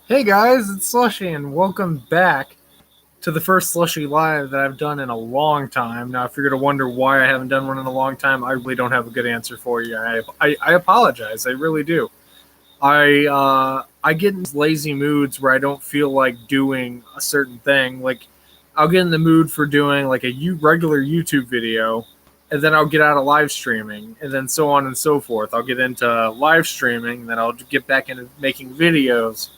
Hey guys, it's Slushie, and welcome back to the first Slushie Live that I've done in a long time. Now, if you're going to wonder why I haven't done one in a long time, I really don't have a good answer for you. I apologize. I really do. I get in lazy moods where I don't feel like doing a certain thing. Like, I'll get in the mood for doing like regular YouTube video, and then I'll get out of live streaming, and then so on and so forth. I'll get into live streaming, then I'll get back into making videos.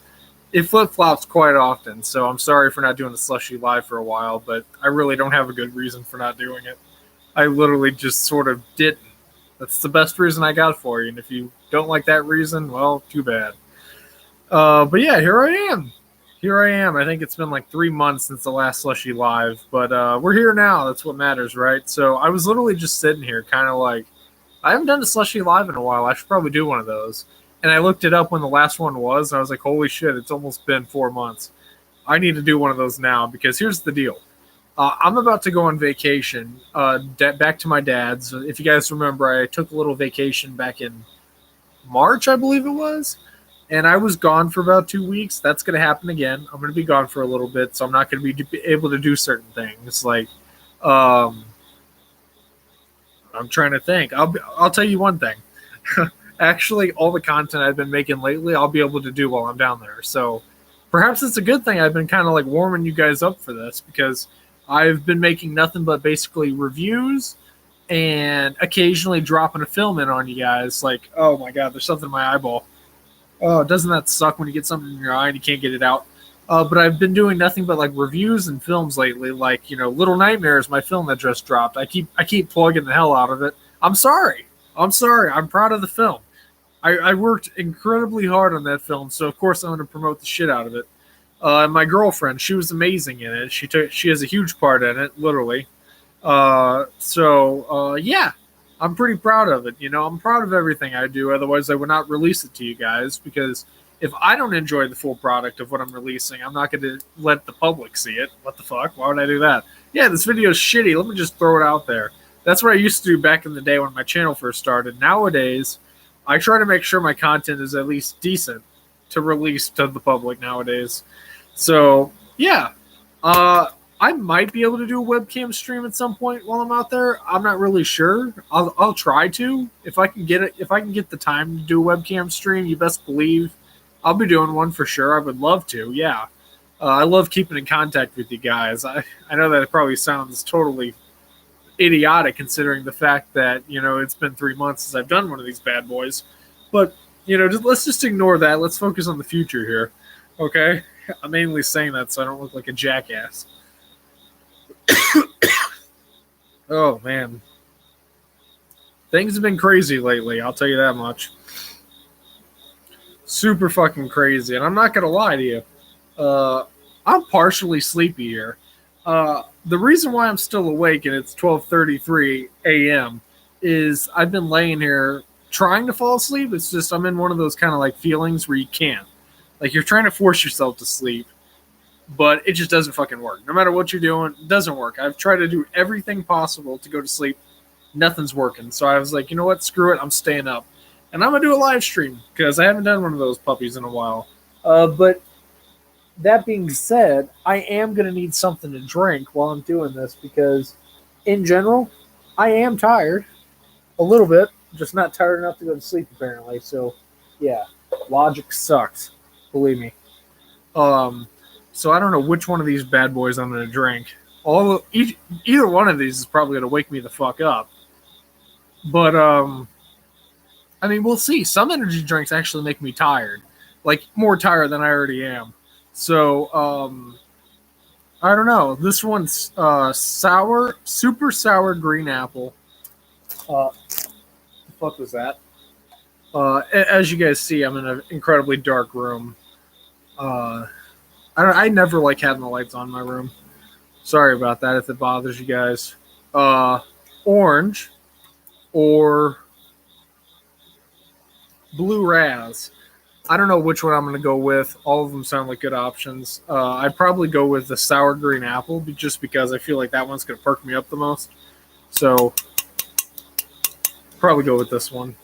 It flip flops quite often, so I'm sorry for not doing the Slushy Live for a while, but I really don't have a good reason for not doing it. I literally just sort of didn't. That's the best reason I got for you, and if you don't like that reason, well, too bad. But yeah, here I am. Here I am. I think it's been like 3 months since the last Slushy Live, but we're here now. That's what matters, right? So I was literally just sitting here, kind of like, I haven't done a Slushy Live in a while. I should probably do one of those. And I looked it up when the last one was, and I was like, holy shit, it's almost been 4 months. I need to do one of those now because here's the deal. I'm about to go on vacation back to my dad's. If you guys remember, I took a little vacation back in March, I believe it was. And I was gone for about 2 weeks. That's going to happen again. I'm going to be gone for a little bit, so I'm not going to be able to do certain things. Like, um, I'm trying to think. I'll tell you one thing. Actually, all the content I've been making lately, I'll be able to do while I'm down there. So perhaps it's a good thing I've been kind of like warming you guys up for this because I've been making nothing but basically reviews and occasionally dropping a film in on you guys. Like, oh my god, there's something in my eyeball. Oh, doesn't that suck when you get something in your eye and you can't get it out? But I've been doing nothing but like reviews and films lately. Like, Little Nightmares, my film that just dropped. I keep plugging the hell out of it. I'm sorry. I'm sorry. I'm proud of the film. I worked incredibly hard on that film, so of course I'm going to promote the shit out of it. And my girlfriend, she was amazing in it. She has a huge part in it, literally. Yeah, I'm pretty proud of it. I'm proud of everything I do. Otherwise, I would not release it to you guys because if I don't enjoy the full product of what I'm releasing, I'm not going to let the public see it. What the fuck? Why would I do that? Yeah, this video is shitty. Let me just throw it out there. That's what I used to do back in the day when my channel first started. Nowadays, I try to make sure my content is at least decent to release to the public nowadays. So yeah, I might be able to do a webcam stream at some point while I'm out there. I'm not really sure. I'll try to if I can get it. If I can get the time to do a webcam stream, you best believe I'll be doing one for sure. I would love to. Yeah, I love keeping in contact with you guys. I know that it probably sounds totally idiotic considering the fact that it's been 3 months since I've done one of these bad boys. But let's just ignore that. Let's focus on the future here. Okay, I'm mainly saying that so I don't look like a jackass. Oh man, things have been crazy lately. I'll tell you that much. Super fucking crazy, and I'm not gonna lie to you. Uh, I'm partially sleepy here. The reason why I'm still awake and it's 12:33 a.m. is I've been laying here trying to fall asleep. It's just I'm in one of those kind of like feelings where you can't. Like you're trying to force yourself to sleep, but it just doesn't fucking work. No matter what you're doing, it doesn't work. I've tried to do everything possible to go to sleep. Nothing's working. So I was like, you know what? Screw it. I'm staying up. And I'm going to do a live stream because I haven't done one of those puppies in a while. But that being said, I am going to need something to drink while I'm doing this because, in general, I am tired a little bit, just not tired enough to go to sleep apparently. So, yeah, logic sucks, believe me. Um, so I don't know which one of these bad boys I'm going to drink. Either one of these is probably going to wake me the fuck up. But I mean, we'll see. Some energy drinks actually make me tired, like more tired than I already am. So, I don't know. This one's sour, super sour green apple. The fuck was that? As you guys see, I'm in an incredibly dark room. Uh, I never like having the lights on in my room. Sorry about that if it bothers you guys. Orange or blue raz. I don't know which one I'm going to go with. All of them sound like good options. I'd probably go with the sour green apple just because I feel like that one's going to perk me up the most. So, probably go with this one.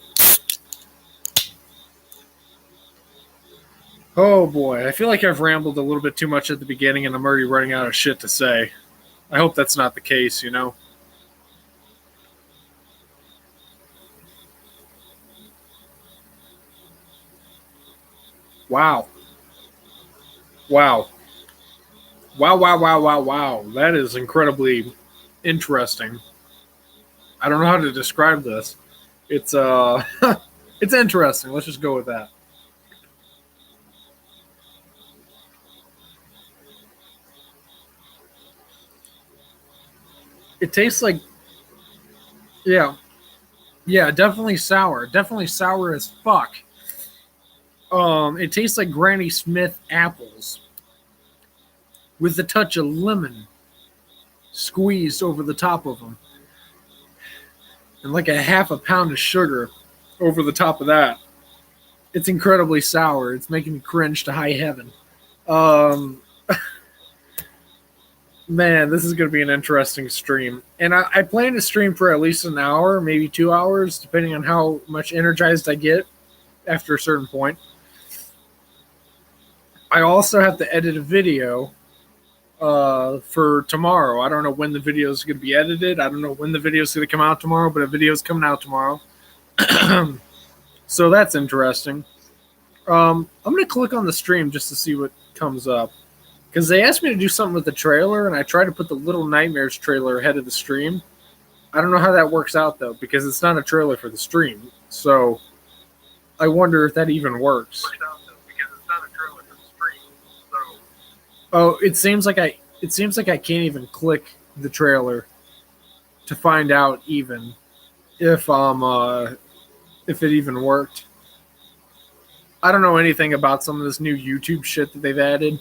Oh boy, I feel like I've rambled a little bit too much at the beginning and I'm already running out of shit to say. I hope that's not the case, you know? Wow. Wow. Wow, wow, wow, wow, wow. That is incredibly interesting. I don't know how to describe this. It's it's interesting. Let's just go with that. It tastes like, yeah. Yeah, definitely sour. Definitely sour as fuck. It tastes like Granny Smith apples with a touch of lemon squeezed over the top of them, and like a half a pound of sugar over the top of that. It's incredibly sour. It's making me cringe to high heaven. Um, Man, this is going to be an interesting stream. And I plan to stream for at least an hour, maybe 2 hours, depending on how much energized I get after a certain point. I also have to edit a video for tomorrow. I don't know when the video is going to be edited. I don't know when the video is going to come out tomorrow, but a video is coming out tomorrow. So that's interesting. I'm going to click on the stream just to see what comes up. Because they asked me to do something with the trailer, and I tried to put the Little Nightmares trailer ahead of the stream. I don't know how that works out, though, because it's not a trailer for the stream. So I wonder if that even works. Oh, it seems like I can't even click the trailer to find out even if it even worked. I don't know anything about some of this new YouTube shit that they've added.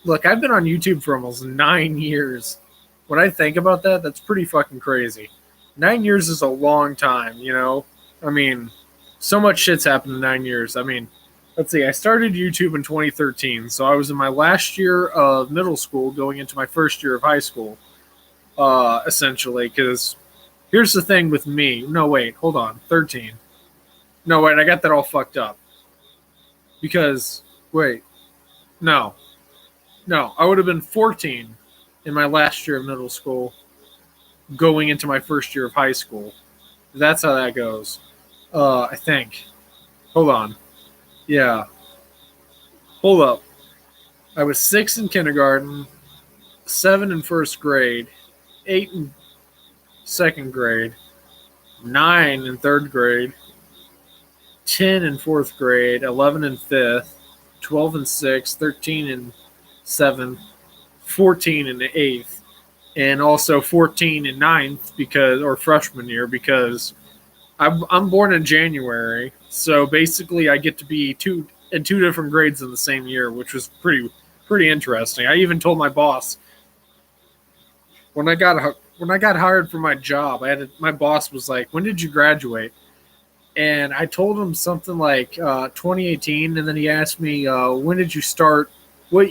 Look, I've been on YouTube for almost 9 years. When I think about that, that's pretty fucking crazy. 9 years is a long time, you know? I mean, so much shit's happened in 9 years. I mean, let's see, I started YouTube in 2013, so I was in my last year of middle school going into my first year of high school, essentially, because here's the thing with me. No, wait, hold on, 13. No, wait, I got that all fucked up. Because, wait, no, I would have been 14 in my last year of middle school going into my first year of high school. That's how that goes, I think. Hold on. Yeah. Hold up. I was 6 in kindergarten, 7 in first grade, 8 in second grade, 9 in third grade, 10 in fourth grade, 11 in fifth, 12 in sixth, 13 in seventh, 14 in the eighth, and also 14 in ninth or freshman year because I'm born in January, so basically I get to be in two different grades in the same year, which was pretty interesting. I even told my boss when I got hired for my job, my boss was like, "When did you graduate?" And I told him something like 2018, and then he asked me, "When did you start? What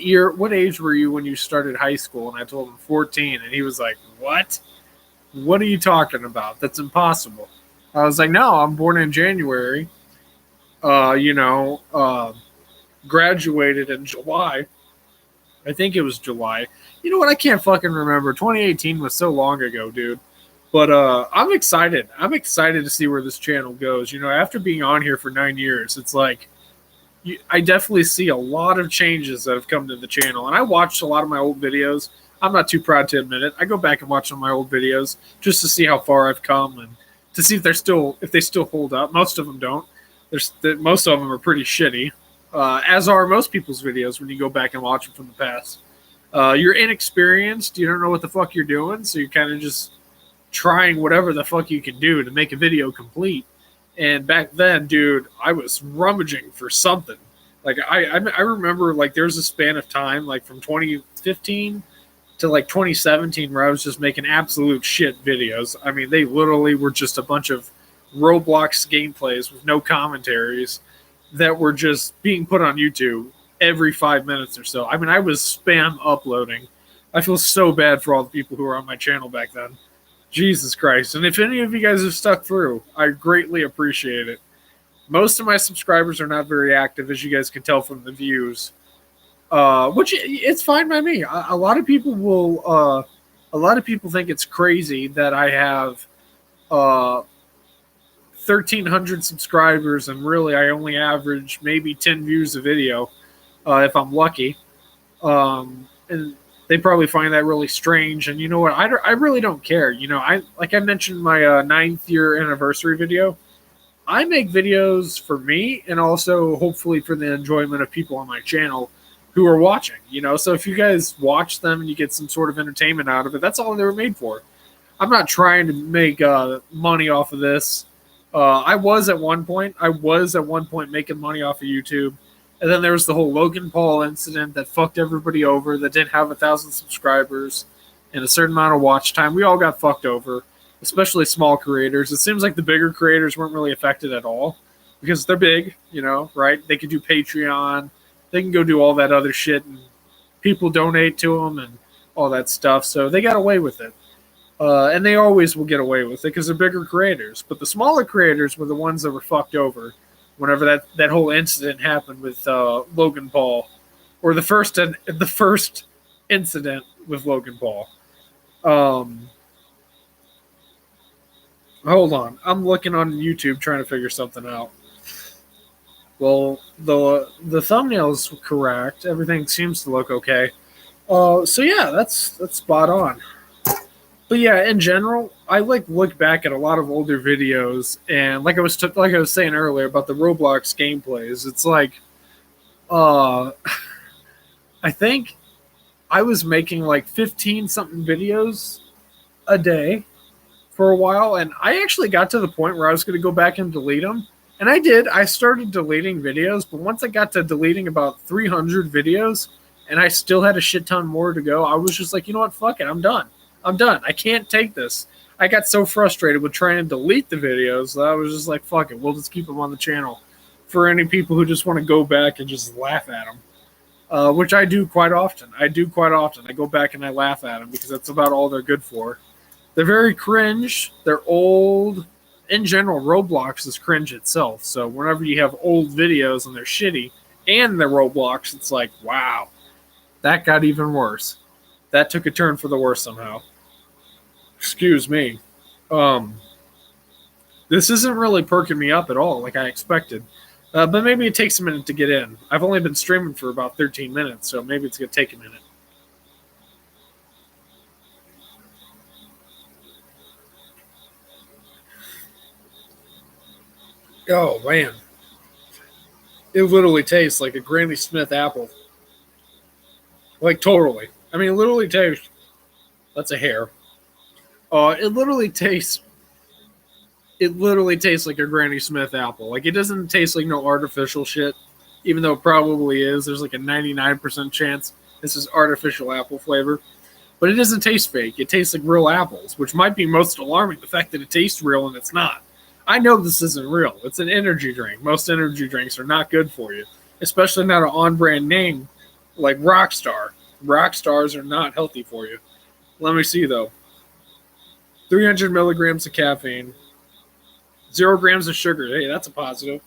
age were you when you started high school?" And I told him 14, and he was like, "What? What are you talking about? That's impossible." I was like, "No, I'm born in January. Graduated in July. I think it was July. You know what? I can't fucking remember. 2018 was so long ago, dude." But I'm excited. I'm excited to see where this channel goes. You know, after being on here for 9 years, it's like I definitely see a lot of changes that have come to the channel. And I watched a lot of my old videos. I'm not too proud to admit it. I go back and watch some of my old videos just to see how far I've come and to see if they still hold up. Most of them don't. Most of them are pretty shitty, as are most people's videos when you go back and watch them from the past. You're inexperienced. You don't know what the fuck you're doing, so you're kind of just trying whatever the fuck you can do to make a video complete. And back then, dude, I was rummaging for something. Like I remember, like there was a span of time, like from 2015 to like 2017, where I was just making absolute shit videos. I mean, they literally were just a bunch of Roblox gameplays with no commentaries that were just being put on YouTube every 5 minutes or so. I mean, I was spam uploading. I feel so bad for all the people who were on my channel back then. Jesus Christ. And if any of you guys have stuck through, I greatly appreciate it. Most of my subscribers are not very active, as you guys can tell from the views. Which it's fine by me. A lot of people will. A lot of people think it's crazy that I have 1,300 subscribers and really I only average maybe 10 views a video if I'm lucky. And they probably find that really strange. And you know what? I really don't care. You know, I mentioned my 9th year anniversary video. I make videos for me and also hopefully for the enjoyment of people on my channel who are watching. You know, so if you guys watch them and you get some sort of entertainment out of it, that's all they were made for. I'm not trying to make money off of this. I was at one point making money off of YouTube. And then there was the whole Logan Paul incident that fucked everybody over that didn't have 1,000 subscribers and a certain amount of watch time. We all got fucked over, especially small creators. It seems like the bigger creators weren't really affected at all because they're big, you know, right? They could do Patreon. They can go do all that other shit and people donate to them and all that stuff. So they got away with it. And they always will get away with it because they're bigger creators. But the smaller creators were the ones that were fucked over whenever that whole incident happened with Logan Paul, or the first incident with Logan Paul. Hold on, I'm looking on YouTube trying to figure something out. Well, the thumbnail's correct. Everything seems to look okay. So yeah, that's spot on. But yeah, in general, I look back at a lot of older videos, and like I was saying earlier about the Roblox gameplays, it's like, I think I was making like 15 something videos a day for a while, and I actually got to the point where I was going to go back and delete them, and I did. I started deleting videos, but once I got to deleting about 300 videos, and I still had a shit ton more to go, I was just like, you know what, fuck it, I'm done. I can't take this. I got so frustrated with trying to delete the videos that I was just like, fuck it, we'll just keep them on the channel for any people who just want to go back and just laugh at them, which I do quite often. I go back and I laugh at them because that's about all they're good for. They're very cringe. They're old. In general, Roblox is cringe itself. So whenever you have old videos and they're shitty and they're Roblox, it's like, wow, that got even worse. That took a turn for the worse somehow. Excuse me. This isn't really perking me up at all like I expected. But maybe it takes a minute to get in. I've only been streaming for about 13 minutes, so maybe it's going to take a minute. Oh, man. It literally tastes like a Granny Smith apple. Like, totally. I mean, it literally tastes... That's a hair. It literally tastes like a Granny Smith apple. Like, it doesn't taste like no artificial shit, even though it probably is. There's like a 99% chance this is artificial apple flavor. But it doesn't taste fake. It tastes like real apples, which might be most alarming, the fact that it tastes real and it's not. I know this isn't real. It's an energy drink. Most energy drinks are not good for you, especially not an on-brand name like Rockstar. Rockstars are not healthy for you. Let me see, though. 300 milligrams of caffeine. 0 grams of sugar. Hey, that's a positive.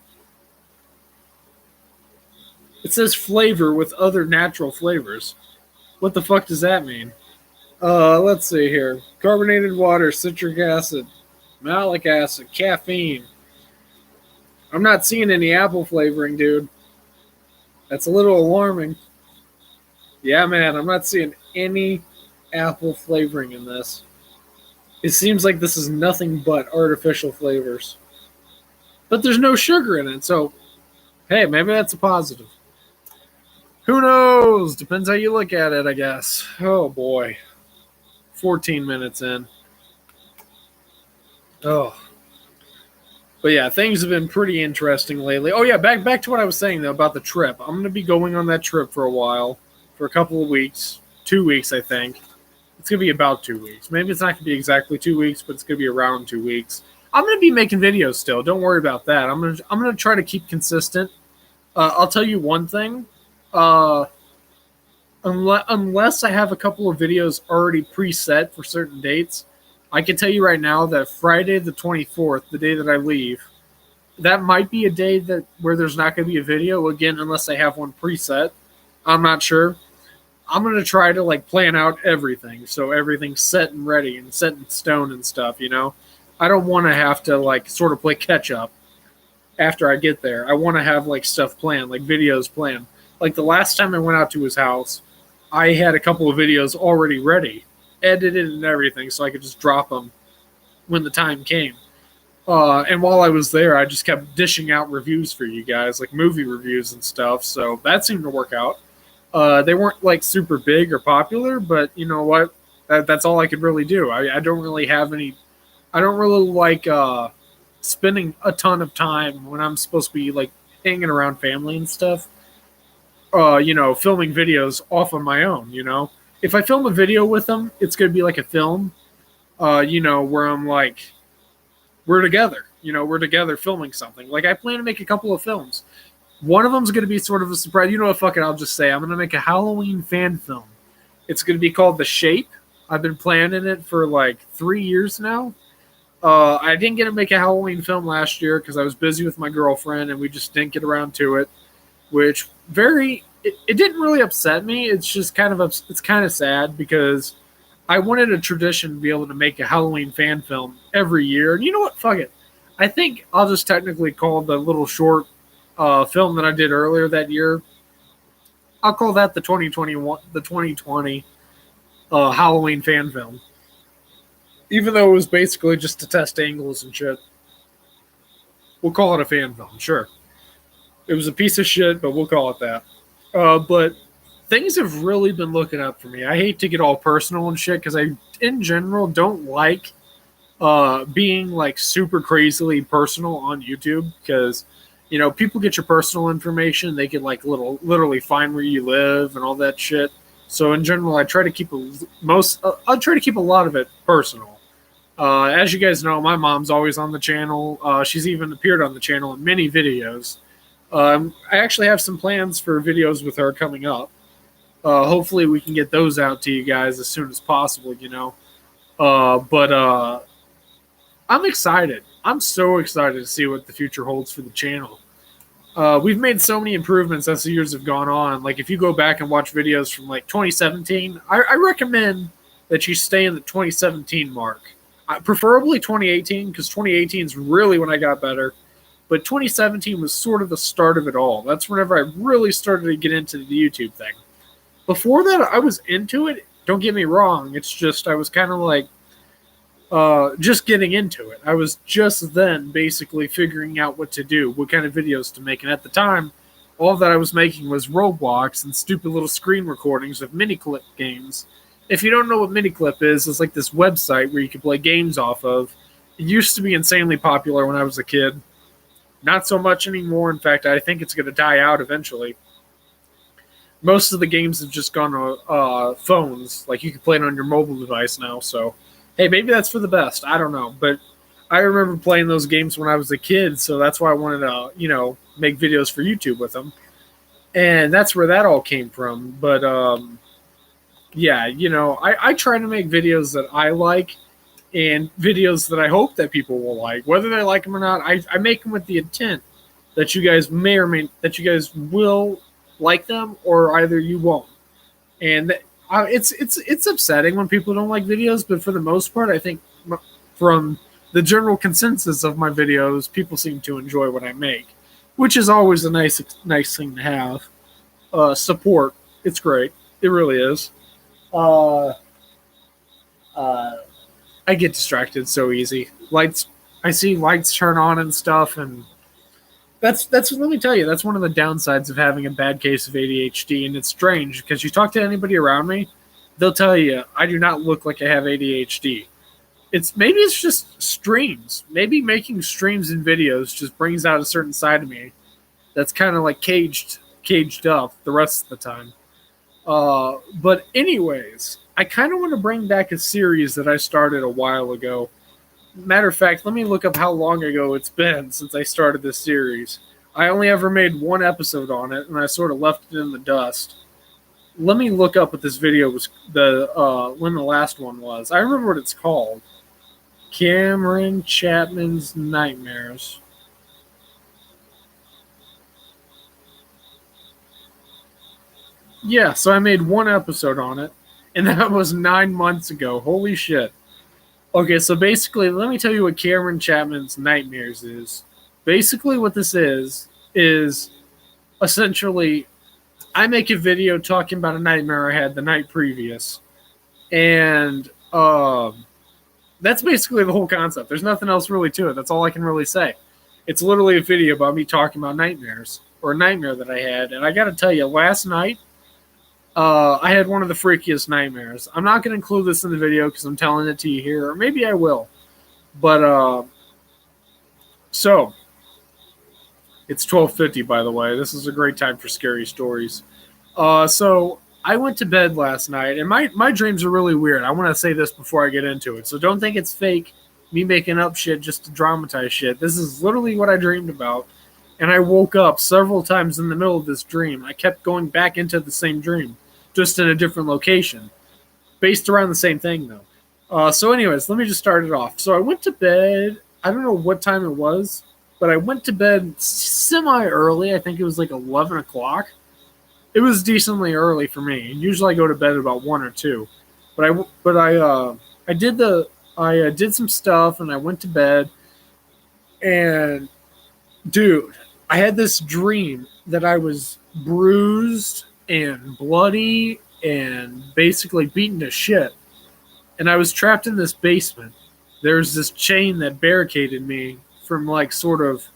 It says flavor with other natural flavors. What the fuck does that mean? Let's see here. Carbonated water, citric acid, malic acid, caffeine. I'm not seeing any apple flavoring, dude. That's a little alarming. Yeah, man, I'm not seeing any apple flavoring in this. It seems like this is nothing but artificial flavors. But there's no sugar in it, so hey, maybe that's a positive. Who knows? Depends how you look at it, I guess. Oh, boy. 14 minutes in. Oh. But yeah, things have been pretty interesting lately. Oh, yeah, back to what I was saying, though, about the trip. I'm going to be going on that trip for a while, for a couple of weeks. 2 weeks, I think. It's going to be about 2 weeks. Maybe it's not going to be exactly 2 weeks, but it's going to be around 2 weeks. I'm going to be making videos still. Don't worry about that. I'm going to try to keep consistent. I'll tell you one thing. Unless I have a couple of videos already preset for certain dates, I can tell you right now that Friday the 24th, the day that I leave, That might be a day that where there's not going to be a video again, unless I have one preset. I'm not sure. I'm gonna try to like plan out everything, so everything's set and ready and set in stone and stuff. I don't want to have to like sort of play catch up after I get there. I want to have like stuff planned, like videos planned. Like the last time I went out to his house, I had a couple of videos already ready, edited and everything, so I could just drop them when the time came. And while I was there, I just kept dishing out reviews for you guys, like movie reviews and stuff. So that seemed to work out. They weren't like super big or popular, but you know what? That's all I could really do. I don't really have any. I don't really like spending a ton of time when I'm supposed to be like hanging around family and stuff. Filming videos off on my own. If I film a video with them, it's gonna be like a film. Where I'm like, we're together. We're together filming something. Like I plan to make a couple of films. One of them's going to be sort of a surprise. You know what? Fuck it. I'll just say I'm going to make a Halloween fan film. It's going to be called The Shape. I've been planning it for like 3 years now. I didn't get to make a Halloween film last year because I was busy with my girlfriend and we just didn't get around to it. Which it didn't really upset me. It's just it's kind of sad because I wanted a tradition to be able to make a Halloween fan film every year. And you know what? Fuck it. I think I'll just technically call the little short film that I did earlier that year. I'll call that the 2020 Halloween fan film. Even though it was basically just to test angles and shit. We'll call it a fan film, sure. It was a piece of shit, but we'll call it that. But things have really been looking up for me. I hate to get all personal and shit because I, in general, don't like being like super crazily personal on YouTube because people get your personal information. They can like literally find where you live and all that shit. So in general, I try to keep I'll try to keep a lot of it personal. As you guys know, my mom's always on the channel. She's even appeared on the channel in many videos. I actually have some plans for videos with her coming up. Hopefully we can get those out to you guys as soon as possible, But I'm excited. I'm so excited to see what the future holds for the channel. We've made so many improvements as the years have gone on. Like if you go back and watch videos from like 2017, I recommend that you stay in the 2017 mark. Preferably 2018 because 2018 is really when I got better. But 2017 was sort of the start of it all. That's whenever I really started to get into the YouTube thing. Before that, I was into it. Don't get me wrong. It's just I was kind of like just getting into it. I was just then basically figuring out what to do, what kind of videos to make. And at the time, all that I was making was Roblox and stupid little screen recordings of mini-clip games. If you don't know what mini-clip is, it's like this website where you can play games off of. It used to be insanely popular when I was a kid. Not so much anymore. In fact, I think it's going to die out eventually. Most of the games have just gone to phones. Like you can play it on your mobile device now. So, hey, maybe that's for the best. I don't know. But I remember playing those games when I was a kid. So that's why I wanted to, make videos for YouTube with them. And that's where that all came from. But, yeah, I try to make videos that I like and videos that I hope that people will like. Whether they like them or not, I make them with the intent that you guys that you guys will like them or either you won't. And it's upsetting when people don't like videos, but for the most part, I think from the general consensus of my videos, people seem to enjoy what I make, which is always a nice thing to have. Support, it's great. It really is. I get distracted so easy. I see lights turn on and stuff, and that's let me tell you, that's one of the downsides of having a bad case of ADHD. And it's strange because you talk to anybody around me, they'll tell you I do not look like I have ADHD. Maybe it's just streams. Maybe making streams and videos just brings out a certain side of me that's kind of like caged up the rest of the time. But anyways, I kind of want to bring back a series that I started a while ago. Matter of fact, let me look up how long ago it's been since I started this series. I only ever made one episode on it, and I sort of left it in the dust. Let me look up what this video was, when the last one was. I remember what it's called. Cameron Chapman's Nightmares. Yeah, so I made one episode on it, and that was 9 months ago. Holy shit. Okay, so basically, let me tell you what Cameron Chapman's Nightmares is. Basically, what this is essentially I make a video talking about a nightmare I had the night previous, and that's basically the whole concept. There's nothing else really to it. That's all I can really say. It's literally a video about me talking about nightmares or a nightmare that I had, and I got to tell you, last night I had one of the freakiest nightmares. I'm not going to include this in the video because I'm telling it to you here, or maybe I will. But so it's 12:50, by the way. This is a great time for scary stories. So I went to bed last night, and my dreams are really weird. I want to say this before I get into it, so don't think it's fake, me making up shit just to dramatize shit. This is literally what I dreamed about, and I woke up several times in the middle of this dream. I kept going back into the same dream, just in a different location, based around the same thing though. So, anyways, let me just start it off. So I went to bed. I don't know what time it was, but I went to bed semi early. I think it was like 11 o'clock. It was decently early for me. Usually I go to bed at about 1 or 2, but I did some stuff and I went to bed. And dude, I had this dream that I was bruised and bloody and basically beaten to shit. And I was trapped in this basement. There's this chain that barricaded me from like sort of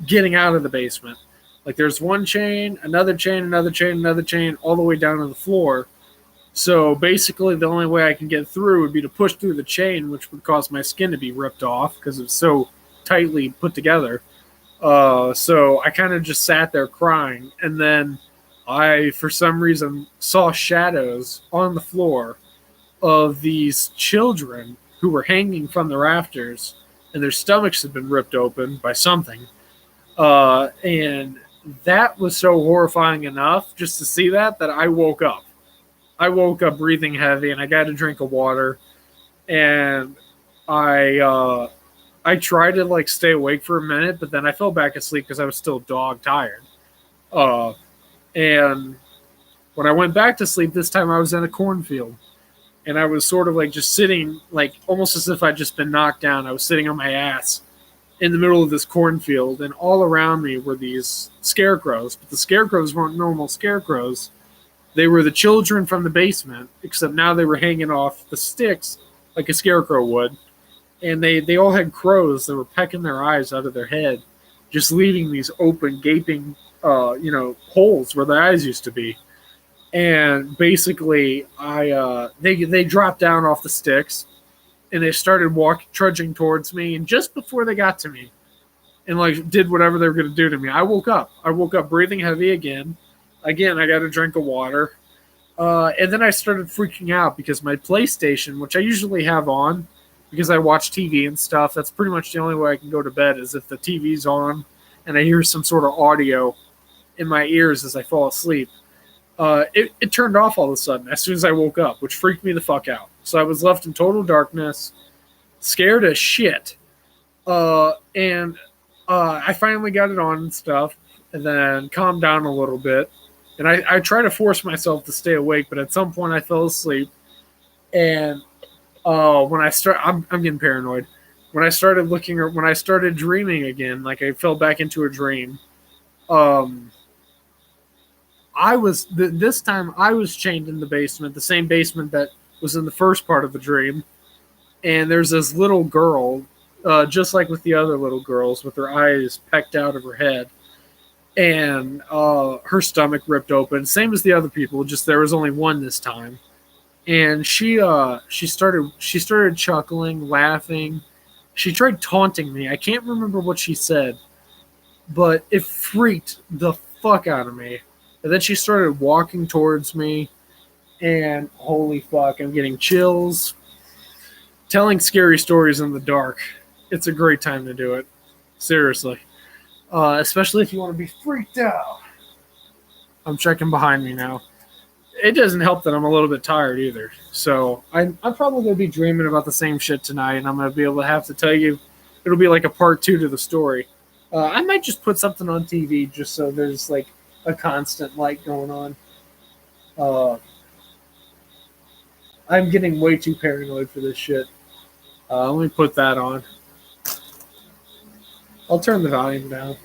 getting out of the basement. Like there's one chain, another chain, another chain, another chain, all the way down to the floor. So basically, the only way I can get through would be to push through the chain, which would cause my skin to be ripped off because it's so tightly put together. So I kind of just sat there crying, and then I, for some reason, saw shadows on the floor of these children who were hanging from the rafters, and their stomachs had been ripped open by something. And that was so horrifying enough just to see that I woke up. I woke up breathing heavy, and I got a drink of water, and I tried to like stay awake for a minute, but then I fell back asleep because I was still dog tired. Uh, and when I went back to sleep this time, I was in a cornfield, and I was sort of like just sitting, like almost as if I'd just been knocked down. I was sitting on my ass in the middle of this cornfield, and all around me were these scarecrows. But the scarecrows weren't normal scarecrows. They were the children from the basement, except now they were hanging off the sticks like a scarecrow would. And they all had crows that were pecking their eyes out of their head, just leaving these open, gaping, holes where their eyes used to be. And basically, they dropped down off the sticks, and they started trudging towards me. And just before they got to me, and like did whatever they were going to do to me, I woke up. I woke up breathing heavy again. Again, I got a drink of water. And then I started freaking out because my PlayStation, which I usually have on because I watch TV and stuff, that's pretty much the only way I can go to bed is if the TV's on and I hear some sort of audio in my ears as I fall asleep. It turned off all of a sudden as soon as I woke up, which freaked me the fuck out. So I was left in total darkness, scared as shit. And I finally got it on and stuff, and then calmed down a little bit. And I try to force myself to stay awake, but at some point I fell asleep. And when I'm getting paranoid. When I started dreaming again, like I fell back into a dream. This time I was chained in the basement, the same basement that was in the first part of the dream. And there's this little girl, just like with the other little girls, with her eyes pecked out of her head. And her stomach ripped open, same as the other people. Just there was only one this time, and she started chuckling, laughing. She tried taunting me. I can't remember what she said, but it freaked the fuck out of me. And then she started walking towards me, and holy fuck, I'm getting chills. Telling scary stories in the dark, it's a great time to do it. Seriously. Especially if you want to be freaked out. I'm checking behind me now. It doesn't help that I'm a little bit tired either. So I'm probably going to be dreaming about the same shit tonight, and I'm going to be able to have to tell you. It'll be like a part 2 to the story. I might just put something on TV just so there's like a constant light going on. Uh, I'm getting way too paranoid for this shit. Let me put that on. I'll turn the volume down.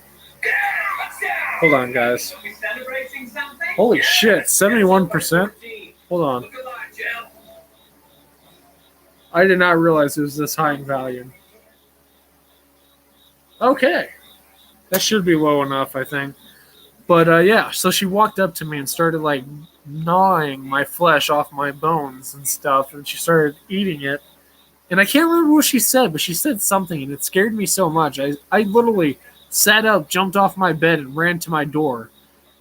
Hold on, guys. Holy shit, 71%? Hold on. I did not realize it was this high in volume. Okay. That should be low enough, I think. But yeah, so she walked up to me and started like gnawing my flesh off my bones and stuff, and she started eating it. And I can't remember what she said, but she said something, and it scared me so much. I literally sat up, jumped off my bed, and ran to my door.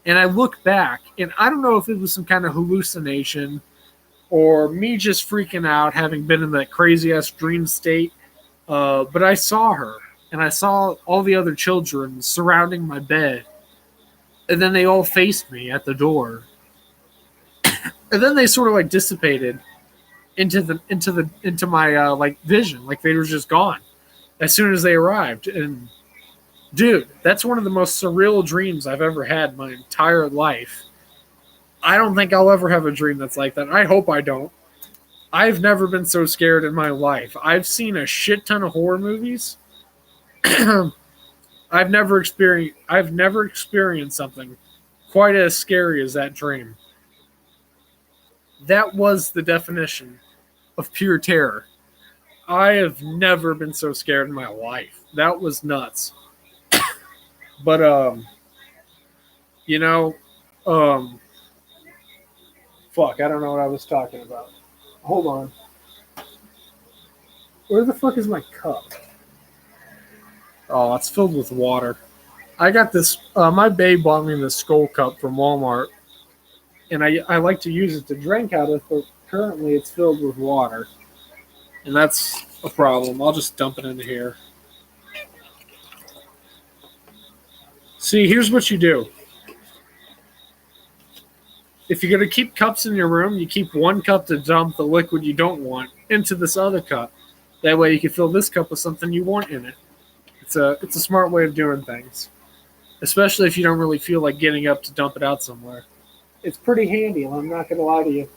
And I looked back, and I don't know if it was some kind of hallucination or me just freaking out, having been in that crazy ass dream state. But I saw her, and I saw all the other children surrounding my bed. And then they all faced me at the door. And then they sort of like dissipated into my like vision, like they were just gone as soon as they arrived. And dude, that's one of the most surreal dreams I've ever had in my entire life. I don't think I'll ever have a dream that's like that. I hope I don't. I've never been so scared in my life. I've seen a shit ton of horror movies. I've never experienced something quite as scary as that dream. That was the definition of pure terror. I have never been so scared in my life. That was nuts. But you know, fuck, I don't know what I was talking about. Hold on. Where the fuck is my cup? Oh, it's filled with water. I got this. My babe bought me this Skull cup from Walmart, and I like to use it to drink out of, but currently it's filled with water, and that's a problem. I'll just dump it into here. See, here's what you do. If you're going to keep cups in your room, you keep one cup to dump the liquid you don't want into this other cup. That way you can fill this cup with something you want in it. It's a smart way of doing things, especially if you don't really feel like getting up to dump it out somewhere. It's pretty handy, I'm not going to lie to you.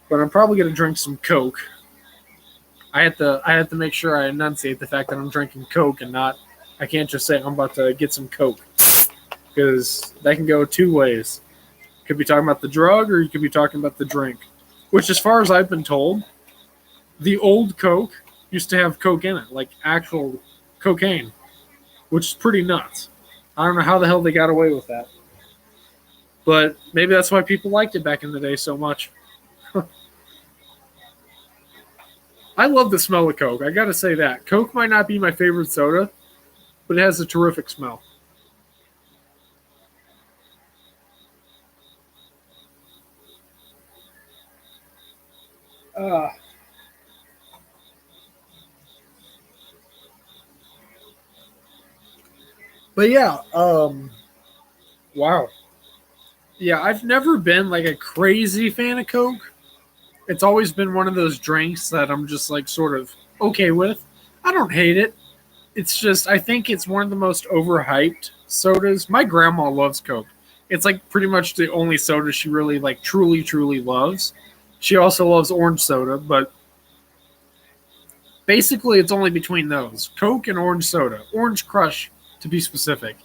But I'm probably going to drink some Coke. I have to make sure I enunciate the fact that I'm drinking Coke and not, I can't just say I'm about to get some Coke, because that can go two ways. You could be talking about the drug, or you could be talking about the drink. Which, as far as I've been told, the old Coke used to have Coke in it, like actual cocaine, which is pretty nuts. I don't know how the hell they got away with that. But maybe that's why people liked it back in the day so much. I love the smell of Coke. I gotta say that. Coke might not be my favorite soda, but it has a terrific smell. Uh, but yeah, wow. Yeah, I've never been like a crazy fan of Coke. It's always been one of those drinks that I'm just like sort of okay with. I don't hate it. It's just I think it's one of the most overhyped sodas. My grandma loves Coke. It's like pretty much the only soda she really like truly loves. She also loves orange soda, but basically it's only between those. Coke and orange soda. Orange Crush to be specific.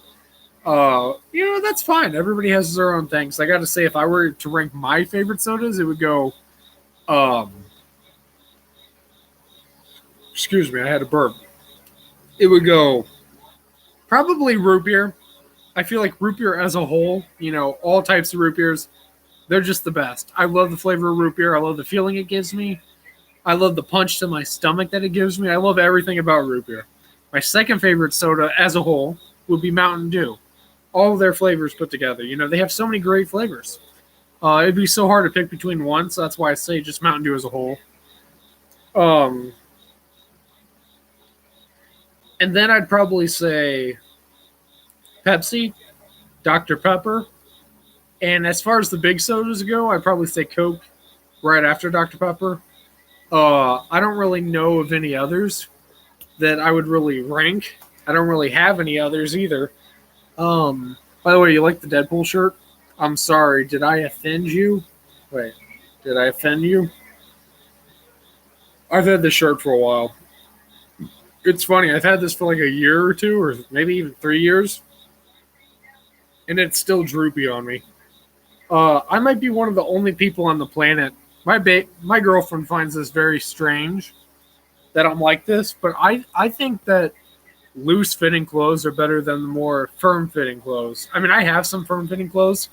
That's fine. Everybody has their own things. I got to say, if I were to rank my favorite sodas, it would go. Um, Excuse me, I had a burp. It would go probably root beer. I feel like root beer as a whole, all types of root beers, they're just the best. I love the flavor of root beer. I love the feeling it gives me. I love the punch to my stomach that it gives me. I love everything about root beer. My second favorite soda as a whole would be Mountain Dew. All of their flavors put together. They have so many great flavors. It'd be so hard to pick between one, so that's why I say just Mountain Dew as a whole. Um, and then I'd probably say Pepsi, Dr. Pepper, and as far as the big sodas go, I'd probably say Coke right after Dr. Pepper. I don't really know of any others that I would really rank. I don't really have any others either. By the way, you like the Deadpool shirt? I'm sorry, did I offend you? Wait, did I offend you? I've had this shirt for a while. It's funny. I've had this for like a year or two, or maybe even 3 years, and it's still droopy on me. I might be one of the only people on the planet. My girlfriend finds this very strange that I'm like this, but I think that loose fitting clothes are better than the more firm fitting clothes. I mean, I have some firm fitting clothes,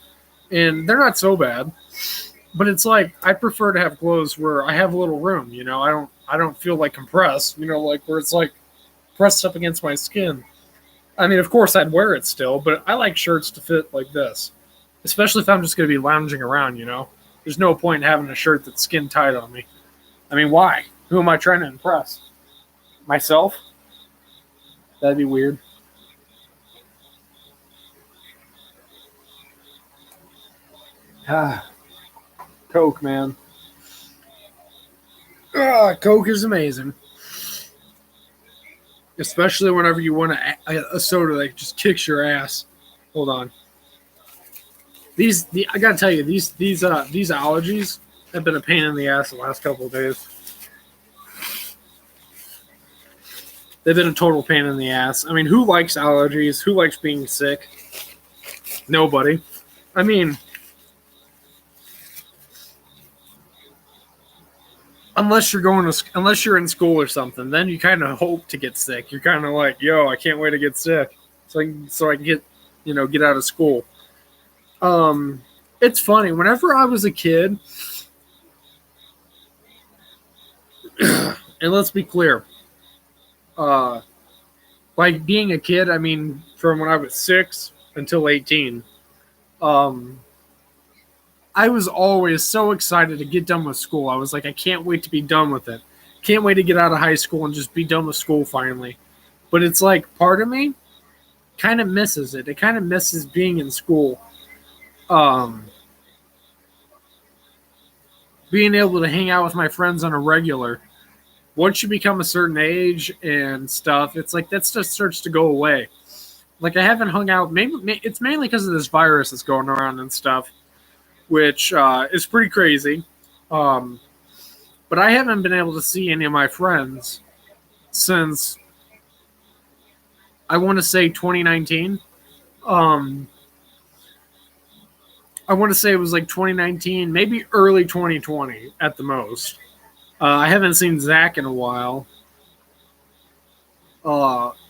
and they're not so bad. But it's like I prefer to have clothes where I have a little room. I don't feel like compressed. Like where it's like pressed up against my skin. I mean, of course, I'd wear it still, but I like shirts to fit like this, especially if I'm just going to be lounging around. There's no point in having a shirt that's skin tight on me. I mean, why? Who am I trying to impress? Myself? That'd be weird. Ah, Coke, man. Coke is amazing, especially whenever you want a soda that just kicks your ass. Hold on. I gotta tell you, these allergies have been a pain in the ass the last couple of days. They've been a total pain in the ass. I mean, who likes allergies? Who likes being sick? Nobody. I mean, unless you're in school or something, then you kind of hope to get sick. You're kind of like, yo, I can't wait to get sick, so I can get out of school. It's funny. Whenever I was a kid, and let's be clear, uh, like being a kid, I mean, from when I was 6 until 18, um, I was always so excited to get done with school. I was like, I can't wait to be done with it. Can't wait to get out of high school and just be done with school finally. But it's like part of me kind of misses it. It kind of misses being in school. Um, Being able to hang out with my friends on a regular. Once you become a certain age and stuff, it's like that stuff starts to go away. Like I haven't hung out. Maybe it's mainly because of this virus that's going around and stuff, which is pretty crazy. Um, but I haven't been able to see any of my friends since I want to say 2019. Um, I want to say it was like 2019, maybe early 2020 at the most. I haven't seen Zach in a while.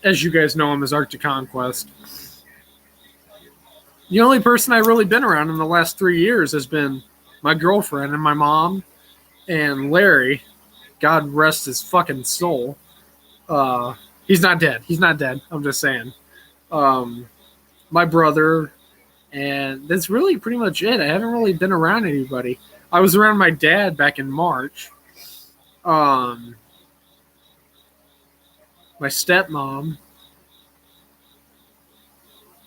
As you guys know him as Arctic Conquest. The only person I've really been around in the last 3 years has been my girlfriend and my mom and Larry. God rest his fucking soul. He's not dead. He's not dead. I'm just saying. My brother, and that's really pretty much it. I haven't really been around anybody. I was around my dad back in March. My stepmom,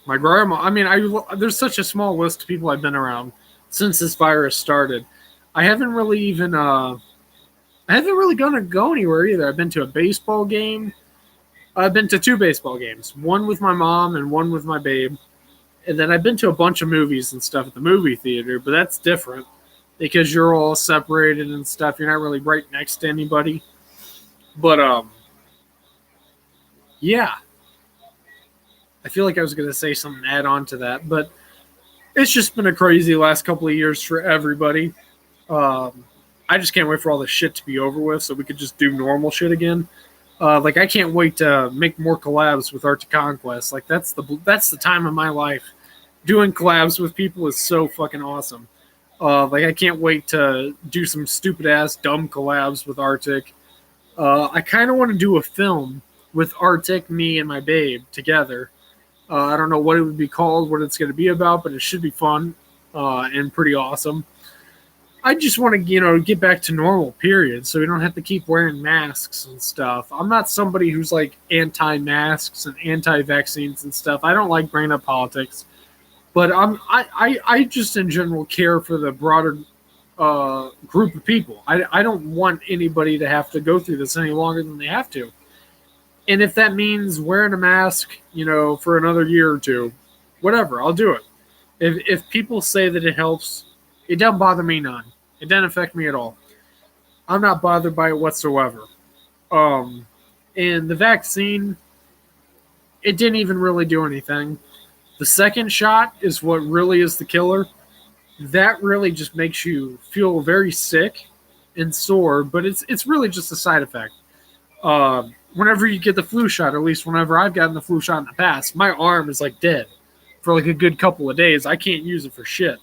my grandma. I mean, there's such a small list of people I've been around since this virus started. I haven't really even I haven't really gonna go anywhere either. I've been to a baseball game. I've been to 2 baseball games, one with my mom and one with my babe. And then I've been to a bunch of movies and stuff at the movie theater, but that's different because you're all separated and stuff. You're not really right next to anybody. But yeah, I feel like I was going to say something to add on to that, but it's just been a crazy last couple of years for everybody. I just can't wait for all this shit to be over with so we could just do normal shit again. Like I can't wait to make more collabs with Arctic Conquest. Like that's the time of my life. Doing collabs with people is so fucking awesome. Like I can't wait to do some stupid ass dumb collabs with Arctic. I kind of want to do a film with Arctic, me, and my babe together. I don't know what it would be called, what it's going to be about, but it should be fun and pretty awesome. I just want to, get back to normal, period, so we don't have to keep wearing masks and stuff. I'm not somebody who's like anti-masks and anti-vaccines and stuff. I don't like bringing up politics, but I just in general care for the broader group of people. I don't want anybody to have to go through this any longer than they have to. And if that means wearing a mask, for another year or two, whatever, I'll do it. If people say that it helps, it doesn't bother me none. It didn't affect me at all. I'm not bothered by it whatsoever. And the vaccine, it didn't even really do anything. The second shot is what really is the killer. That really just makes you feel very sick and sore, but it's really just a side effect. Whenever you get the flu shot, at least whenever I've gotten the flu shot in the past, my arm is like dead for like a good couple of days. I can't use it for shit.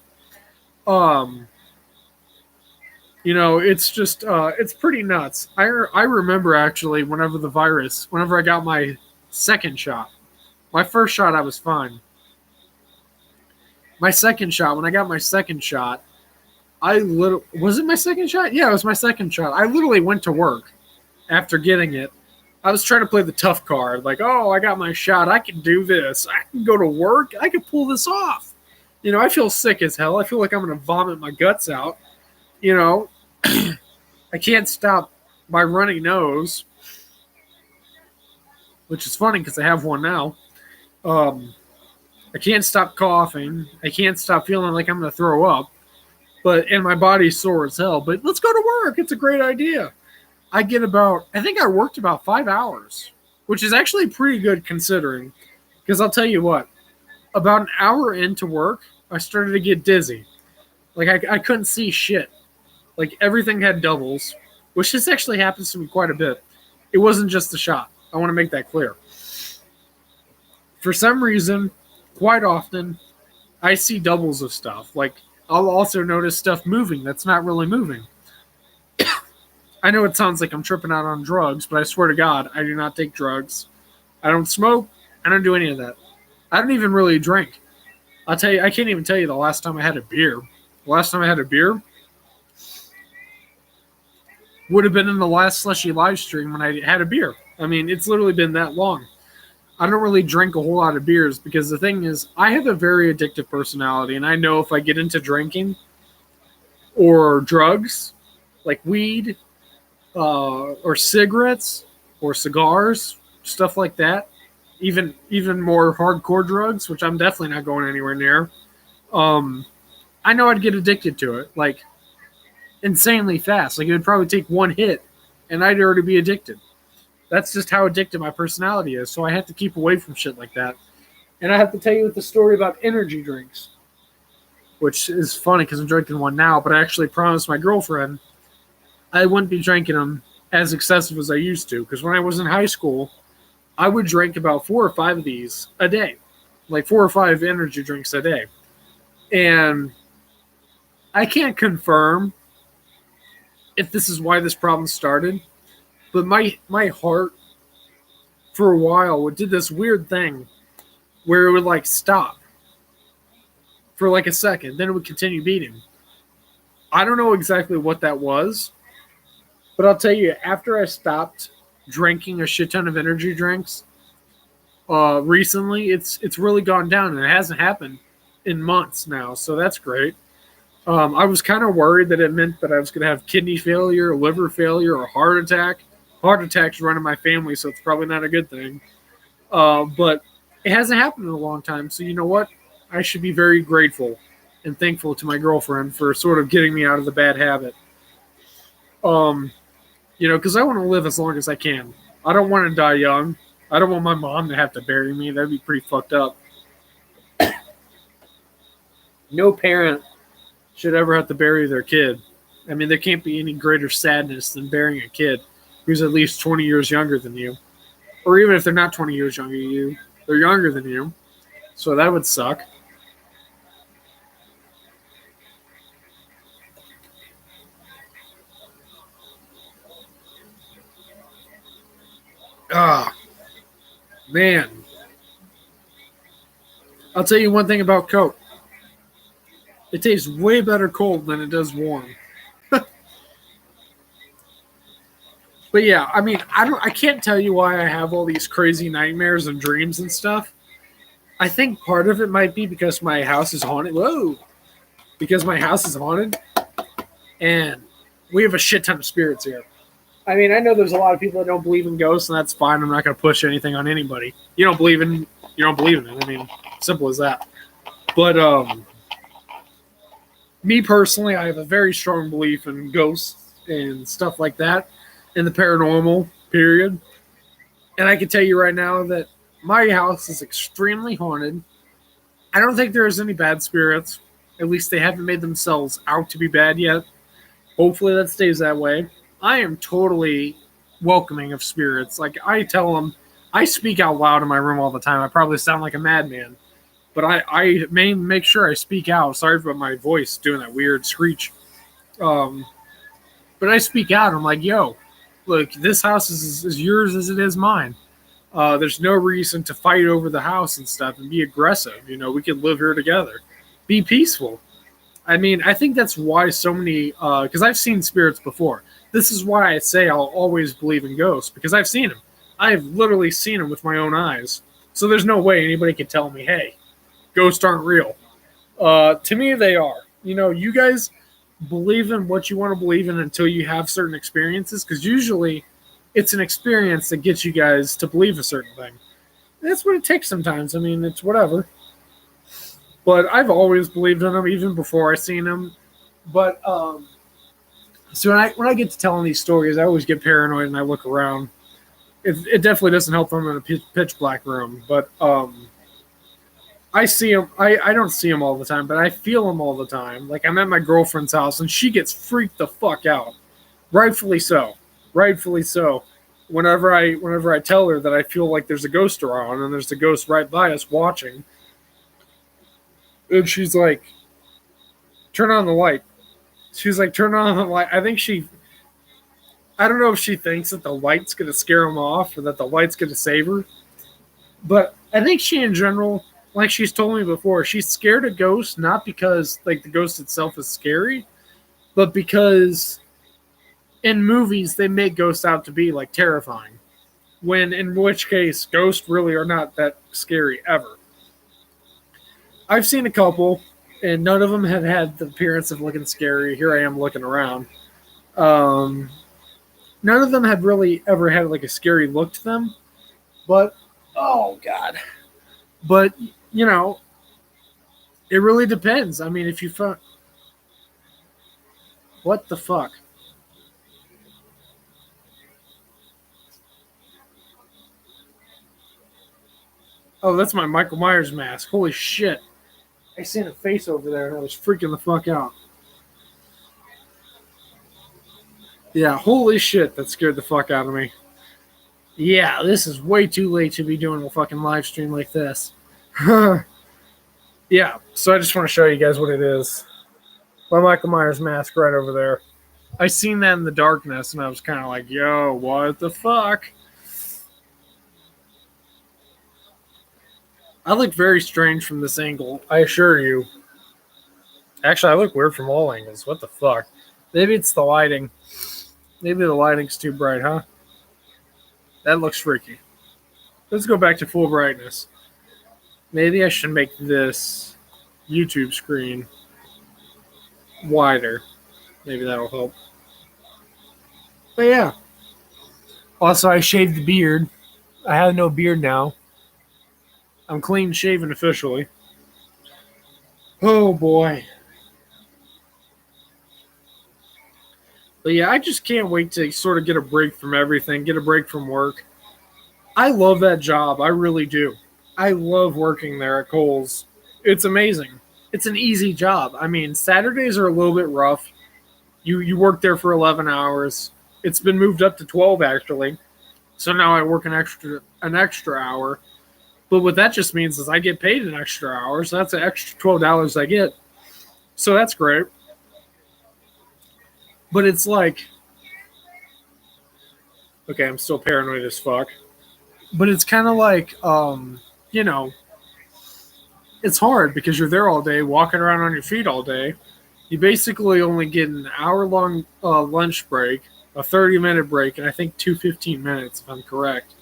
It's just it's pretty nuts. I remember actually whenever I got my second shot. My first shot I was fine. My second shot, when I got my second shot, was it my second shot? Yeah, it was my second shot. I literally went to work after getting it. I was trying to play the tough card, like, oh, I got my shot. I can do this. I can go to work. I can pull this off. I feel sick as hell. I feel like I'm going to vomit my guts out. I can't stop my runny nose, which is funny because I have one now. I can't stop coughing. I can't stop feeling like I'm going to throw up. And my body's sore as hell. But let's go to work. It's a great idea. I think I worked about 5 hours, which is actually pretty good considering. Because I'll tell you what, about an hour into work, I started to get dizzy. Like, I couldn't see shit. Like, everything had doubles, which this actually happens to me quite a bit. It wasn't just the shot. I want to make that clear. For some reason, quite often, I see doubles of stuff. Like, I'll also notice stuff moving that's not really moving. I know it sounds like I'm tripping out on drugs, but I swear to God, I do not take drugs. I don't smoke. I don't do any of that. I don't even really drink. I'll tell you, I can't even tell you the last time I had a beer. The last time I had a beer would have been in the last Slushie live stream when I had a beer. I mean, it's literally been that long. I don't really drink a whole lot of beers because the thing is, I have a very addictive personality, and I know if I get into drinking or drugs, like weed, or cigarettes, or cigars, stuff like that, even more hardcore drugs, which I'm definitely not going anywhere near, I know I'd get addicted to it, like, insanely fast. Like, it would probably take one hit, and I'd already be addicted. That's just how addicted my personality is, so I have to keep away from shit like that. And I have to tell you the story about energy drinks, which is funny because I'm drinking one now, but I actually promised my girlfriend I wouldn't be drinking them as excessive as I used to, because when I was in high school, I would drink about 4 or 5 of these a day, like 4 or 5 energy drinks a day. And I can't confirm if this is why this problem started, but my heart, for a while, did this weird thing where it would, like, stop for, like, a second, then it would continue beating. I don't know exactly what that was, but I'll tell you, after I stopped drinking a shit ton of energy drinks, recently, it's really gone down, and it hasn't happened in months now, so that's great. I was kind of worried that it meant that I was going to have kidney failure, liver failure, or heart attack. Heart attacks run in my family, so it's probably not a good thing. But it hasn't happened in a long time, so you know what? I should be very grateful and thankful to my girlfriend for sort of getting me out of the bad habit. Because I want to live as long as I can. I don't want to die young. I don't want my mom to have to bury me. That'd be pretty fucked up. No parent should ever have to bury their kid. I mean, there can't be any greater sadness than burying a kid who's at least 20 years younger than you. Or even if they're not 20 years younger than you, they're younger than you. So that would suck. Ah, man. I'll tell you one thing about Coke. It tastes way better cold than it does warm. But yeah, I mean, I can't tell you why I have all these crazy nightmares and dreams and stuff. I think part of it might be because my house is haunted. Whoa! Because my house is haunted, and we have a shit ton of spirits here. I mean, I know there's a lot of people that don't believe in ghosts, and that's fine. I'm not going to push anything on anybody. You don't believe in it. I mean, simple as that. But Me personally, I have a very strong belief in ghosts and stuff like that, in the paranormal period. And I can tell you right now that my house is extremely haunted. I don't think there's any bad spirits. At least they haven't made themselves out to be bad yet. Hopefully that stays that way. I am totally welcoming of spirits. Like I tell them, I speak out loud in my room all the time. I probably sound like a madman, but I make sure I speak out. Sorry for my voice doing that weird screech. Um, but I speak out. I'm like, yo, look, this house is as yours as it is mine. There's no reason to fight over the house and stuff and be aggressive. You know, we could live here together. Be peaceful. I mean, I think that's why so many, because I've seen spirits before. This is why I say I'll always believe in ghosts, because I've seen them. I've literally seen them with my own eyes. So there's no way anybody can tell me, hey, ghosts aren't real. To me, they are. You know, you guys believe in what you want to believe in until you have certain experiences, because usually it's an experience that gets you guys to believe a certain thing. And that's what it takes sometimes. I mean, it's whatever. But I've always believed in them, even before I seen them. But so when I get to telling these stories, I always get paranoid and I look around. It definitely doesn't help them in a pitch black room, but I see them. I don't see them all the time, but I feel them all the time. Like I'm at my girlfriend's house and she gets freaked the fuck out, rightfully so, rightfully so. Whenever I tell her that I feel like there's a ghost around and there's a ghost right by us watching, and she's like, "Turn on the light." She's like, "Turn on the light." I don't know if she thinks that the light's gonna scare him off or that the light's gonna save her, but I think she, in general, like she's told me before, she's scared of ghosts not because like the ghost itself is scary, but because in movies they make ghosts out to be like terrifying. When in which case ghosts really are not that scary ever. I've seen a couple, and none of them have had the appearance of looking scary. Here I am looking around. Um, None of them had really ever had like a scary look to them. But oh god, but you know, it really depends. I mean, if you find what the fuck. Oh, that's my Michael Myers mask. Holy shit. I seen a face over there and I was freaking the fuck out. Yeah, holy shit, that scared the fuck out of me. Yeah, this is way too late to be doing a fucking live stream like this. Yeah, so I just want to show you guys what it is. My Michael Myers mask right over there. I seen that in the darkness and I was kind of like, yo, what the fuck? I look very strange from this angle, I assure you. Actually, I look weird from all angles. What the fuck? Maybe it's the lighting. Maybe the lighting's too bright, huh? That looks freaky. Let's go back to full brightness. Maybe I should make this YouTube screen wider. Maybe that'll help. But yeah. Also, I shaved the beard. I have no beard now. I'm clean shaven officially. Oh boy. But yeah, I just can't wait to sort of get a break from everything, get a break from work. I love that job. I really do. I love working there at Kohl's. It's amazing. It's an easy job. I mean, Saturdays are a little bit rough. You work there for 11 hours. It's been moved up to 12 actually. So now I work an extra hour. But what that just means is I get paid an extra hour, so that's an extra $12 I get. So that's great. But it's like, okay, I'm still paranoid as fuck. But it's kind of like, you know, it's hard because you're there all day, walking around on your feet all day. You basically only get an hour-long lunch break, a 30-minute break, and I think 2 15 minutes, if I'm correct.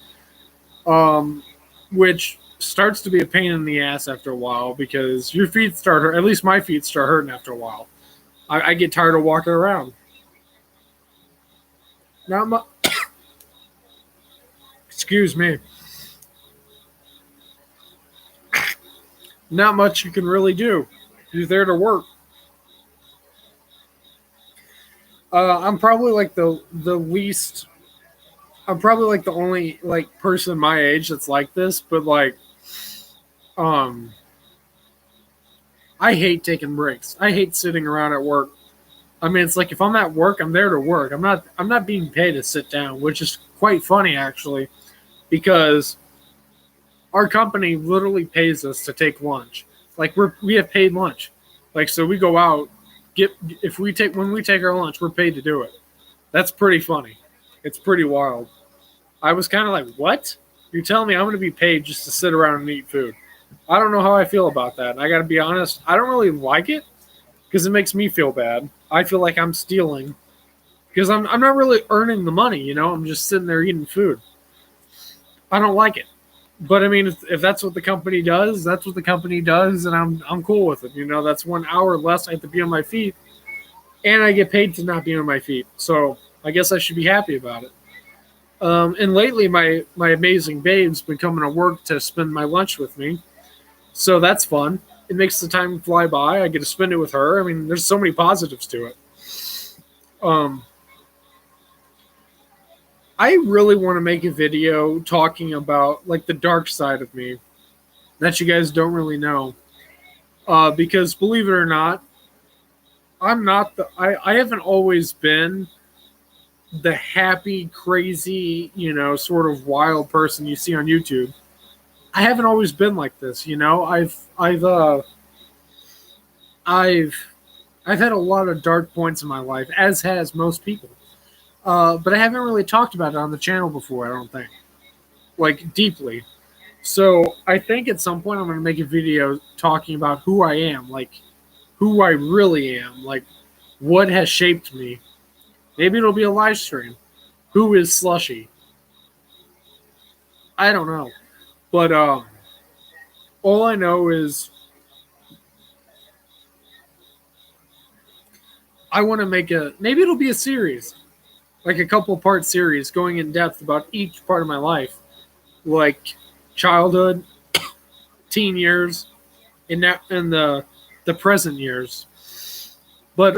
Which starts to be a pain in the ass after a while because your feet start, at least my feet start hurting after a while. I get tired of walking around. Not much. Excuse me. Not much you can really do. You're there to work. I'm probably like the least. I'm probably like the only like person my age that's like this, but like, um, I hate taking breaks. I hate sitting around at work. I mean, it's like if I'm at work, I'm there to work. I'm not being paid to sit down, which is quite funny actually, because our company literally pays us to take lunch. Like we have paid lunch. Like so we go out, get if we take when we take our lunch, we're paid to do it. That's pretty funny. It's pretty wild. I was kind of like, "What? You're telling me I'm going to be paid just to sit around and eat food?" I don't know how I feel about that. And I got to be honest, I don't really like it because it makes me feel bad. I feel like I'm stealing because I'm not really earning the money, you know? I'm just sitting there eating food. I don't like it. But I mean, if that's what the company does, that's what the company does, and I'm cool with it. You know, that's 1 hour less I have to be on my feet, and I get paid to not be on my feet. So I guess I should be happy about it. And lately, my amazing babe's been coming to work to spend my lunch with me, so that's fun. It makes the time fly by. I get to spend it with her. I mean, there's so many positives to it. Um, I really want to make a video talking about like the dark side of me that you guys don't really know. Because believe it or not, I haven't always been the happy, crazy, you know, sort of wild person you see on YouTube. I haven't always been like this, you know. I've I've had a lot of dark points in my life, as has most people. But I haven't really talked about it on the channel before. I don't think, like deeply. So I think at some point I'm going to make a video talking about who I am, like who I really am, like what has shaped me. Maybe it'll be a live stream. Who is Slushie? I don't know, but all I know is I want to make a. Maybe it'll be a series, like a couple part series, going in depth about each part of my life, like childhood, teen years, and the present years. But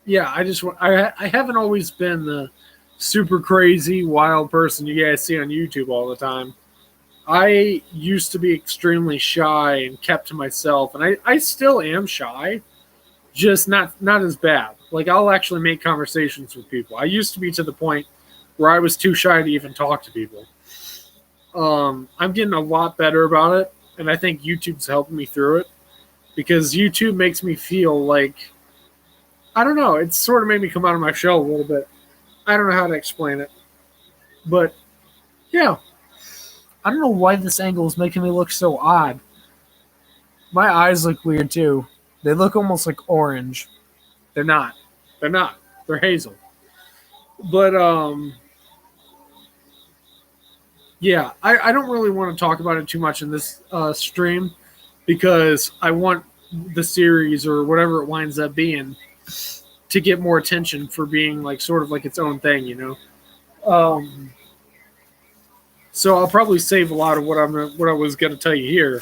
yeah, I haven't always been the super crazy wild person you guys see on YouTube all the time. I used to be extremely shy and kept to myself, and I still am shy, just not as bad. Like I'll actually make conversations with people. I used to be to the point where I was too shy to even talk to people. I'm getting a lot better about it, and I think YouTube's helping me through it because YouTube makes me feel like I don't know. It sort of made me come out of my shell a little bit. I don't know how to explain it, but yeah, I don't know why this angle is making me look so odd. My eyes look weird too. They look almost like orange. They're not. They're not. They're hazel. But yeah, I don't really want to talk about it too much in this stream because I want the series or whatever it winds up being to get more attention for being like sort of like its own thing, you know. So I'll probably save a lot of what I was gonna tell you here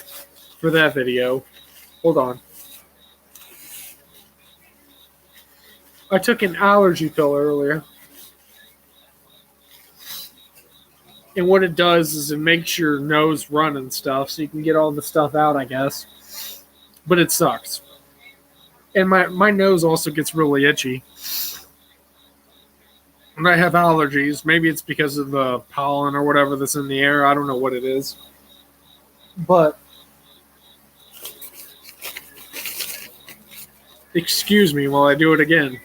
for that video. Hold on. I took an allergy pill earlier, and what it does is it makes your nose run and stuff, so you can get all the stuff out, I guess. But it sucks, and my nose also gets really itchy. And I have allergies. Maybe it's because of the pollen or whatever that's in the air. I don't know what it is. But excuse me while I do it again.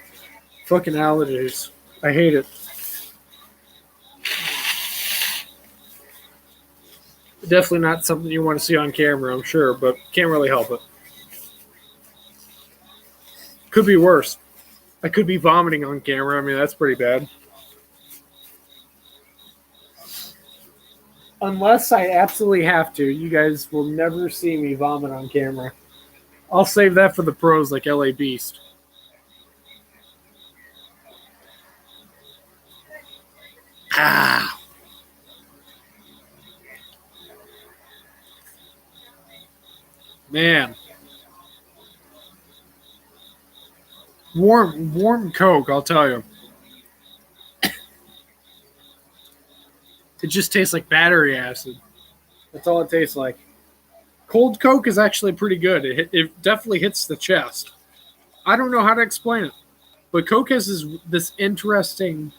Fucking allergies. I hate it. Definitely not something you want to see on camera, I'm sure, but can't really help it. Could be worse. I could be vomiting on camera. I mean, that's pretty bad. Unless I absolutely have to, you guys will never see me vomit on camera. I'll save that for the pros like LA Beast. Ah. Man. Warm Coke, I'll tell you. It just tastes like battery acid. That's all it tastes like. Cold Coke is actually pretty good. It definitely hits the chest. I don't know how to explain it, but Coke has this interesting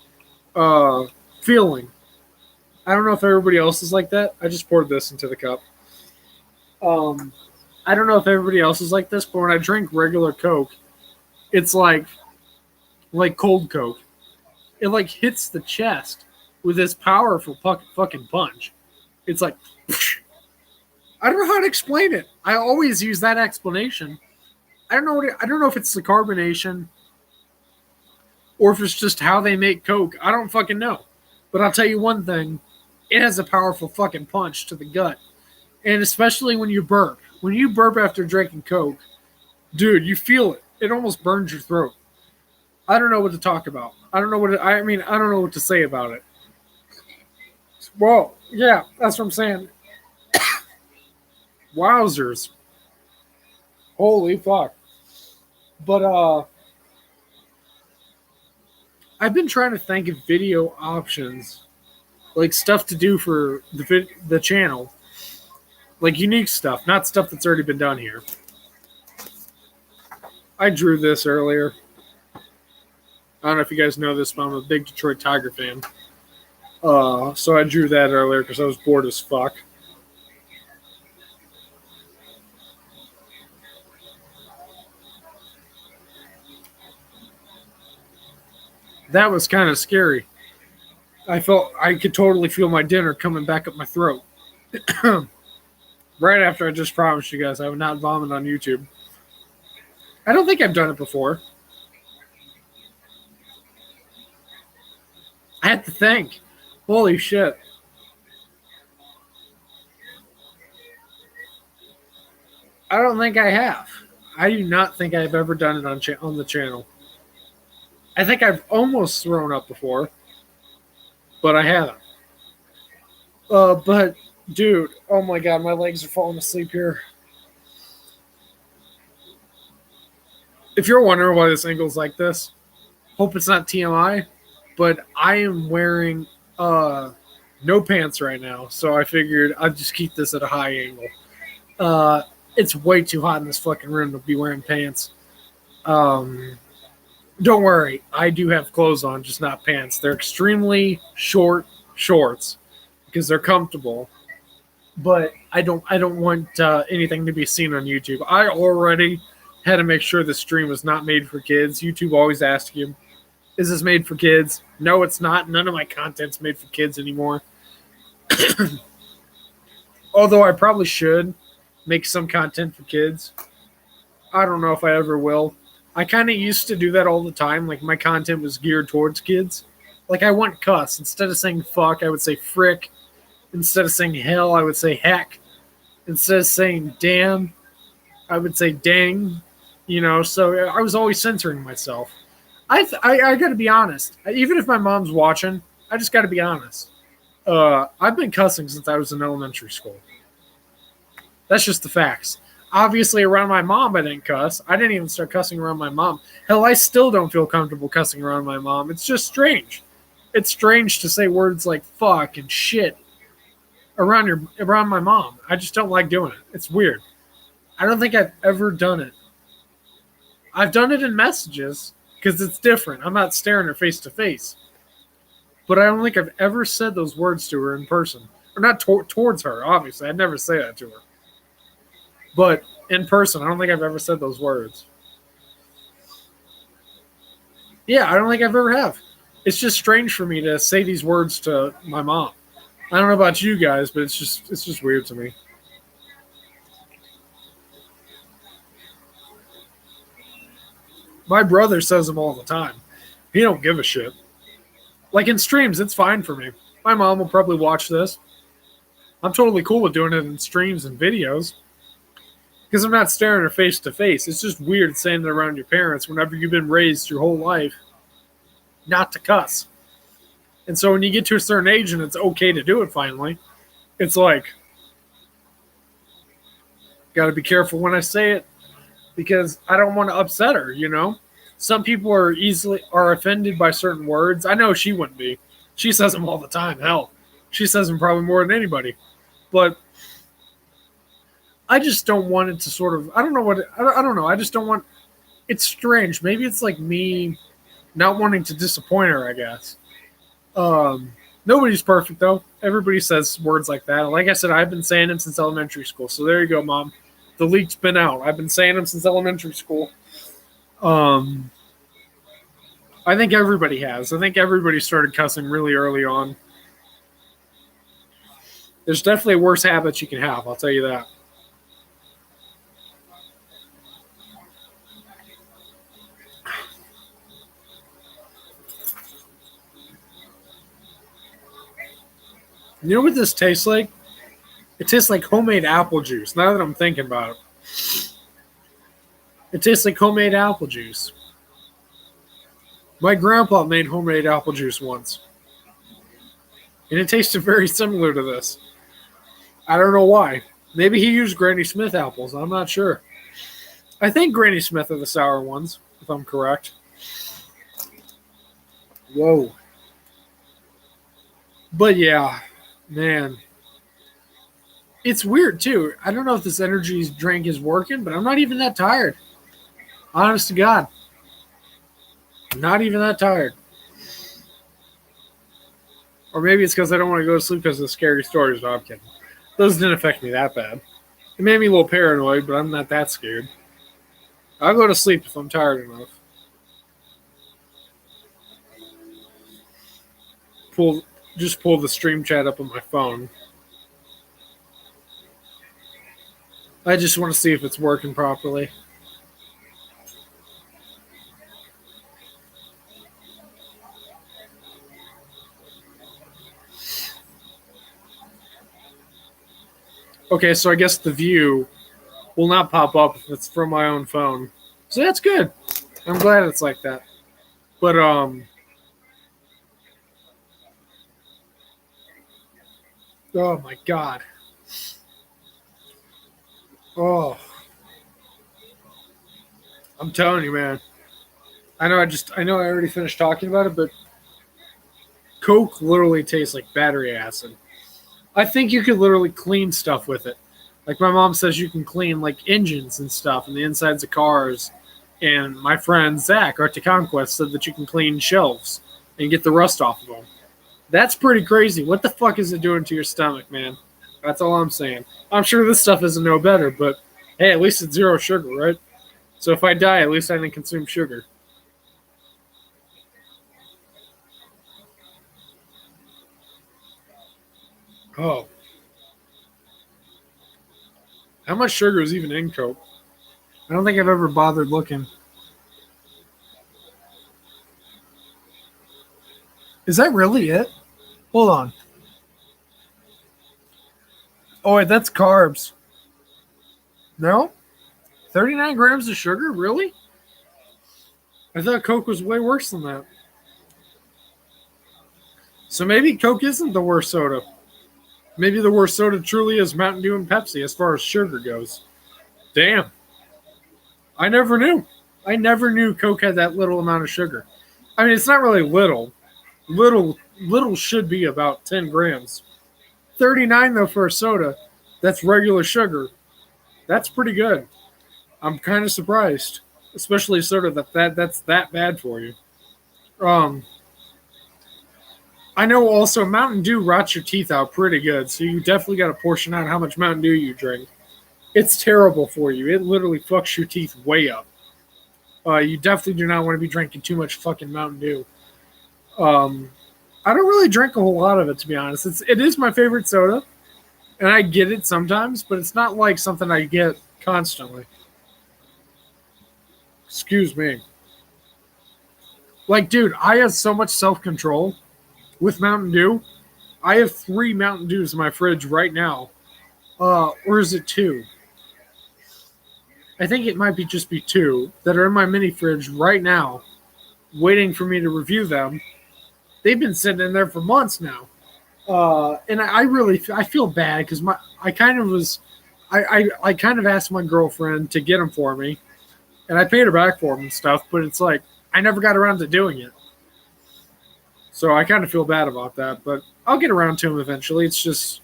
uh, feeling. I don't know if everybody else is like that. I just poured this into the cup. Um, I don't know if everybody else is like this, but when I drink regular Coke, it's like cold Coke. It like hits the chest with this powerful fucking punch. It's like I don't know how to explain it. I always use that explanation. I don't know if it's the carbonation or if it's just how they make Coke. I don't fucking know. But I'll tell you one thing: it has a powerful fucking punch to the gut, and especially when you burp. When you burp after drinking Coke, dude, you feel it. It almost burns your throat. I don't know what to talk about. I don't know what I mean. I don't know what to say about it. Well, yeah, that's what I'm saying. Wowzers. Holy fuck. But I've been trying to think of video options, like stuff to do for the channel, like unique stuff, not stuff that's already been done here. I drew this earlier. I don't know if you guys know this, but I'm a big Detroit Tiger fan. So I drew that earlier because I was bored as fuck. That was kind of scary. I could totally feel my dinner coming back up my throat. Right after I just promised you guys I would not vomit on YouTube. I don't think I've done it before. I had to think. Holy shit. I don't think I have. I do not think I've ever done it on the channel. I think I've almost thrown up before, but I haven't. But dude, oh my god, my legs are falling asleep here. If you're wondering why this angle's like this, hope it's not TMI, but I am wearing no pants right now, so I figured I'd just keep this at a high angle. It's way too hot in this fucking room to be wearing pants. Don't worry, I do have clothes on, just not pants. They're extremely short shorts because they're comfortable. But I don't want anything to be seen on YouTube. I already had to make sure the stream was not made for kids. YouTube always asks you, "Is this made for kids?" No, it's not. None of my content's made for kids anymore. Although I probably should make some content for kids. I don't know if I ever will. I kind of used to do that all the time. Like, my content was geared towards kids. Like, I wouldn't cuss. Instead of saying fuck, I would say frick. Instead of saying hell, I would say heck. Instead of saying damn, I would say dang. You know, so I was always censoring myself. I got to be honest. Even if my mom's watching, I just got to be honest. I've been cussing since I was in elementary school. That's just the facts. Obviously, around my mom, I didn't cuss. I didn't even start cussing around my mom. Hell, I still don't feel comfortable cussing around my mom. It's just strange. It's strange to say words like fuck and shit around my mom. I just don't like doing it. It's weird. I don't think I've ever done it. I've done it in messages because it's different. I'm not staring her face to face. But I don't think I've ever said those words to her in person. Or not towards her, obviously. I'd never say that to her. But in person, I don't think I've ever said those words. Yeah, I don't think I've ever have. It's just strange for me to say these words to my mom. I don't know about you guys, but it's just weird to me. My brother says them all the time. He don't give a shit. Like in streams, it's fine for me. My mom will probably watch this. I'm totally cool with doing it in streams and videos. Because I'm not staring her face to face. It's just weird saying it around your parents whenever you've been raised your whole life not to cuss. And so when you get to a certain age and it's okay to do it finally, it's like, got to be careful when I say it because I don't want to upset her, you know? Some people are offended by certain words. I know she wouldn't be. She says them all the time. Hell, she says them probably more than anybody. But I just don't want it to sort of. I don't know what. I don't know. I just don't want. It's strange. Maybe it's like me not wanting to disappoint her. I guess. Nobody's perfect though. Everybody says words like that. Like I said, I've been saying them since elementary school. So there you go, Mom. The leak's been out. I've been saying them since elementary school. I think everybody has. I think everybody started cussing really early on. There's definitely worse habits you can have. I'll tell you that. You know what this tastes like? It tastes like homemade apple juice. Now that I'm thinking about it, it tastes like homemade apple juice. My grandpa made homemade apple juice once, and it tasted very similar to this. I don't know why. Maybe he used Granny Smith apples. I'm not sure. I think Granny Smith are the sour ones, if I'm correct. Whoa. But yeah, man. It's weird, too. I don't know if this energy drink is working, but I'm not even that tired. Honest to God. I'm not even that tired. Or maybe it's because I don't want to go to sleep because of the scary stories. No, I'm kidding. Those didn't affect me that bad. It made me a little paranoid, but I'm not that scared. I'll go to sleep if I'm tired enough. Just pull the stream chat up on my phone. I just want to see if it's working properly. Okay, so I guess the view will not pop up if it's from my own phone. So that's good. I'm glad it's like that. But, oh my God. Oh. I'm telling you, man. I know I already finished talking about it, but Coke literally tastes like battery acid. I think you could literally clean stuff with it. Like my mom says you can clean like engines and stuff and the insides of cars. And my friend Zach, Art to Conquest, said that you can clean shelves and get the rust off of them. That's pretty crazy. What the fuck is it doing to your stomach, man? That's all I'm saying. I'm sure this stuff isn't no better, but hey, at least it's zero sugar, right? So if I die, at least I didn't consume sugar. Oh. How much sugar is even in Coke? I don't think I've ever bothered looking. Is that really it? Hold on. Oh, wait, that's carbs. No? 39 grams of sugar? Really? I thought Coke was way worse than that. So maybe Coke isn't the worst soda. Maybe the worst soda truly is Mountain Dew and Pepsi as far as sugar goes. Damn. I never knew. I never knew Coke had that little amount of sugar. I mean, it's not really little. Little should be about 10 grams. 39, though, for a soda. That's regular sugar. That's pretty good. I'm kind of surprised. Especially soda that's that bad for you. I know also Mountain Dew rots your teeth out pretty good, so you definitely got to portion out how much Mountain Dew you drink. It's terrible for you. It literally fucks your teeth way up. You definitely do not want to be drinking too much fucking Mountain Dew. I don't really drink a whole lot of it, to be honest. It is my favorite soda, and I get it sometimes, but it's not like something I get constantly. Excuse me. Like, dude, I have so much self-control with Mountain Dew. I have 3 Mountain Dews in my fridge right now. Or is it 2? I think it might just be 2 that are in my mini fridge right now, waiting for me to review them. They've been sitting in there for months now. And I feel bad because I kind of asked my girlfriend to get them for me. and I paid her back for them and stuff. But it's like I never got around to doing it, so I kind of feel bad about that. But I'll get around to them eventually. It's just,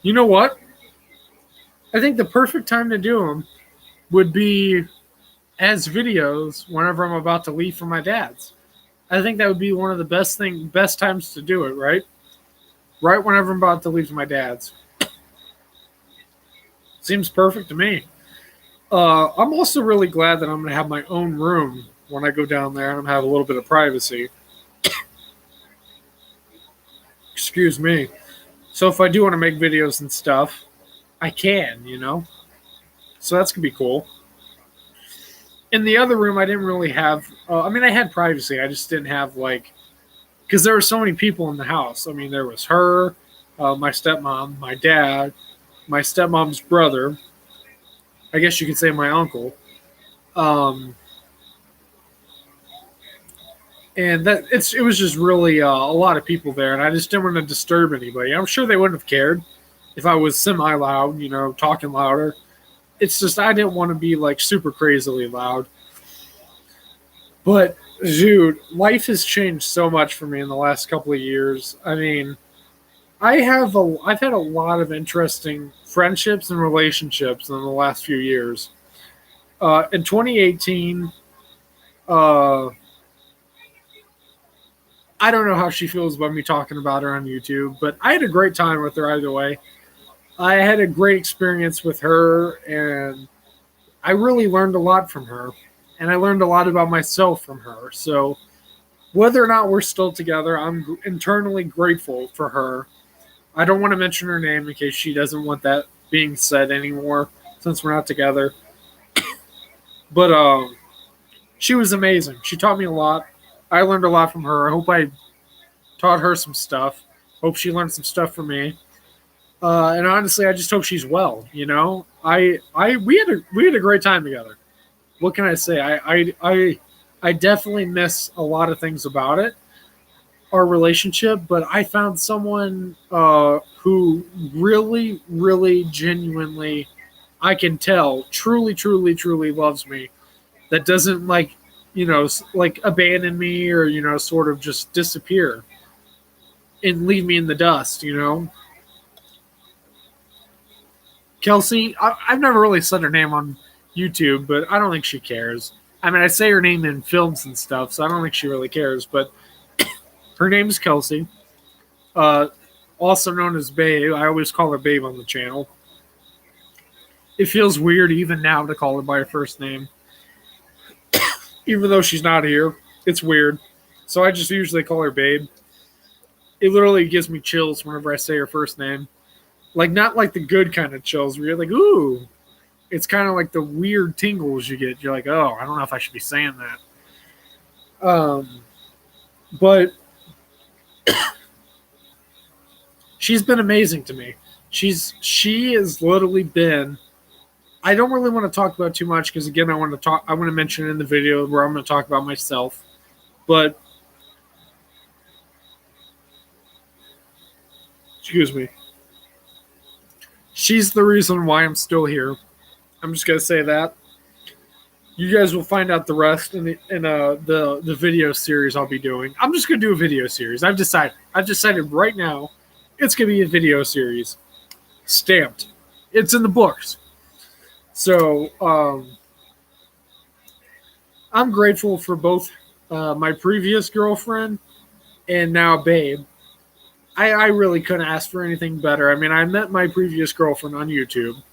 you know what? I think the perfect time to do them would be as videos whenever I'm about to leave for my dad's. I think that would be one of the best times to do it, right? Right whenever I'm about to leave for my dad's. Seems perfect to me. I'm also really glad that I'm going to have my own room when I go down there and I'm going to have a little bit of privacy. Excuse me. So if I do want to make videos and stuff, I can, you know? So that's going to be cool. In the other room, I didn't really have... I mean, I had privacy. I just didn't have, like... Because there were so many people in the house. I mean, there was her, my stepmom, my dad, my stepmom's brother. I guess you could say my uncle. And it was just really a lot of people there, and I just didn't want to disturb anybody. I'm sure they wouldn't have cared if I was semi-loud, you know, talking louder. It's just I didn't want to be like super crazily loud. But dude, life has changed so much for me in the last couple of years. I mean, I've had a lot of interesting friendships and relationships in the last few years. In 2018, I don't know how she feels about me talking about her on YouTube, but I had a great time with her either way. I had a great experience with her, and I really learned a lot from her, and I learned a lot about myself from her. So whether or not we're still together, I'm internally grateful for her. I don't want to mention her name in case she doesn't want that being said anymore since we're not together. But she was amazing. She taught me a lot. I learned a lot from her. I hope I taught her some stuff. Hope she learned some stuff from me. And honestly, I just hope she's well. You know, we had a great time together. What can I say? I definitely miss a lot of things about it, our relationship. But I found someone who really, really, genuinely, I can tell, truly, truly, truly loves me. That doesn't like abandon me or, sort of just disappear and leave me in the dust, Kelsey, I've never really said her name on YouTube, but I don't think she cares. I mean, I say her name in films and stuff, so I don't think she really cares, but her name is Kelsey, also known as Babe. I always call her Babe on the channel. It feels weird even now to call her by her first name. Even though she's not here, it's weird. So I just usually call her Babe. It literally gives me chills whenever I say her first name. Like, not like the good kind of chills where you're like, ooh. It's kind of like the weird tingles you get. You're like, oh, I don't know if I should be saying that. But she's been amazing to me. She has literally been... I don't really want to talk about too much because, again, I want to mention it in the video where I'm going to talk about myself. But, excuse me, she's the reason why I'm still here. I'm just going to say that. You guys will find out the rest in the video series I'll be doing. I'm just going to do a video series. I've decided right now it's going to be a video series. Stamped. It's in the books. So, I'm grateful for both my previous girlfriend and now Babe. I really couldn't ask for anything better. I mean, I met my previous girlfriend on YouTube,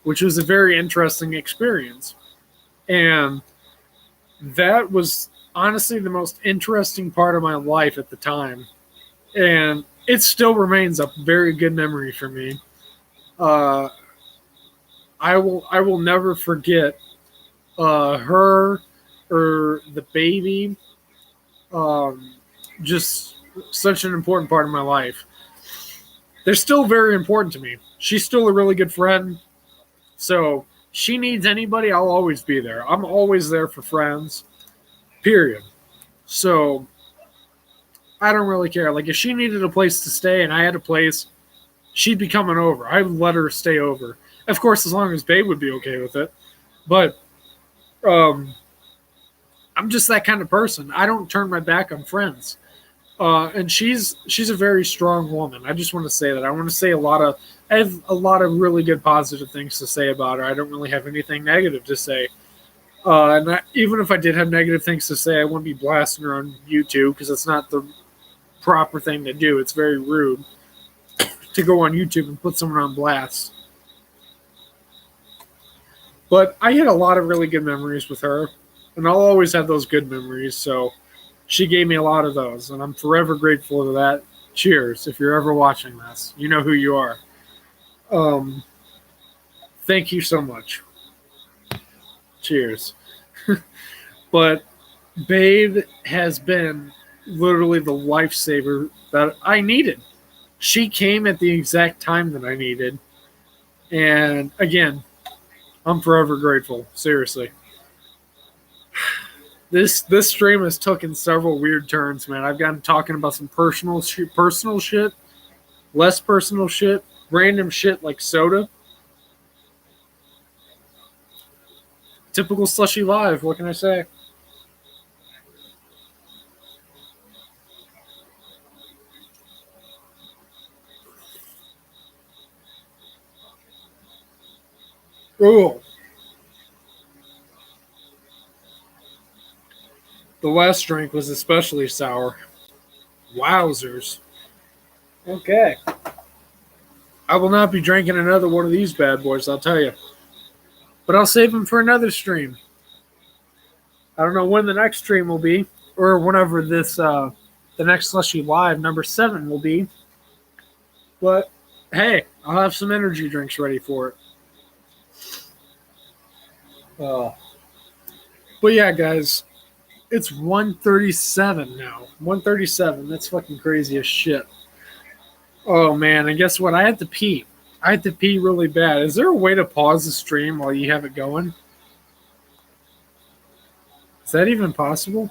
which was a very interesting experience. And that was honestly the most interesting part of my life at the time. And it still remains a very good memory for me. I will never forget her or the baby. Just such an important part of my life. They're still very important to me. She's still a really good friend. So she needs anybody, I'll always be there. I'm always there for friends. Period. So I don't really care. Like, if she needed a place to stay and I had a place, she'd be coming over. I would let her stay over. Of course, as long as Babe would be okay with it. But Um, I'm just that kind of person. I don't turn my back on friends. And she's a very strong woman. I just want to say that. I want to say I have a lot of really good positive things to say about her. I don't really have anything negative to say. Even if I did have negative things to say, I wouldn't be blasting her on YouTube because it's not the proper thing to do. It's very rude to go on YouTube and put someone on blast. But I had a lot of really good memories with her, and I'll always have those good memories. So she gave me a lot of those, and I'm forever grateful to that. Cheers. If you're ever watching this, you know who you are. Um, Thank you so much. Cheers. But Babe has been literally the lifesaver that I needed. She came at the exact time that I needed. And again, I'm forever grateful. Seriously. This stream has taken several weird turns, man. I've gotten talking about some personal shit, less personal shit, random shit like soda. Typical Slushie Live. What can I say? Oh, the last drink was especially sour. Wowzers. Okay. I will not be drinking another one of these bad boys, I'll tell you. But I'll save them for another stream. I don't know when the next stream will be, or whenever the next Slushie Live number 7 will be. But hey, I'll have some energy drinks ready for it. But yeah, guys, it's 1:37 now. 1:37. That's fucking crazy as shit. Oh man, and guess what? I had to pee. I had to pee really bad. Is there a way to pause the stream while you have it going? Is that even possible?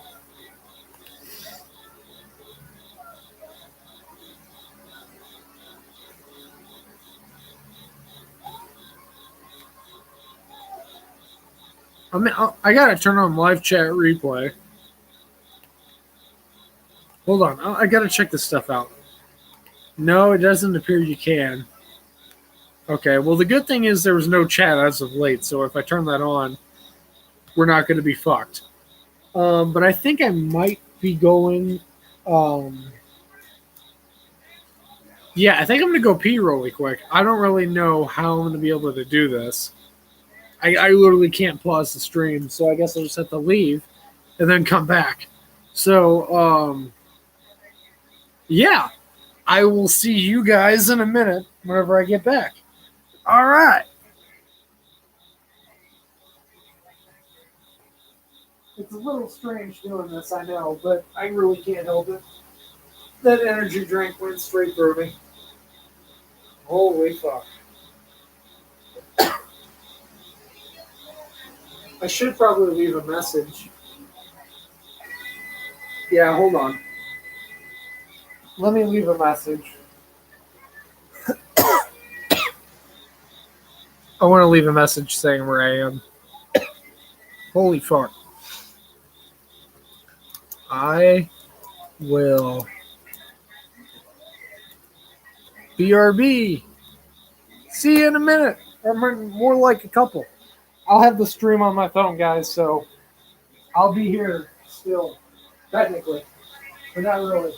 I mean, I gotta turn on live chat replay. Hold on, I gotta check this stuff out. No, it doesn't appear you can. Okay, well, the good thing is there was no chat as of late, so if I turn that on, we're not going to be fucked. But I think I might be going. Yeah, I think I'm going to go pee really quick. I don't really know how I'm going to be able to do this. I literally can't pause the stream, so I guess I'll just have to leave and then come back. So, yeah, I will see you guys in a minute whenever I get back. All right. It's a little strange doing this, I know, but I really can't help it. That energy drink went straight through me. Holy fuck. I should probably leave a message. Yeah, hold on. Let me leave a message. I want to leave a message saying where I am. Holy fuck. I will BRB. See you in a minute. Or more like a couple. I'll have the stream on my phone, guys, so I'll be here still, technically, but not really.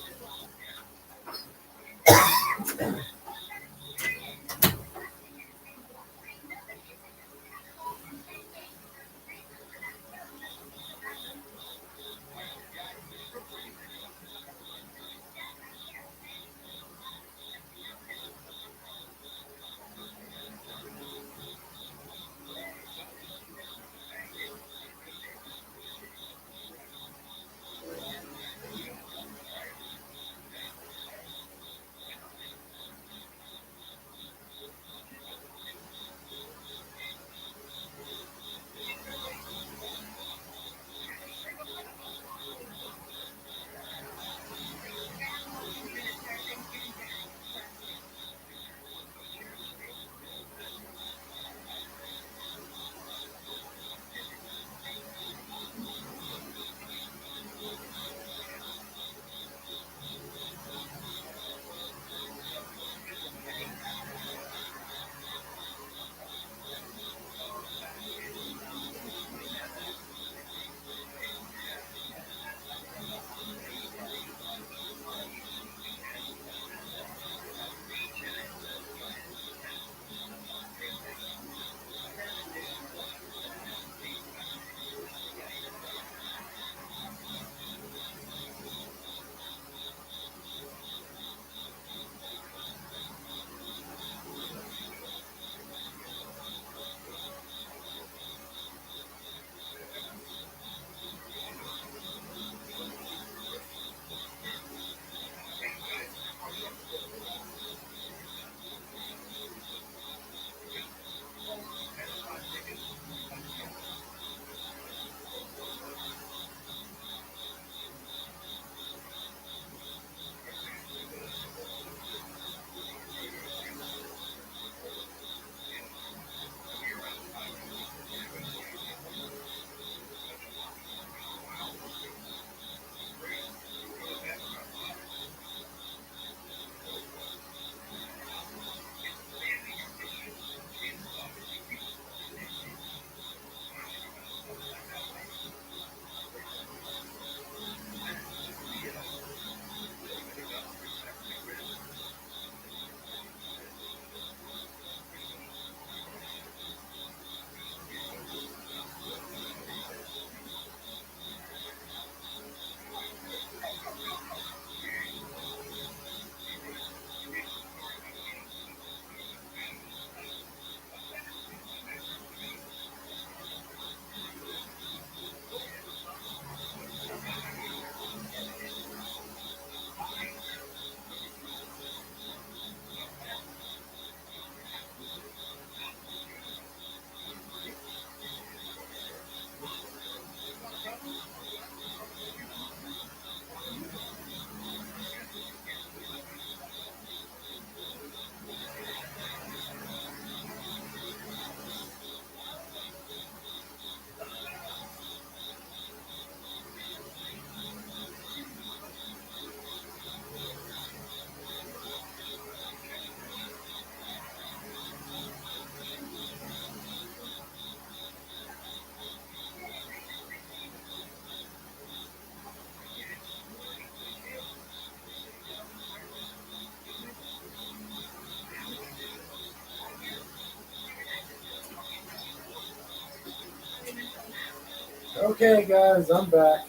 Okay, guys, I'm back.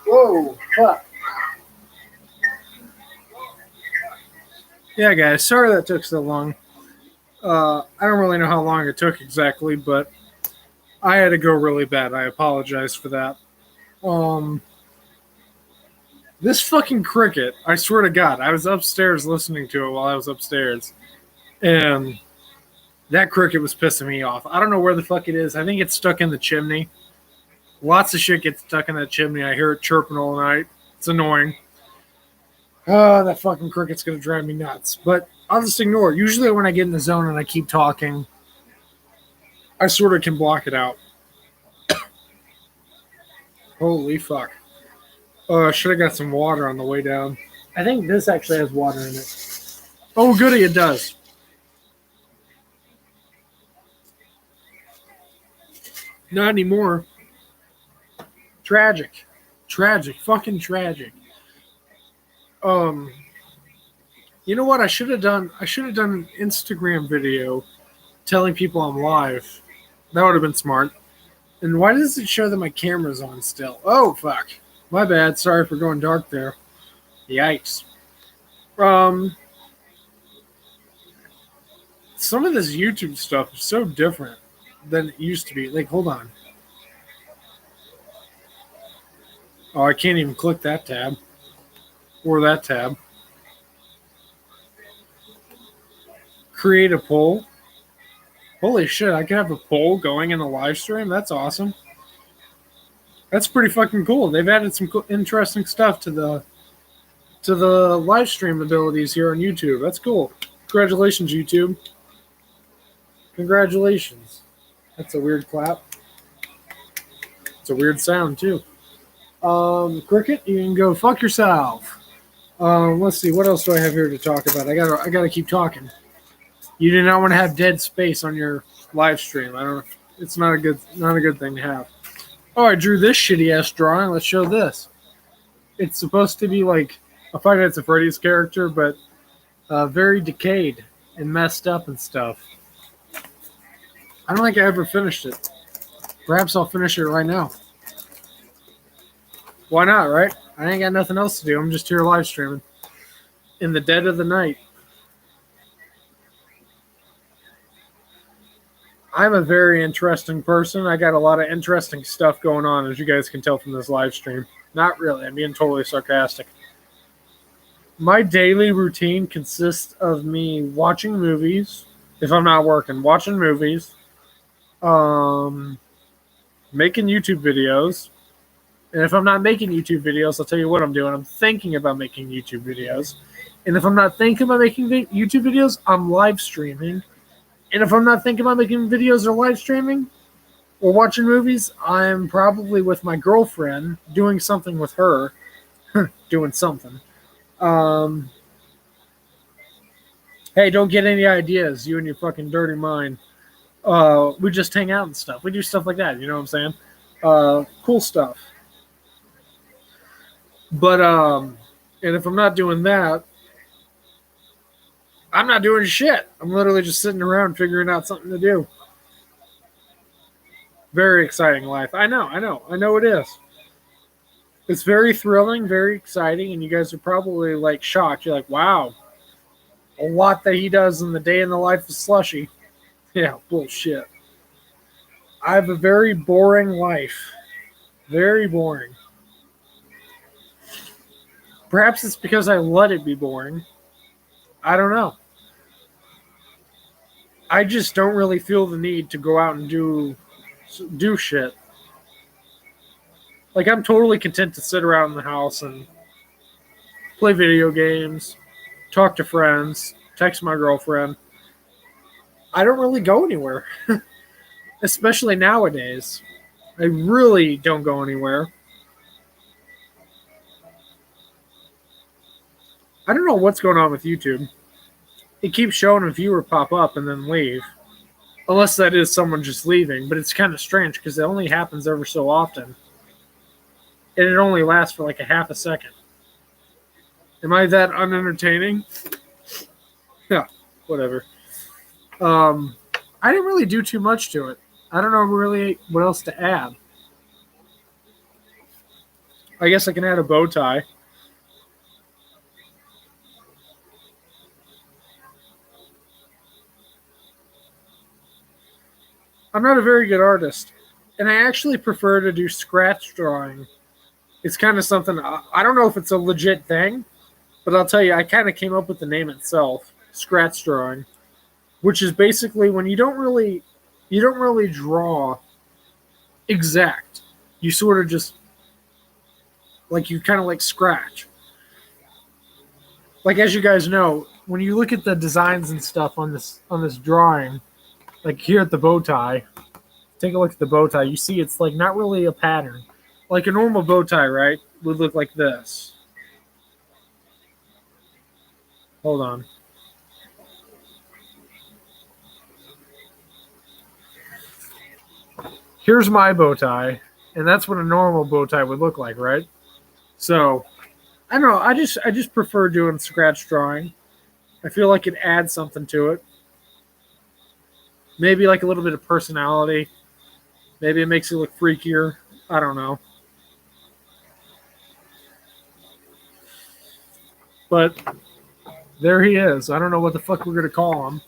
Whoa, fuck. Yeah, guys, sorry that took so long. I don't really know how long it took exactly, but I had to go really bad. I apologize for that. Um, this fucking cricket, I swear to God, I was upstairs listening to it while I was upstairs, and that cricket was pissing me off. I don't know where the fuck it is. I think it's stuck in the chimney. Lots of shit gets stuck in that chimney. I hear it chirping all night. It's annoying. Oh, that fucking cricket's gonna drive me nuts. But I'll just ignore it. Usually when I get in the zone and I keep talking, I sort of can block it out. Holy fuck. Oh, I should have got some water on the way down. I think this actually has water in it. Oh, goody, it does. Not anymore. Tragic. Tragic. Fucking tragic. You know what I should have done? I should have done an Instagram video telling people I'm live. That would have been smart. And why does it show that my camera's on still? Oh, fuck. My bad. Sorry for going dark there. Yikes. Some of this YouTube stuff is so different than it used to be. Like, hold on. Oh, I can't even click that tab. Or that tab. Create a poll. Holy shit, I can have a poll going in a live stream? That's awesome. That's pretty fucking cool. They've added some interesting stuff to the live stream abilities here on YouTube. That's cool. Congratulations, YouTube. Congratulations. That's a weird clap. It's a weird sound, too. Cricket, you can go fuck yourself. Let's see, what else do I have here to talk about? I gotta keep talking. You do not want to have dead space on your live stream. I don't know. It's not a good thing to have. Oh, I drew this shitty ass drawing. Let's show this. It's supposed to be like a Five Nights at Freddy's character, but very decayed and messed up and stuff. I don't think I ever finished it. Perhaps I'll finish it right now. Why not, right? I ain't got nothing else to do. I'm just here live streaming in the dead of the night. I'm a very interesting person. I got a lot of interesting stuff going on, as you guys can tell from this live stream. Not really. I'm being totally sarcastic. My daily routine consists of me watching movies, if I'm not working, watching movies, making YouTube videos. And if I'm not making YouTube videos, I'll tell you what I'm doing. I'm thinking about making YouTube videos. And if I'm not thinking about making YouTube videos, I'm live streaming. And if I'm not thinking about making videos or live streaming or watching movies, I'm probably with my girlfriend doing something with her. Doing something. Hey, don't get any ideas, you and your fucking dirty mind. We just hang out and stuff. We do stuff like that, you know what I'm saying? Cool stuff. But, and if I'm not doing that, I'm not doing shit. I'm literally just sitting around figuring out something to do. Very exciting life. I know it is. It's very thrilling, very exciting, and you guys are probably like shocked. You're like, wow, a lot that he does in the day in the life of Slushie. Yeah, bullshit. I have a very boring life. Very boring. Perhaps it's because I let it be boring. I don't know. I just don't really feel the need to go out and do shit. Like, I'm totally content to sit around in the house and play video games, talk to friends, text my girlfriend. I don't really go anywhere. Especially nowadays. I really don't go anywhere. I don't know what's going on with YouTube. It keeps showing a viewer pop up and then leave. Unless that is someone just leaving. But it's kind of strange because it only happens ever so often. And it only lasts for like a half a second. Am I that unentertaining? Yeah, whatever. Um, I didn't really do too much to it. I don't know really what else to add. I guess I can add a bow tie. I'm not a very good artist, and I actually prefer to do scratch drawing. It's kind of something, I don't know if it's a legit thing, but I'll tell you, I kind of came up with the name itself, scratch drawing, which is basically when you don't really draw exact. You sort of just like you kind of like scratch. Like as you guys know, when you look at the designs and stuff on this drawing, like here at the bow tie, take a look at the bow tie. You see it's like not really a pattern. Like a normal bow tie, right, would look like this. Hold on. Here's my bow tie, and that's what a normal bow tie would look like, right? So I don't know. I just prefer doing scratch drawing. I feel like it adds something to it. Maybe like a little bit of personality. Maybe it makes it look freakier. I don't know. But there he is. I don't know what the fuck we're gonna call him.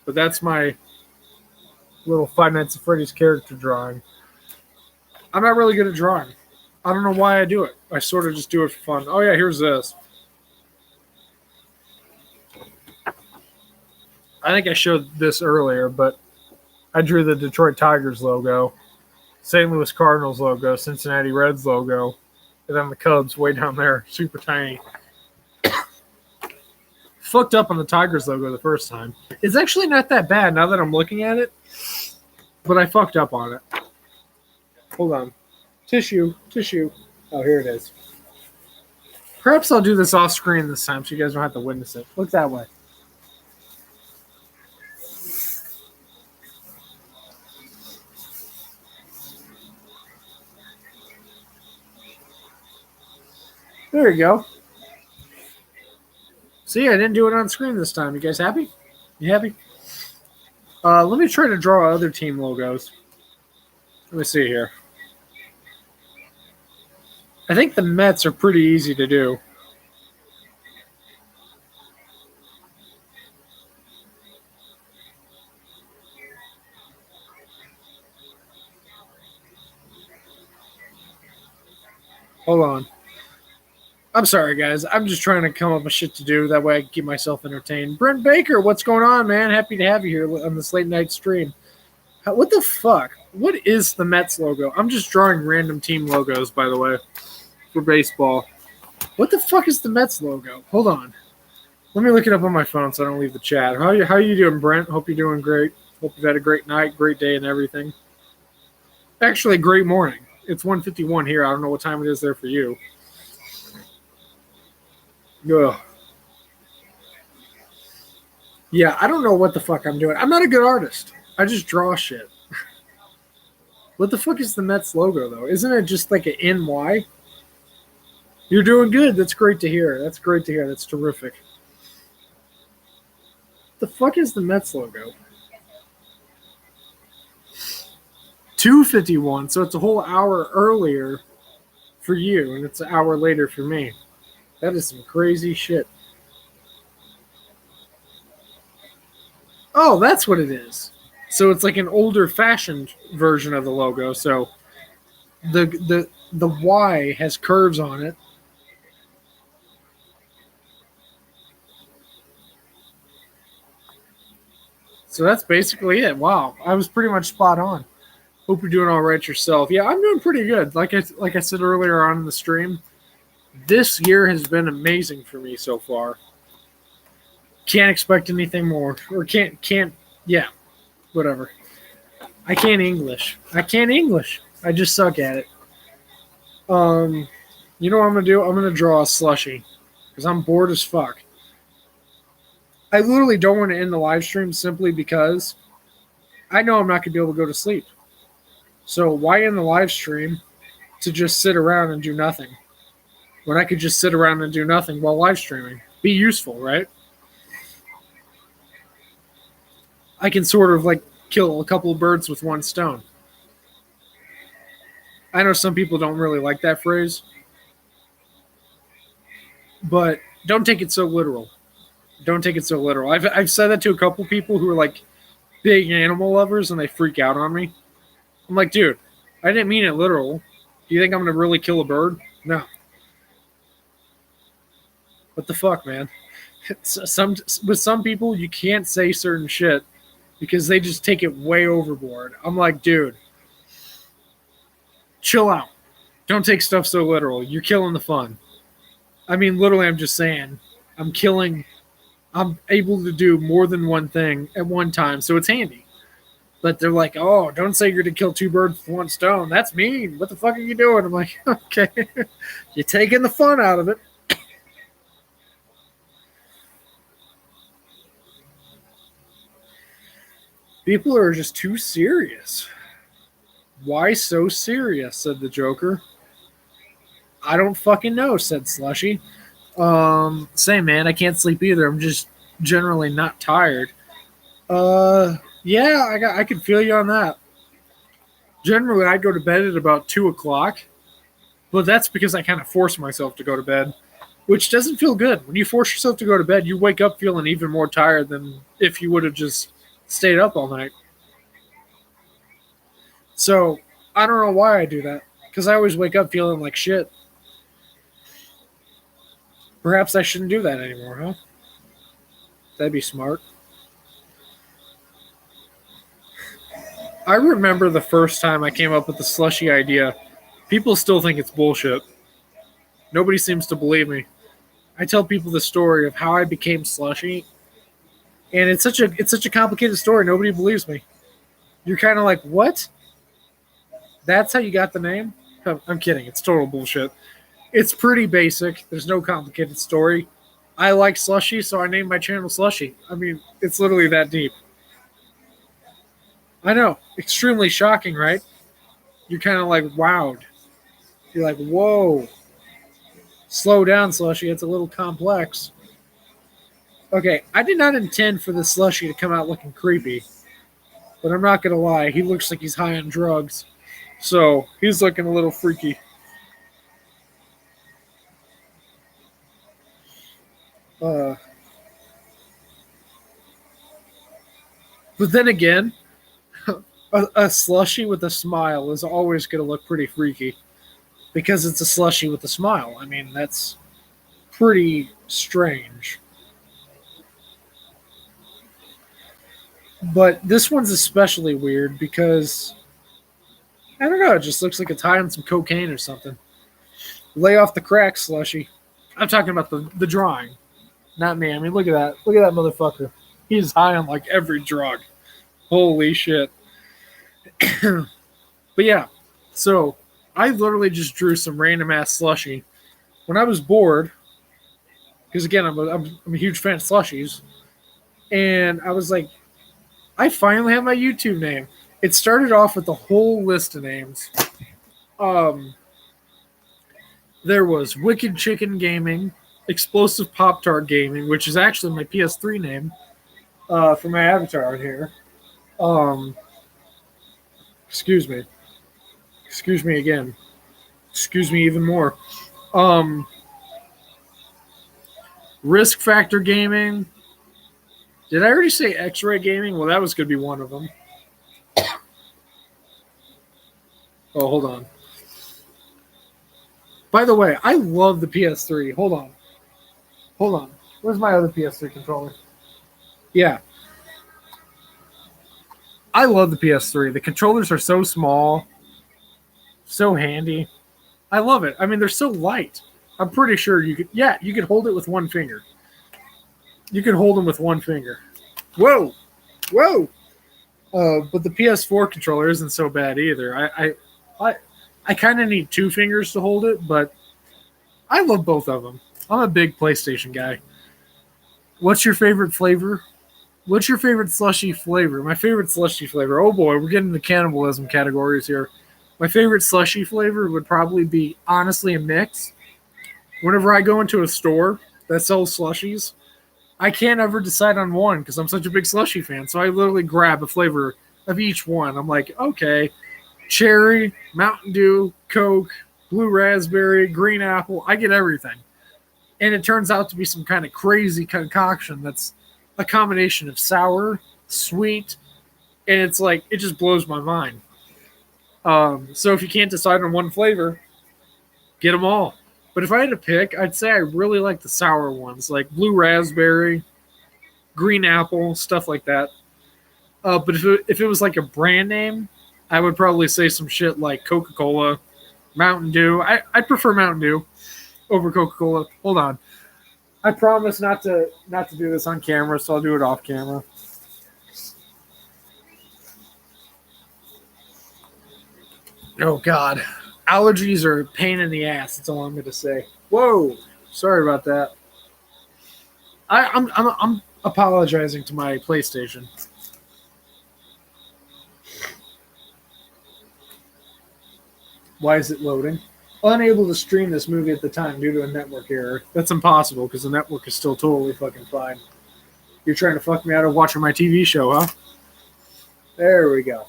But that's my little Five Nights at Freddy's character drawing. I'm not really good at drawing. I don't know why I do it. I sort of just do it for fun. Oh yeah, here's this. I think I showed this earlier, but I drew the Detroit Tigers logo, St. Louis Cardinals logo, Cincinnati Reds logo, and then the Cubs way down there, super tiny. Fucked up on the Tigers logo the first time. It's actually not that bad now that I'm looking at it, but I fucked up on it. Hold on. Tissue. Oh, here it is. Perhaps I'll do this off screen this time so you guys don't have to witness it. Look that way. There you go. See, I didn't do it on screen this time. You guys happy? You happy? Let me try to draw other team logos. Let me see here. I think the Mets are pretty easy to do. Hold on. I'm sorry, guys. I'm just trying to come up with shit to do. That way I can keep myself entertained. Brent Baker, what's going on, man? Happy to have you here on this late night stream. What the fuck? What is the Mets logo? I'm just drawing random team logos, by the way, for baseball. What the fuck is the Mets logo? Hold on. Let me look it up on my phone so I don't leave the chat. How you doing, Brent? Hope you're doing great. Hope you've had a great night, great day, and everything. Actually, great morning. It's 1:51 here. I don't know what time it is there for you. Ugh. Yeah, I don't know what the fuck I'm doing. I'm not a good artist. I just draw shit. What the fuck is the Mets logo, though? Isn't it just like an NY? You're doing good. That's great to hear. That's great to hear. That's terrific. The fuck is the Mets logo? 2:51, so it's a whole hour earlier for you, and it's an hour later for me. That is some crazy shit. Oh, that's what it is. So it's like an older fashioned version of the logo. So the Y has curves on it. So that's basically it. Wow, I was pretty much spot on. Hope you're doing all right yourself. Yeah, I'm doing pretty good. Like I said earlier on in the stream, this year has been amazing for me so far. Can't expect anything more, or can't. Yeah, whatever. I can't English. I just suck at it. You know what I'm gonna do? I'm gonna draw a Slushie because I'm bored as fuck. I literally don't want to end the live stream simply because I know I'm not gonna be able to go to sleep. So why end the live stream to just sit around and do nothing when I could just sit around and do nothing while live streaming? Be useful, right? I can sort of like kill a couple of birds with one stone. I know some people don't really like that phrase, but don't take it so literal. Don't take it so literal. I've said that to a couple people who are like big animal lovers and they freak out on me. I'm like, dude, I didn't mean it literal. Do you think I'm gonna really kill a bird? No. What the fuck, man? With some people, you can't say certain shit because they just take it way overboard. I'm like, dude, chill out. Don't take stuff so literal. You're killing the fun. I mean, literally, I'm just saying, I'm able to do more than one thing at one time, so it's handy. But they're like, oh, don't say you're going to kill two birds with one stone. That's mean. What the fuck are you doing? I'm like, okay. You're taking the fun out of it. People are just too serious. Why so serious? Said the Joker. I don't fucking know, said Slushie. Same, man. I can't sleep either. I'm just generally not tired. Yeah, I can feel you on that. Generally, I go to bed at about 2 o'clock, but that's because I kind of force myself to go to bed, which doesn't feel good. When you force yourself to go to bed, you wake up feeling even more tired than if you would have just stayed up all night. So, I don't know why I do that, because I always wake up feeling like shit. Perhaps I shouldn't do that anymore, huh? That'd be smart. I remember the first time I came up with the Slushie idea. People still think it's bullshit. Nobody seems to believe me. I tell people the story of how I became Slushie, and it's such a complicated story. Nobody believes me. You're kind of like, what? That's how you got the name? I'm kidding. It's total bullshit. It's pretty basic. There's no complicated story. I like Slushie, so I named my channel Slushie. I mean, it's literally that deep. I know. Extremely shocking, right? You're kind of like wowed. You're like, whoa. Slow down, Slushie. It's a little complex. Okay, I did not intend for the Slushie to come out looking creepy. But I'm not going to lie. He looks like he's high on drugs. So, he's looking a little freaky. But then again, a Slushie with a smile is always going to look pretty freaky. Because it's a Slushie with a smile. I mean, that's pretty strange. But this one's especially weird because, I don't know, it just looks like it's high on some cocaine or something. Lay off the crack, Slushie. I'm talking about the drawing, not me. I mean, look at that. Look at that motherfucker. He's high on like every drug. Holy shit. But yeah, so I literally just drew some random ass Slushie. When I was bored, because again, I'm a huge fan of Slushies, and I was like, I finally have my YouTube name. It started off with a whole list of names. There was Wicked Chicken Gaming, Explosive Pop-Tart Gaming, which is actually my PS3 name for my avatar here. Excuse me. Excuse me again. Excuse me even more. Risk Factor Gaming. Did I already say X-Ray Gaming? Well, that was going to be one of them. Oh, hold on. By the way, I love the PS3. Hold on. Hold on. Where's my other PS3 controller? Yeah. I love the PS3. The controllers are so small, so handy. I love it. I mean, they're so light. I'm pretty sure you could hold it with one finger. You could hold them with one finger. Whoa. Whoa. But the PS4 controller isn't so bad either. I kind of need two fingers to hold it, but I love both of them. I'm a big PlayStation guy. What's your favorite flavor? What's your favorite Slushie flavor? My favorite Slushie flavor. Oh boy, we're getting the cannibalism categories here. My favorite Slushie flavor would probably be, honestly, a mix. Whenever I go into a store that sells Slushies, I can't ever decide on one because I'm such a big Slushie fan. So I literally grab a flavor of each one. I'm like, okay, cherry, Mountain Dew, Coke, blue raspberry, green apple. I get everything. And it turns out to be some kind of crazy concoction that's a combination of sour, sweet, and it's like, it just blows my mind. So if you can't decide on one flavor, get them all. But if I had to pick, I'd say I really like the sour ones, like blue raspberry, green apple, stuff like that. But if it was like a brand name, I would probably say some shit like Coca-Cola, Mountain Dew. I'd prefer Mountain Dew over Coca-Cola. Hold on. I promise not to do this on camera, so I'll do it off camera. Oh God, allergies are a pain in the ass. That's all I'm going to say. Whoa, sorry about that. I'm apologizing to my PlayStation. Why is it loading? Unable to stream this movie at the time due to a network error. That's impossible because the network is still totally fucking fine. You're trying to fuck me out of watching my TV show, huh? There we go.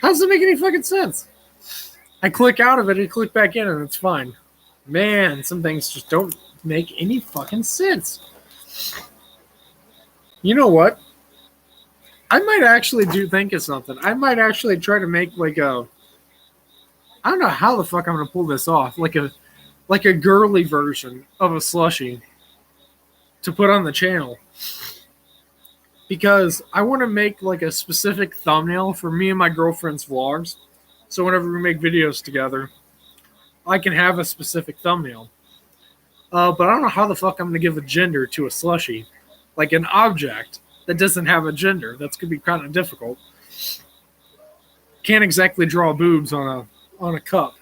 How does it make any fucking sense? I click out of it and click back in and it's fine. Man, some things just don't make any fucking sense. You know what? I might actually think of something. I might actually try to make like a... I don't know how the fuck I'm gonna pull this off. Like a girly version of a Slushie to put on the channel. Because I want to make like a specific thumbnail for me and my girlfriend's vlogs. So whenever we make videos together, I can have a specific thumbnail. But I don't know how the fuck I'm going to give a gender to a Slushie. Like an object that doesn't have a gender. That's going to be kind of difficult. Can't exactly draw boobs on a cup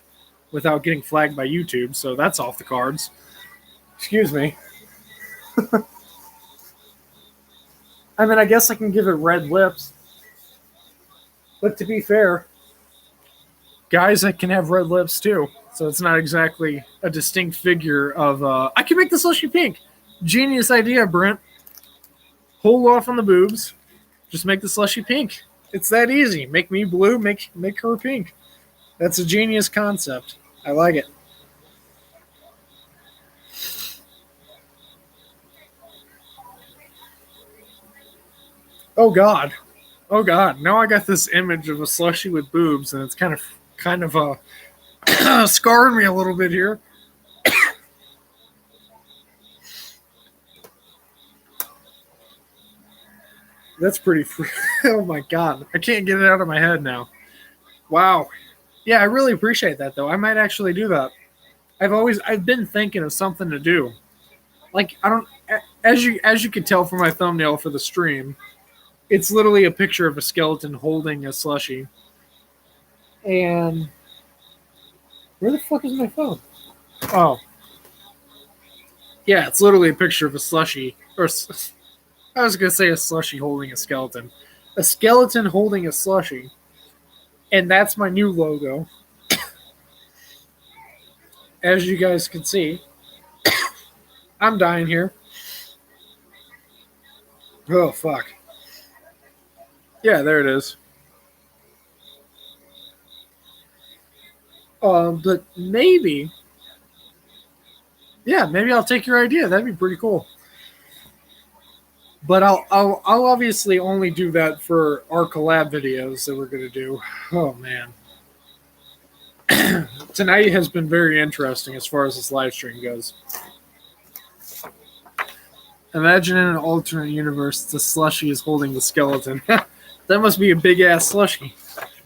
without getting flagged by YouTube. So that's off the cards. Excuse me. I mean, I guess I can give it red lips. But to be fair, guys that can have red lips too. So it's not exactly a distinct figure of... I can make the Slushie pink. Genius idea, Brent. Hold off on the boobs. Just make the Slushie pink. It's that easy. Make me blue, make her pink. That's a genius concept. I like it. Oh God. Oh God. Now I got this image of a Slushie with boobs and it's kind of scarred me a little bit here. That's pretty oh my God. I can't get it out of my head now. Wow. Yeah, I really appreciate that though. I might actually do that. I've been thinking of something to do. Like, I don't, as you can tell from my thumbnail for the stream, it's literally a picture of a skeleton holding a Slushie. And where the fuck is my phone? Oh. Yeah, it's literally a picture of a Slushie. Or I was going to say a Slushie holding a skeleton. A skeleton holding a Slushie. And that's my new logo. As you guys can see. I'm dying here. Oh, fuck. Yeah, there it is. But maybe... Yeah, maybe I'll take your idea. That'd be pretty cool. But I'll obviously only do that for our collab videos that we're going to do. Oh, man. Tonight has been very interesting as far as this live stream goes. Imagine in an alternate universe, the Slushie is holding the skeleton. That must be a big-ass Slushie.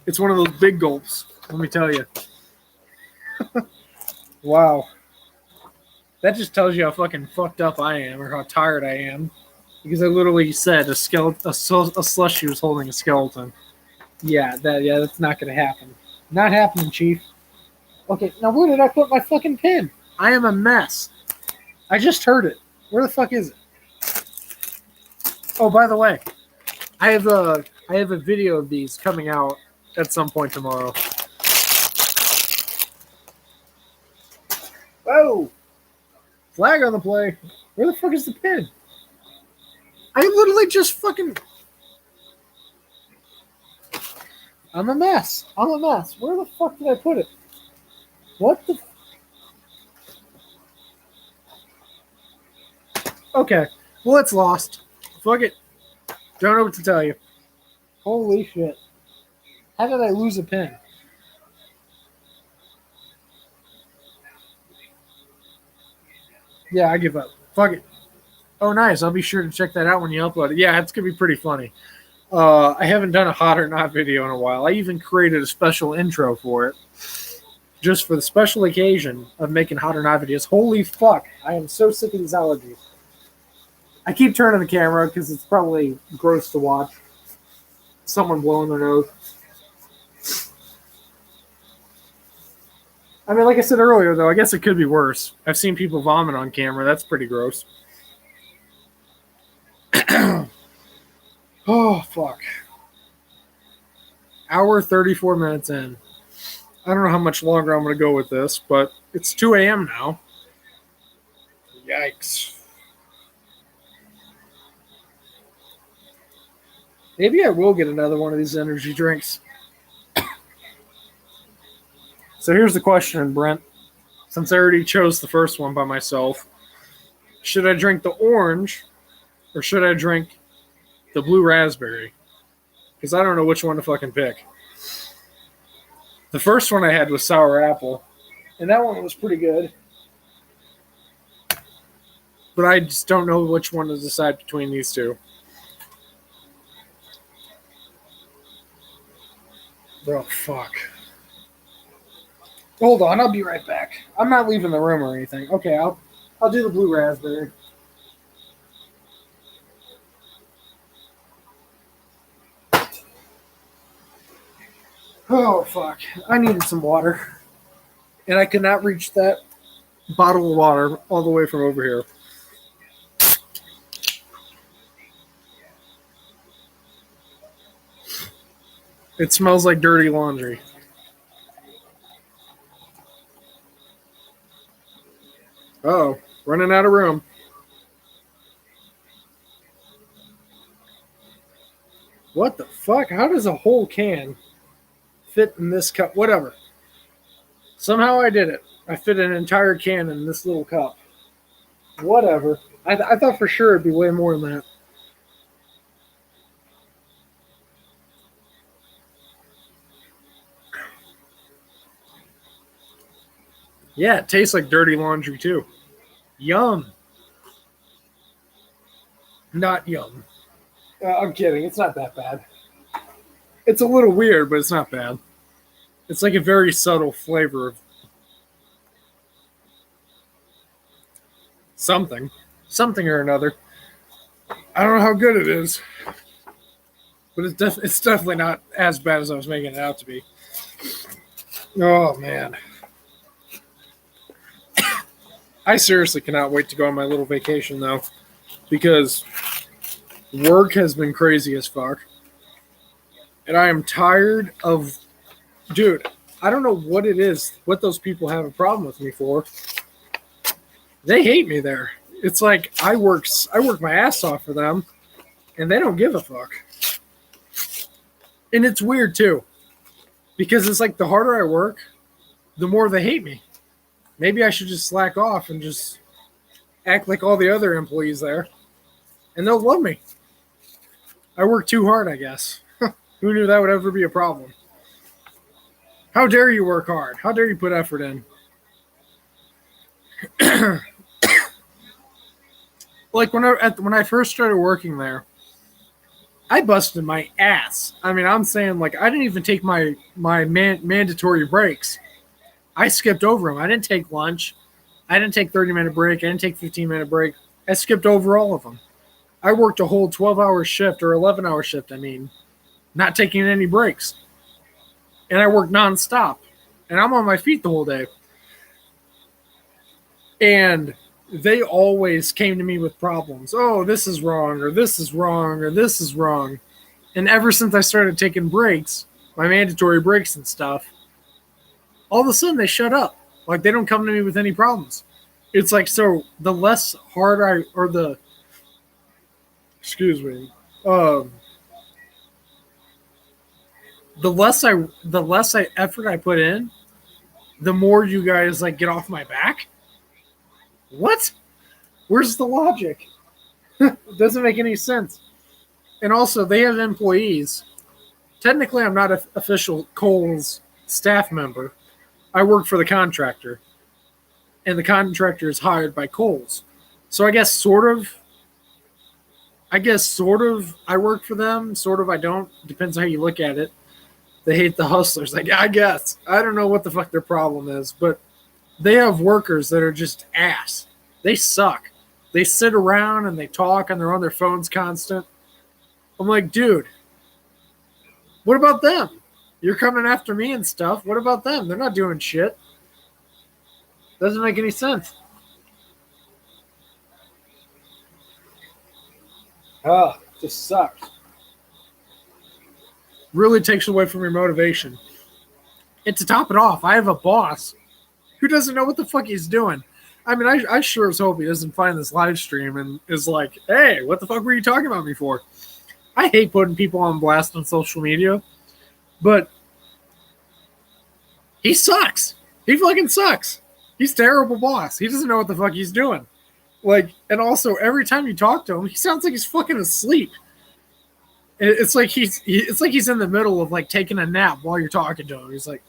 It's one of those big gulps, let me tell you. Wow. That just tells you how fucking fucked up I am or how tired I am. Because I literally said a Slushie was holding a skeleton. Yeah, that's not going to happen. Not happening, Chief. Okay, now where did I put my fucking pin? I am a mess. I just heard it. Where the fuck is it? Oh, by the way, I have a video of these coming out at some point tomorrow. Whoa! Flag on the play. Where the fuck is the pin? I literally just fucking... I'm a mess. Where the fuck did I put it? What the... Okay. Well, it's lost. Fuck it. Don't know what to tell you. Holy shit. How did I lose a pen? Yeah, I give up. Fuck it. Oh, nice. I'll be sure to check that out when you upload it. Yeah, it's going to be pretty funny. I haven't done a hot or not video in a while. I even created a special intro for it. Just for the special occasion of making hot or not videos. Holy fuck. I am so sick of these allergies. I keep turning the camera because it's probably gross to watch. Someone blowing their nose. I mean, like I said earlier, though, I guess it could be worse. I've seen people vomit on camera. That's pretty gross. Oh, fuck. Hour 34 minutes in. I don't know how much longer I'm going to go with this, but it's 2 a.m. now. Yikes. Maybe I will get another one of these energy drinks. So here's the question, Brent. Since I already chose the first one by myself, should I drink the orange or should I drink the blue raspberry? Because I don't know which one to fucking pick. The first one I had was sour apple, and that one was pretty good. But I just don't know which one to decide between these two. Oh, fuck. Hold on, I'll be right back. I'm not leaving the room or anything. Okay, I'll do the blue raspberry. Oh, fuck. I needed some water. And I could not reach that bottle of water all the way from over here. It smells like dirty laundry. Uh-oh, running out of room. What the fuck? How does a whole can fit in this cup? Whatever. Somehow I did it. I fit an entire can in this little cup. Whatever. I thought for sure it'd be way more than that. Yeah, it tastes like dirty laundry too. Yum. Not yum. I'm kidding. It's not that bad. It's a little weird, but it's not bad. It's like a very subtle flavor of something or another. I don't know how good it is, but it's definitely not as bad as I was making it out to be. Oh, man. I seriously cannot wait to go on my little vacation, though, because work has been crazy as fuck. And I am tired of... Dude, I don't know what it is, what those people have a problem with me for. They hate me there. It's like I work my ass off for them, and they don't give a fuck. And it's weird, too, because it's like the harder I work, the more they hate me. Maybe I should just slack off and just act like all the other employees there, and they'll love me. I work too hard, I guess. Who knew that would ever be a problem? How dare you work hard? How dare you put effort in? Like when I first started working there, I busted my ass. I mean, I'm saying, like, I didn't even take my mandatory breaks. I skipped over them. I didn't take lunch. I didn't take 30-minute break. I didn't take 15-minute break. I skipped over all of them. I worked a whole 12-hour shift or 11-hour shift, not taking any breaks. And I worked nonstop. And I'm on my feet the whole day. And they always came to me with problems. Oh, this is wrong, or this is wrong, or this is wrong. And ever since I started taking breaks, my mandatory breaks and stuff, all of a sudden they shut up. Like, they don't come to me with any problems. It's like, so the less hard excuse me. Um, the less effort I put in, the more you guys like get off my back. What? Where's the logic? It doesn't make any sense. And also, they have employees. Technically, I'm not an official Kohl's staff member. I work for the contractor, and the contractor is hired by Kohl's. So I guess sort of. I work for them. Sort of I don't. Depends on how you look at it. They hate the hustlers. Like, I guess. I don't know what the fuck their problem is, but they have workers that are just ass. They suck. They sit around and they talk and they're on their phones constant. I'm like, dude, what about them? You're coming after me and stuff. What about them? They're not doing shit. Doesn't make any sense. Just sucks. Really takes away from your motivation. And to top it off, I have a boss who doesn't know what the fuck he's doing. I mean, I sure as hope he doesn't find this live stream and is like, hey, what the fuck were you talking about me for? I hate putting people on blast on social media, but he sucks. He fucking sucks. He's a terrible boss. He doesn't know what the fuck he's doing. Like, and also every time you talk to him, he sounds like he's fucking asleep. It's like he's in the middle of like taking a nap while you're talking to him. He's like,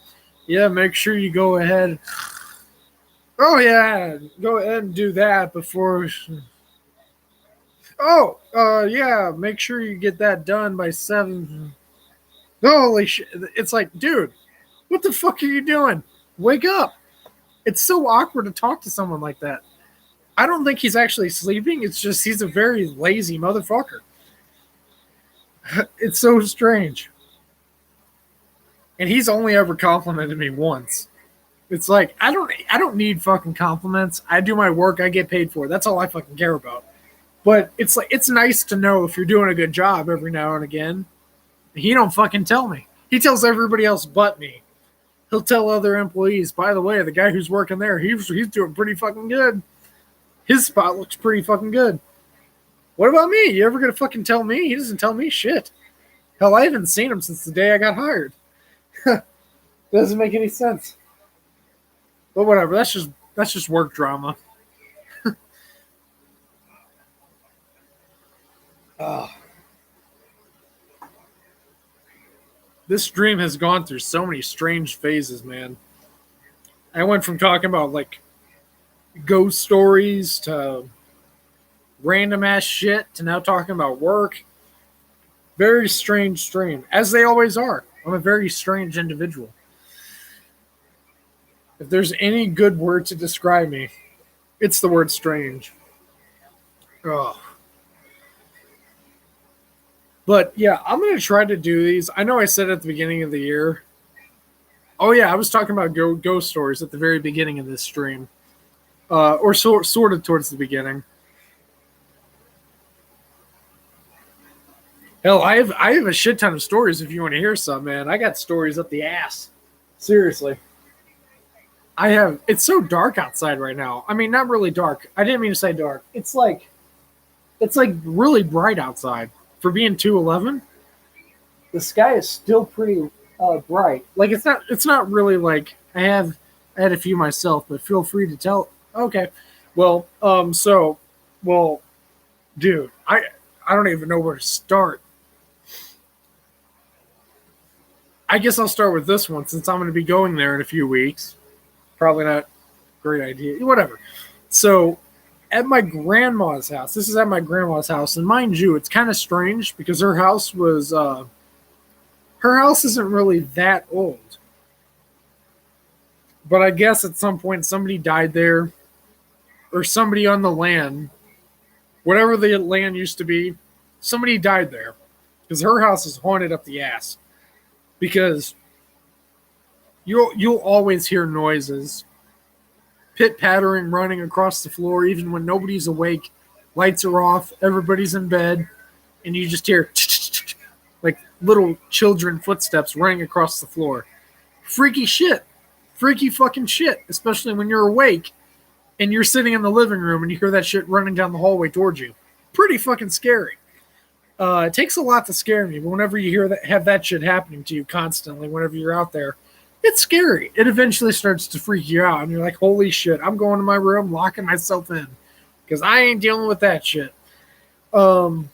yeah, make sure you go ahead. Oh yeah, go ahead and do that before. Yeah, make sure you get that done by 7. Holy shit! It's like, dude, what the fuck are you doing? Wake up! It's so awkward to talk to someone like that. I don't think he's actually sleeping. It's just he's a very lazy motherfucker. It's so strange. And he's only ever complimented me once. It's like, I don't need fucking compliments. I do my work, I get paid for it. That's all I fucking care about. But it's like, it's nice to know if you're doing a good job every now and again. He don't fucking tell me. He tells everybody else but me. He'll tell other employees, by the way, the guy who's working there, he's doing pretty fucking good. His spot looks pretty fucking good. What about me? You ever gonna fucking tell me? He doesn't tell me shit. Hell, I haven't seen him since the day I got hired. Doesn't make any sense. But whatever, that's just work drama. This stream has gone through so many strange phases, man. I went from talking about like ghost stories to random ass shit to now talking about work. Very strange stream, as they always are. I'm a very strange individual. If there's any good word to describe me, it's the word strange. Oh. But yeah, I'm going to try to do these. I know I said at the beginning of the year. Oh yeah, I was talking about ghost stories at the very beginning of this stream. Or sort of towards the beginning. Hell, I have a shit ton of stories if you want to hear some, man. I got stories up the ass. Seriously. It's so dark outside right now. I mean, not really dark. I didn't mean to say dark. It's like really bright outside. For being 2:11, the sky is still pretty bright. Like it's not really like I had a few myself, but feel free to tell. Okay. Well, dude, I don't even know where to start. I guess I'll start with this one since I'm going to be going there in a few weeks. Probably not a great idea. Whatever. So, at my grandma's house, this is at my grandma's house, and mind you, it's kind of strange because her house isn't really that old. But I guess at some point somebody died there, or somebody on the land, whatever the land used to be, somebody died there. Because her house is haunted up the ass. Because you'll always hear noises. Pit-pattering running across the floor even when nobody's awake. Lights are off, everybody's in bed, and you just hear like little children footsteps running across the floor. Freaky shit. Freaky fucking shit, especially when you're awake and you're sitting in the living room and you hear that shit running down the hallway towards you. Pretty fucking scary. It takes a lot to scare me, but whenever you have that shit happening to you constantly, whenever you're out there, it's scary. It eventually starts to freak you out, and you're like, holy shit, I'm going to my room, locking myself in, because I ain't dealing with that shit. Um,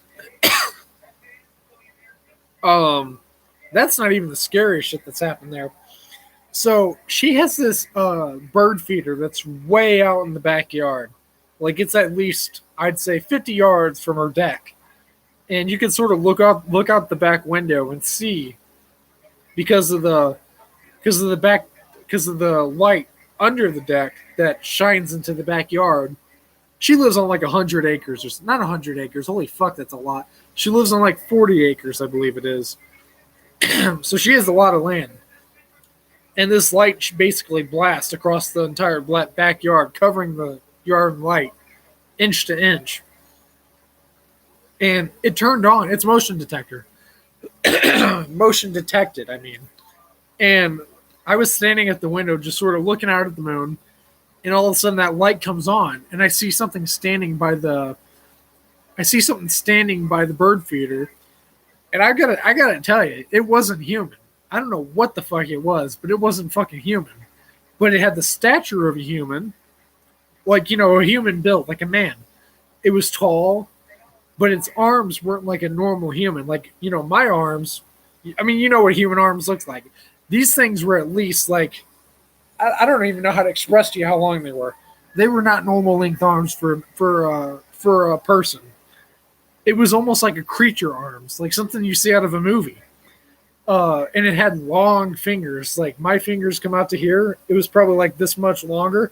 that's not even the scariest shit that's happened there. So she has this bird feeder that's way out in the backyard. Like it's at least, I'd say, 50 yards from her deck. And you can sort of look out the back window and see, because of the light under the deck that shines into the backyard. She lives on like 100 acres, or not 100 acres. Holy fuck, that's a lot. She lives on like 40 acres, I believe it is. So she has a lot of land. And this light basically blasts across the entire backyard, covering the yard in light, inch to inch. And it turned on. It's motion detector. Motion detected, I mean. And I was standing at the window just sort of looking out at the moon, and all of a sudden that light comes on, and I see something standing by the bird feeder. And I gotta tell you, it wasn't human. I don't know what the fuck it was, but it wasn't fucking human. But it had the stature of a human, like, you know, a human built, like a man. It was tall, but its arms weren't like a normal human. Like, you know, my arms, I mean, you know what human arms looks like. These things were at least like, I don't even know how to express to you how long they were. They were not normal length arms for a person. It was almost like a creature arms, like something you see out of a movie. And it had long fingers. Like my fingers come out to here. It was probably like this much longer.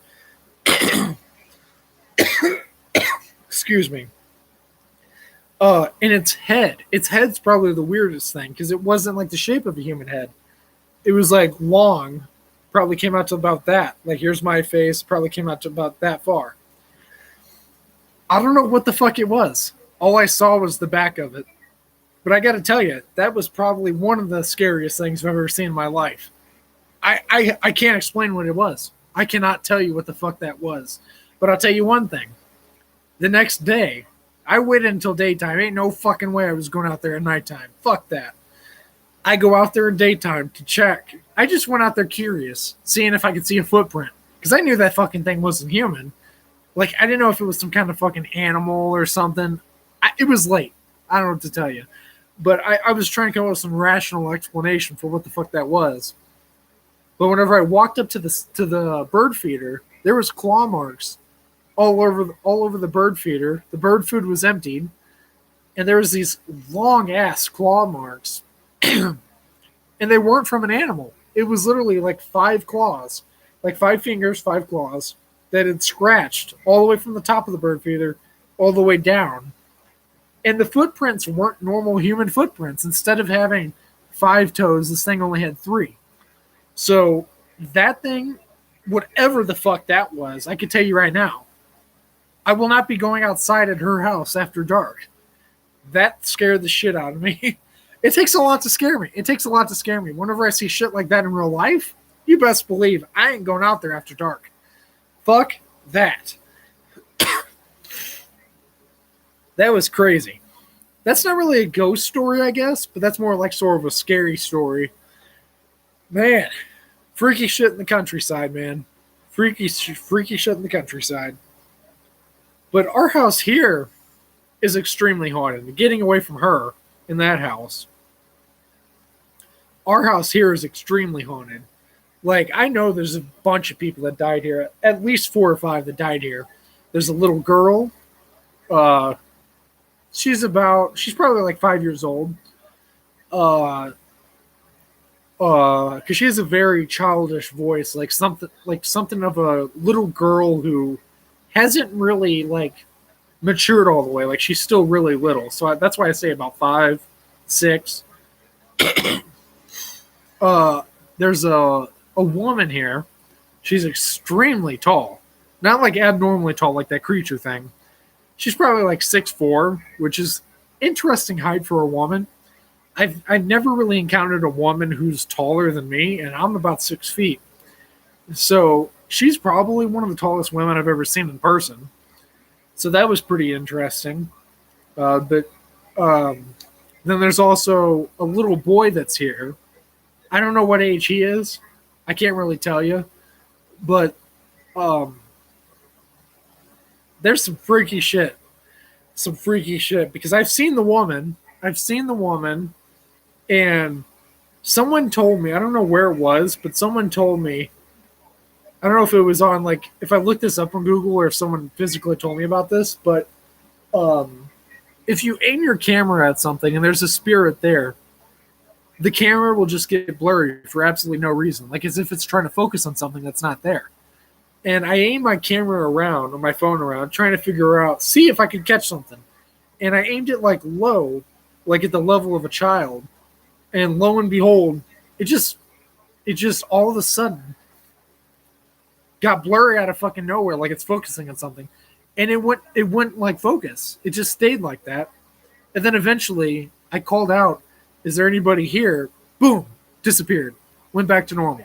Excuse me. And its head's probably the weirdest thing, because it wasn't like the shape of a human head. It was like long, probably came out to about that. Like here's my face, probably came out to about that far. I don't know what the fuck it was. All I saw was the back of it. But I got to tell you, that was probably one of the scariest things I've ever seen in my life. I can't explain what it was. I cannot tell you what the fuck that was. But I'll tell you one thing. The next day, I waited until daytime. Ain't no fucking way I was going out there at nighttime. Fuck that. I go out there in daytime to check. I just went out there curious, seeing if I could see a footprint. Because I knew that fucking thing wasn't human. Like, I didn't know if it was some kind of fucking animal or something. It was late. I don't know what to tell you. But I was trying to come up with some rational explanation for what the fuck that was. But whenever I walked up to the bird feeder, there was claw marks all over the bird feeder. The bird food was emptied, and there was these long ass claw marks, and they weren't from an animal. It was literally like 5 claws, like 5 fingers, 5 claws that had scratched all the way from the top of the bird feeder all the way down. And the footprints weren't normal human footprints. Instead of having 5 toes, this thing only had 3. So that thing, whatever the fuck that was, I can tell you right now, I will not be going outside at her house after dark. That scared the shit out of me. It takes a lot to scare me. Whenever I see shit like that in real life, you best believe I ain't going out there after dark. Fuck that. That was crazy. That's not really a ghost story, I guess, but that's more like sort of a scary story. Man, freaky shit in the countryside, man. Freaky shit in the countryside. But our house here is extremely haunted. Getting away from her in that house, our house here is extremely haunted. Like, I know there's a bunch of people that died here. At least 4 or 5 that died here. There's a little girl. She's probably like 5 years old. Because she has a very childish voice, like something of a little girl who hasn't really like matured all the way. Like, she's still really little. So that's why I say about 5, 6. There's a woman here. She's extremely tall, not like abnormally tall, like that creature thing. She's probably like 6'4", which is interesting height for a woman. I've never really encountered a woman who's taller than me, and I'm about 6 feet. So she's probably one of the tallest women I've ever seen in person. So that was pretty interesting. But Then there's also a little boy that's here. I don't know what age he is. I can't really tell you, but um, there's some freaky shit. Some freaky shit because I've seen the woman. I've seen the woman, and someone told me. I don't know where it was, but someone told me. I don't know if it was on like if I looked this up on Google or if someone physically told me about this, but if you aim your camera at something and there's a spirit there, the camera will just get blurry for absolutely no reason, like as if it's trying to focus on something that's not there. And I aimed my camera around or my phone around, trying to figure out, see if I could catch something. And I aimed it like low, like at the level of a child. And lo and behold, it just all of a sudden got blurry out of fucking nowhere, like it's focusing on something. And it went like focus. It just stayed like that. And then eventually I called out, "Is there anybody here?" Boom, disappeared. Went back to normal.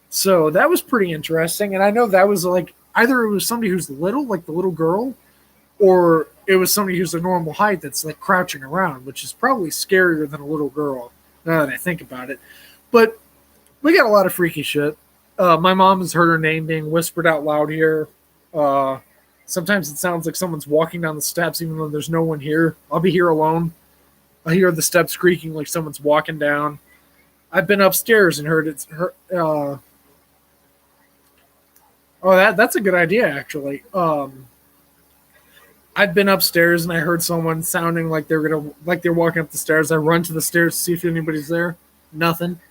So that was pretty interesting. And I know that was like either it was somebody who's little, like the little girl, or it was somebody who's a normal height that's like crouching around, which is probably scarier than a little girl now that I think about it. But we got a lot of freaky shit. My mom has heard her name being whispered out loud here. Sometimes it sounds like someone's walking down the steps, even though there's no one here. I'll be here alone. I hear the steps creaking like someone's walking down. I've been upstairs and heard it's her. That's a good idea, actually. I've been upstairs and I heard someone sounding like they're walking up the stairs. I run to the stairs to see if anybody's there. Nothing.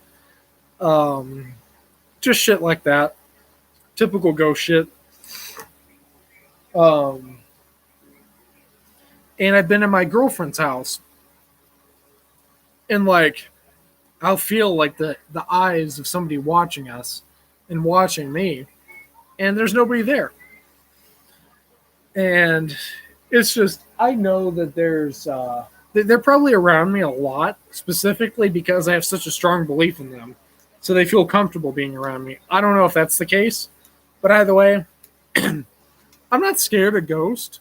Just shit like that. Typical ghost shit. And I've been in my girlfriend's house, and like I'll feel like the eyes of somebody watching us and watching me, and there's nobody there. And it's just I know that there's they're probably around me a lot, specifically because I have such a strong belief in them, so they feel comfortable being around me. I don't know if that's the case, but either way, I'm not scared of ghosts.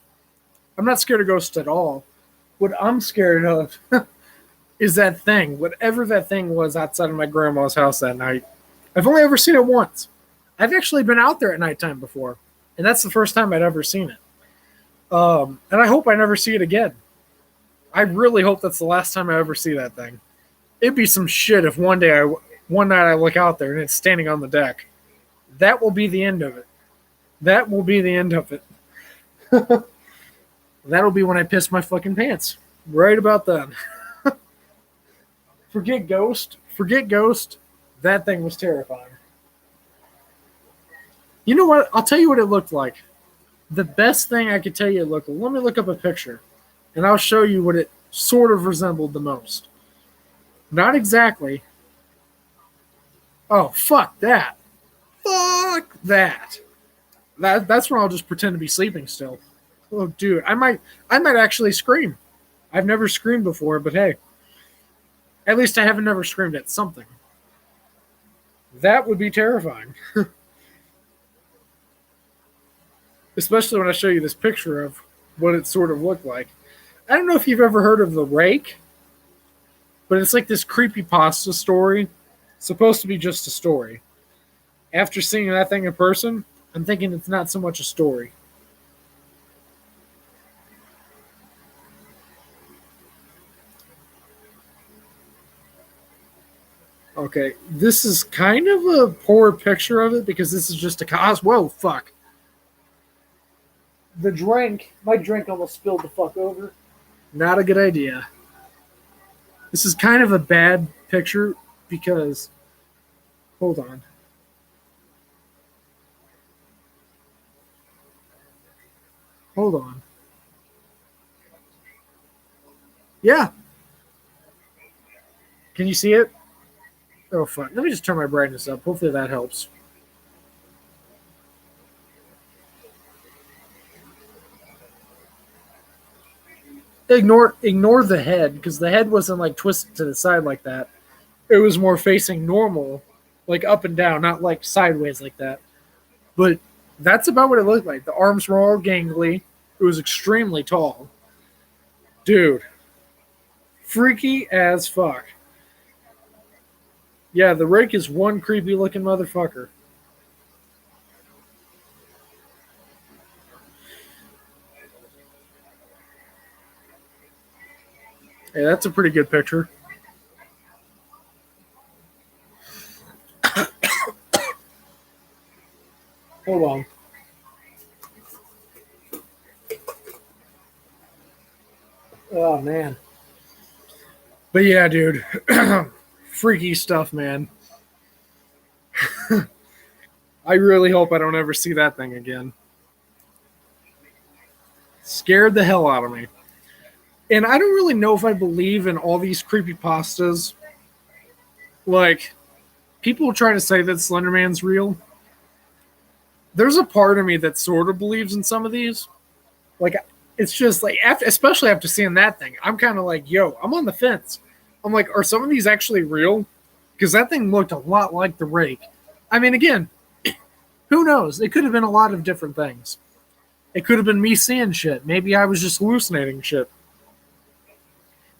I'm not scared of ghosts at all. What I'm scared of is that thing, whatever that thing was outside of my grandma's house that night. I've only ever seen it once. I've actually been out there at nighttime before, and that's the first time I'd ever seen it. And I hope I never see it again. I really hope that's the last time I ever see that thing. It'd be some shit if one night I look out there and it's standing on the deck. That will be the end of it. That will be the end of it. That'll be when I piss my fucking pants. Right about then. Forget Ghost. Forget Ghost. That thing was terrifying. You know what? I'll tell you what it looked like. The best thing I could tell you it looked like. Let me look up a picture. And I'll show you what it sort of resembled the most. Not exactly. Oh, fuck that. Fuck that. That's where I'll just pretend to be sleeping still. Oh, dude, I might actually scream. I've never screamed before, but hey, at least I haven't never screamed at something. That would be terrifying, especially when I show you this picture of what it sort of looked like. I don't know if you've ever heard of the Rake, but it's like this creepypasta story. It's supposed to be just a story. After seeing that thing in person, I'm thinking it's not so much a story. Okay, this is kind of a poor picture of it because this is just a cos. Whoa, fuck. My drink almost spilled the fuck over. Not a good idea. This is kind of a bad picture because, hold on. Hold on. Yeah. Can you see it? Oh, fuck. Let me just turn my brightness up. Hopefully that helps. Ignore the head, because the head wasn't like twisted to the side like that. It was more facing normal, like up and down, not like sideways like that. But that's about what it looked like. The arms were all gangly. It was extremely tall. Dude. Freaky as fuck. Yeah, the rake is one creepy looking motherfucker. Hey, that's a pretty good picture. Hold on. Oh, man. But yeah, dude. Freaky stuff, man. I really hope I don't ever see that thing again. Scared the hell out of me. And I don't really know if I believe in all these creepypastas. Like, people try to say that Slenderman's real. There's a part of me that sort of believes in some of these. Like, it's just like, especially after seeing that thing, I'm kind of like, yo, I'm on the fence. I'm like, are some of these actually real? Because that thing looked a lot like the rake. I mean, again, who knows? It could have been a lot of different things. It could have been me seeing shit. Maybe I was just hallucinating shit.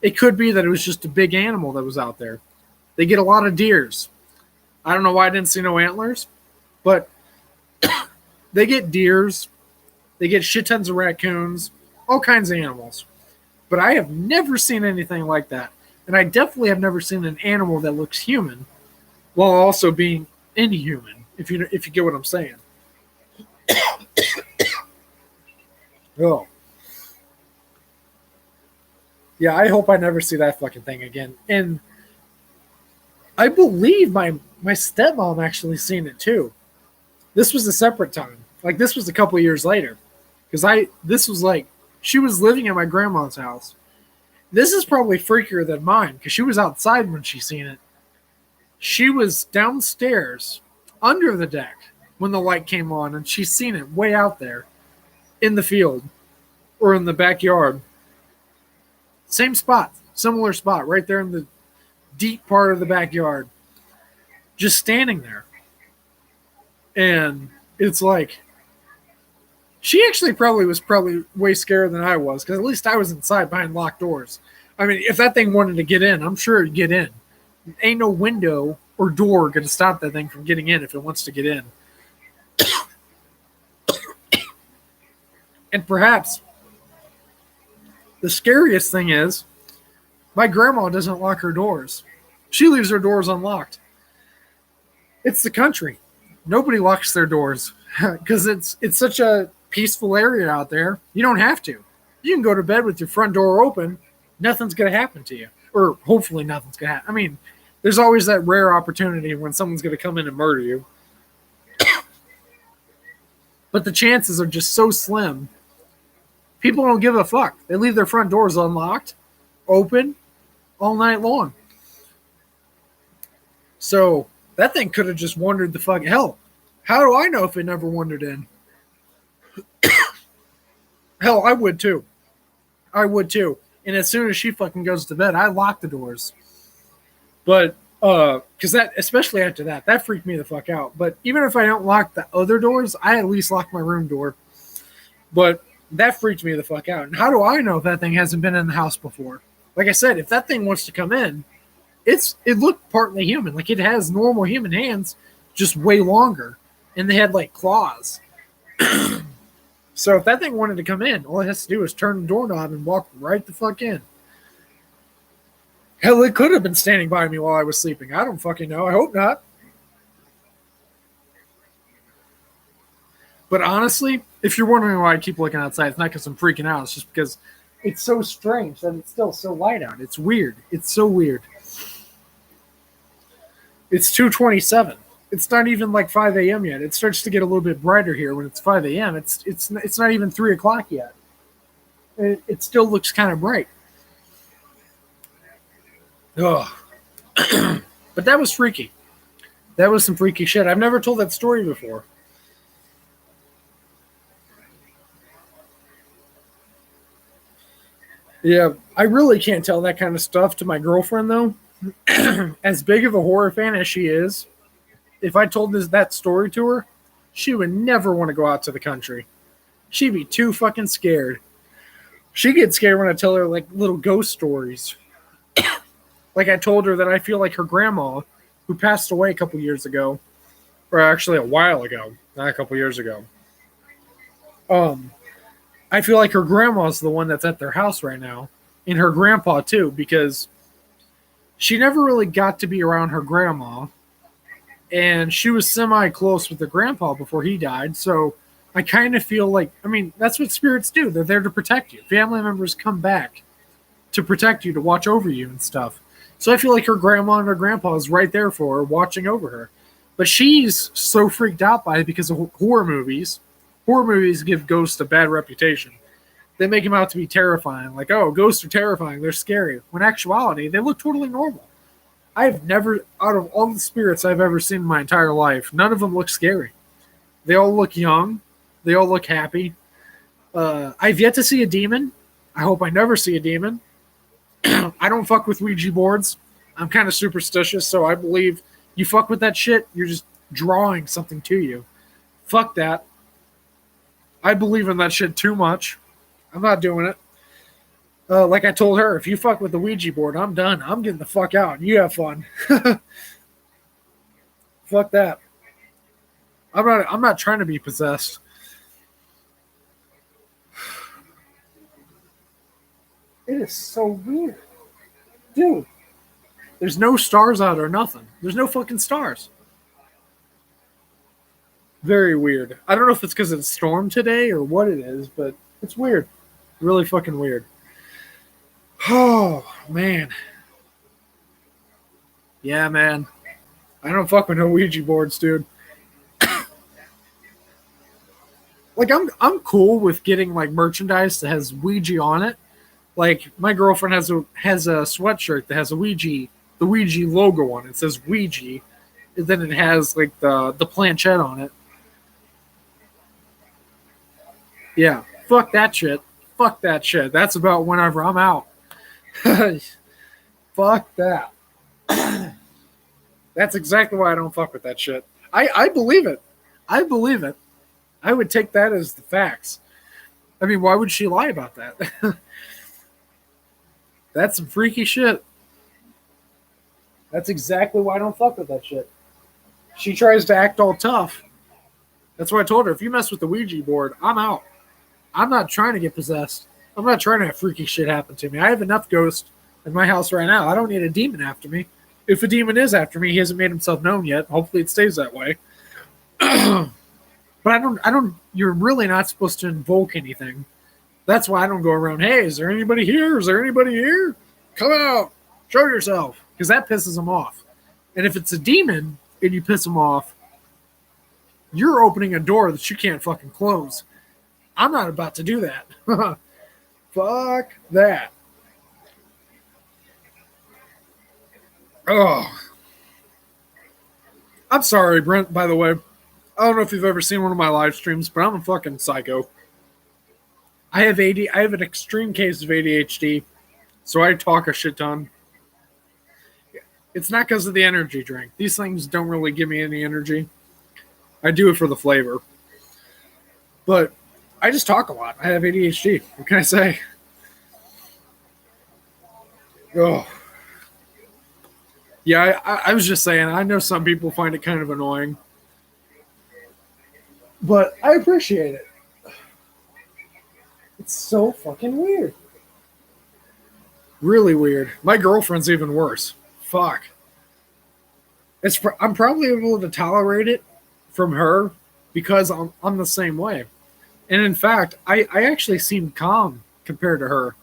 It could be that it was just a big animal that was out there. They get a lot of deers. I don't know why I didn't see no antlers, but they get deers. They get shit tons of raccoons, all kinds of animals. But I have never seen anything like that. And I definitely have never seen an animal that looks human while also being inhuman, if you get what I'm saying. Oh. Yeah, I hope I never see that fucking thing again. And I believe my stepmom actually seen it too. This was a separate time. Like, this was a couple years later. Because this was like, she was living at my grandma's house. This is probably freakier than mine because she was outside when she seen it. She was downstairs under the deck when the light came on, and she's seen it way out there in the field or in the backyard. Same spot, similar spot, right there in the deep part of the backyard. Just standing there. And it's like, she actually was way scared than I was, because at least I was inside behind locked doors. I mean, if that thing wanted to get in, I'm sure it'd get in. Ain't no window or door going to stop that thing from getting in if it wants to get in. And perhaps the scariest thing is, my grandma doesn't lock her doors. She leaves her doors unlocked. It's the country. Nobody locks their doors because it's such a peaceful area out there. You don't have to. You can go to bed with your front door open. Nothing's going to happen to you. Or hopefully nothing's going to happen. I mean, there's always that rare opportunity when someone's going to come in and murder you. But the chances are just so slim. People don't give a fuck. They leave their front doors unlocked, open, all night long. So that thing could have just wandered the fuck. Hell, how do I know if it never wandered in? Hell, I would too. I would too. And as soon as she fucking goes to bed, I lock the doors. But, because that, especially after that freaked me the fuck out. But even if I don't lock the other doors, I at least lock my room door. But that freaked me the fuck out. And how do I know if that thing hasn't been in the house before? Like I said, if that thing wants to come in, it looked partly human. Like, it has normal human hands, just way longer. And they had, like, claws. So if that thing wanted to come in, all it has to do is turn the doorknob and walk right the fuck in. Hell, it could have been standing by me while I was sleeping. I don't fucking know. I hope not. But honestly, if you're wondering why I keep looking outside, it's not because I'm freaking out. It's just because it's so strange that it's still so light out. It's weird. It's so weird. It's 2:27. It's not even like 5 a.m. yet. It starts to get a little bit brighter here when it's 5 a.m. It's not even 3 o'clock yet. It still looks kind of bright. Ugh. But that was freaky. That was some freaky shit. I've never told that story before. Yeah, I really can't tell that kind of stuff to my girlfriend, though. As big of a horror fan as she is, if I told that story to her, she would never want to go out to the country. She'd be too fucking scared. She gets scared when I tell her, like, little ghost stories. Like I told her that I feel like her grandma, who passed away a couple years ago, or actually a while ago, not a couple years ago. I feel like her grandma's the one that's at their house right now, and her grandpa too, because she never really got to be around her grandma, and she was semi close with the grandpa before he died. So I kind of feel like, I mean, that's what spirits do. They're there to protect you. Family members come back to protect you, to watch over you and stuff. So I feel like her grandma and her grandpa is right there for her, watching over her. But she's so freaked out by it because of horror movies. Horror movies give ghosts a bad reputation. They make them out to be terrifying. Like, oh, ghosts are terrifying. They're scary. When in actuality, they look totally normal. I've never, out of all the spirits I've ever seen in my entire life, none of them look scary. They all look young. They all look happy. I've yet to see a demon. I hope I never see a demon. I don't fuck with Ouija boards. I'm kind of superstitious, so I believe you fuck with that shit, you're just drawing something to you. Fuck that. I believe in that shit too much. I'm not doing it. Like I told her, if you fuck with the Ouija board, I'm done. I'm getting the fuck out. You have fun. Fuck that. I'm not trying to be possessed. It is so weird. Dude, there's no stars out or nothing. There's no fucking stars. Very weird. I don't know if it's because it's stormed today or what it is, but it's weird. Really fucking weird. Oh, man. Yeah, man. I don't fuck with no Ouija boards, dude. Like, I'm cool with getting, like, merchandise that has Ouija on it. Like, my girlfriend has a sweatshirt that has the Ouija logo on it. It says Ouija. And then it has, like, the planchette on it. Yeah. Fuck that shit. Fuck that shit. That's about whenever I'm out. Fuck that. That's exactly why I don't fuck with that shit. I believe it. I believe it. I would take that as the facts. I mean, why would she lie about that? That's some freaky shit. That's exactly why I don't fuck with that shit. She tries to act all tough. That's why I told her, if you mess with the Ouija board, I'm out. I'm not trying to get possessed. I'm not trying to have freaky shit happen to me. I have enough ghosts in my house right now. I don't need a demon after me. If a demon is after me, he hasn't made himself known yet. Hopefully it stays that way. But you're really not supposed to invoke anything. That's why I don't go around, hey, is there anybody here? Is there anybody here? Come out. Show yourself. Because that pisses them off. And if it's a demon and you piss them off, you're opening a door that you can't fucking close. I'm not about to do that. Fuck that. Oh. I'm sorry, Brent, by the way. I don't know if you've ever seen one of my live streams, but I'm a fucking psycho. I have an extreme case of ADHD, so I talk a shit ton. It's not because of the energy drink. These things don't really give me any energy. I do it for the flavor. But I just talk a lot. I have ADHD. What can I say? Oh. Yeah, I was just saying, I know some people find it kind of annoying. But I appreciate it. It's so fucking weird. Really weird. My girlfriend's even worse. Fuck. I'm probably able to tolerate it from her because I'm the same way. And in fact, I actually seem calm compared to her.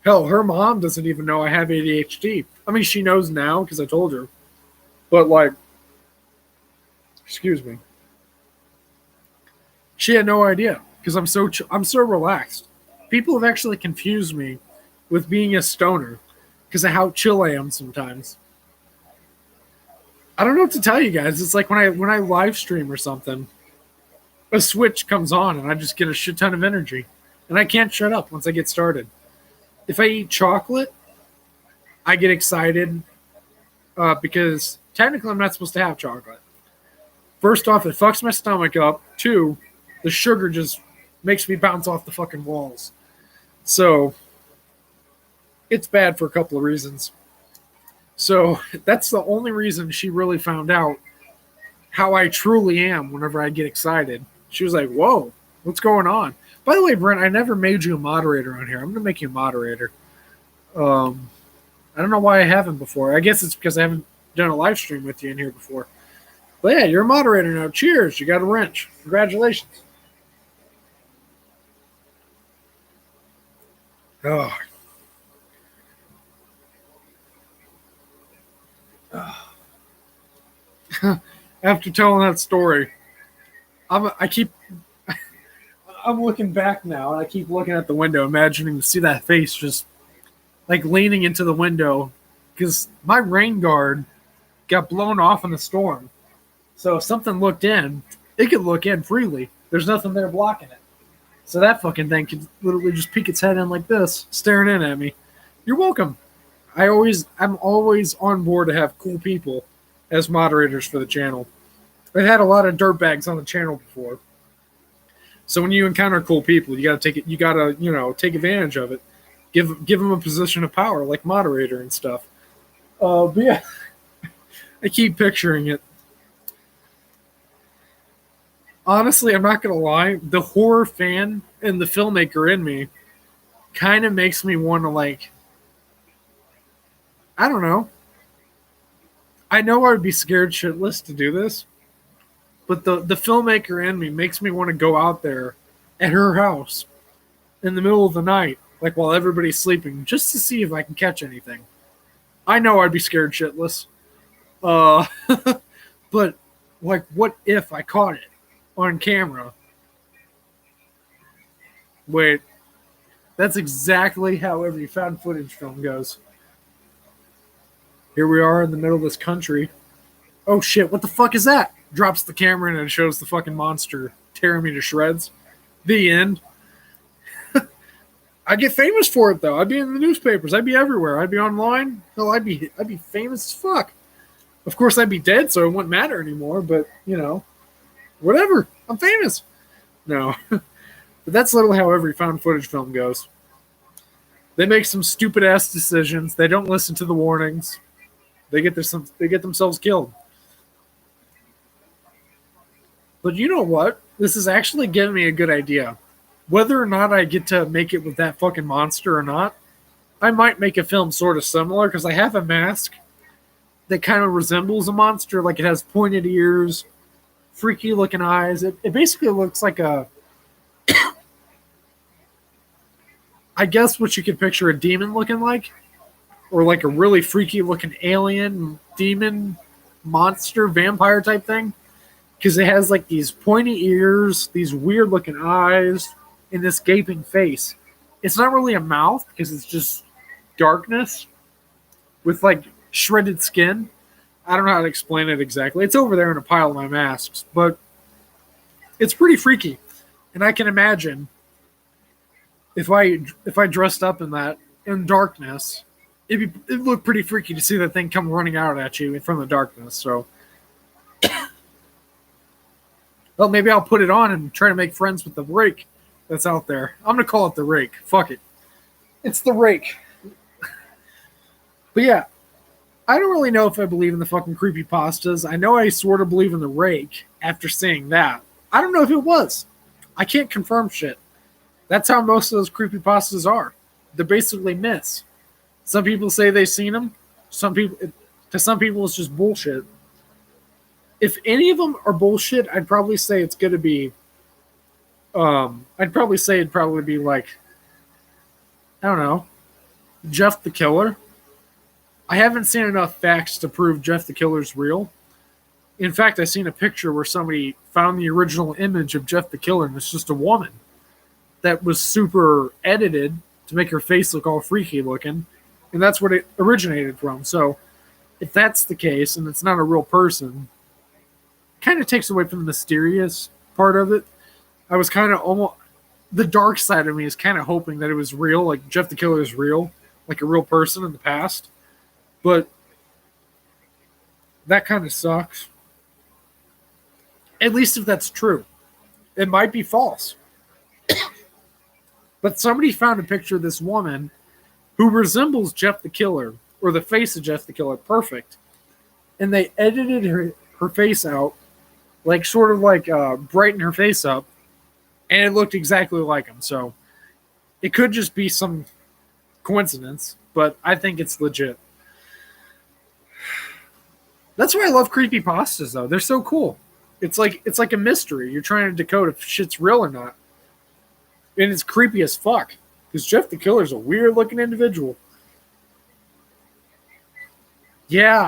Hell, her mom doesn't even know I have ADHD. I mean, she knows now because I told her. But like, excuse me. She had no idea because I'm so relaxed. People have actually confused me with being a stoner because of how chill I am sometimes. I don't know what to tell you guys. It's like when I live stream or something, a switch comes on and I just get a shit ton of energy. And I can't shut up once I get started. If I eat chocolate, I get excited because technically I'm not supposed to have chocolate. First off, it fucks my stomach up. Two, the sugar just makes me bounce off the fucking walls. So, It's bad for a couple of reasons. So that's the only reason she really found out how I truly am whenever I get excited. She was like, "Whoa, what's going on?" By the way, Brent, I never made you a moderator on here. I'm gonna make you a moderator. Um, I don't know why I haven't before. I guess it's because I haven't done a live stream with you in here before. But yeah, you're a moderator now. Cheers! You got a wrench. Congratulations. Oh. After telling that story, I keep I'm looking back now, and I keep looking at the window, imagining to see that face just like leaning into the window, because my rain guard got blown off in the storm. So if something looked in, it could look in freely. There's nothing there blocking it. So that fucking thing could literally just peek its head in like this, staring in at me. You're welcome. I'm always on board to have cool people as moderators for the channel. I've had a lot of dirtbags on the channel before. So when you encounter cool people, you gotta take it. You gotta, take advantage of it. Give them a position of power, like moderator and stuff. But yeah, I keep picturing it. Honestly, I'm not gonna lie. The horror fan and the filmmaker in me kind of makes me want to, like, I don't know. I know I would be scared shitless to do this, but the filmmaker in me makes me want to go out there at her house in the middle of the night, like while everybody's sleeping, just to see if I can catch anything. I know I'd be scared shitless. But like, what if I caught it on camera? Wait, that's exactly how every found footage film goes. Here we are in the middle of this country. Oh shit, what the fuck is that? Drops the camera and it shows the fucking monster tearing me to shreds. The end. I'd get famous for it though. I'd be in the newspapers. I'd be everywhere. I'd be online. Hell, I'd be famous as fuck. Of course, I'd be dead, so it wouldn't matter anymore. But whatever. I'm famous. No, but that's literally how every found footage film goes. They make some stupid ass decisions. They don't listen to the warnings. They get themselves killed. But you know what? This is actually giving me a good idea. Whether or not I get to make it with that fucking monster or not, I might make a film sort of similar, because I have a mask that kind of resembles a monster. Like, it has pointed ears, freaky looking eyes. It basically looks like I guess what you could picture a demon looking like, or like a really freaky looking alien, demon, monster, vampire type thing. Because it has like these pointy ears, these weird looking eyes, and this gaping face. It's not really a mouth, because it's just darkness with like shredded skin. I don't know how to explain it exactly. It's over there in a pile of my masks, but it's pretty freaky. And I can imagine if I dressed up in that in darkness, it'd look pretty freaky to see that thing come running out at you from the darkness. So, well, maybe I'll put it on and try to make friends with the rake that's out there. I'm gonna call it the rake. Fuck it. It's the rake. But yeah, I don't really know if I believe in the fucking creepypastas. I know I sort of believe in the rake after seeing that. I don't know if it was. I can't confirm shit. That's how most of those creepypastas are. They're basically myths. Some people say they've seen them. To some people, it's just bullshit. If any of them are bullshit, I'd probably say it's going to be. I'd probably say it'd probably be like, I don't know, Jeff the Killer. I haven't seen enough facts to prove Jeff the Killer's real. In fact, I seen a picture where somebody found the original image of Jeff the Killer, and it's just a woman that was super edited to make her face look all freaky looking, and that's what it originated from. So, if that's the case and it's not a real person, kind of takes away from the mysterious part of it. I was kind of almost, the dark side of me is kind of hoping that it was real, like Jeff the Killer is real, like a real person in the past. But that kind of sucks. At least if that's true. It might be false. But somebody found a picture of this woman who resembles Jeff the Killer, or the face of Jeff the Killer, perfect. And they edited her face out, like sort of like brighten her face up, and it looked exactly like him. So it could just be some coincidence, but I think it's legit. That's why I love creepypastas, though. They're so cool. It's like a mystery. You're trying to decode if shit's real or not, and it's creepy as fuck. Because Jeff the Killer's a weird looking individual. Yeah,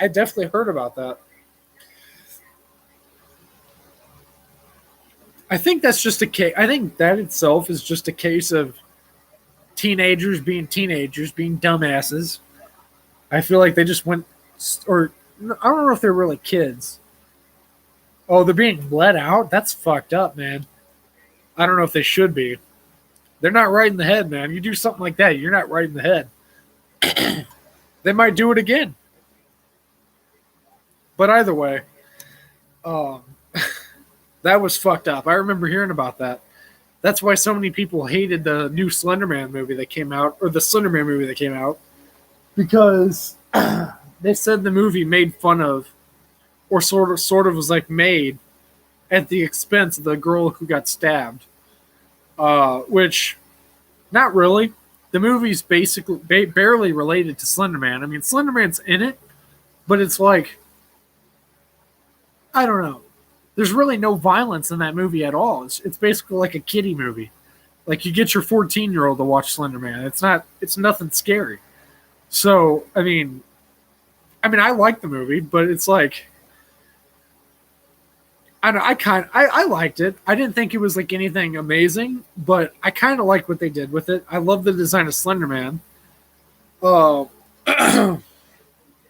I definitely heard about that. I think that's just a case. I think that itself is just a case of teenagers, being dumbasses. I feel like they just went, or I don't know if they're really kids. Oh, they're being let out? That's fucked up, man. I don't know if they should be. They're not right in the head, man. You do something like that, you're not right in the head. They might do it again. But either way, that was fucked up. I remember hearing about that. That's why so many people hated the new Slenderman movie that came out, or the Slenderman movie that came out, because they said the movie made fun of, or sort of was like made at the expense of the girl who got stabbed. Which, not really. The movie's basically barely related to Slenderman. I mean, Slenderman's in it, but it's like, I don't know. There's really no violence in that movie at all. It's basically like a kiddie movie. Like you get your 14-year-old to watch Slenderman. It's nothing scary. So, I mean I like the movie, but it's like, I liked it. I didn't think it was like anything amazing, but I kind of like what they did with it. I love the design of Slenderman.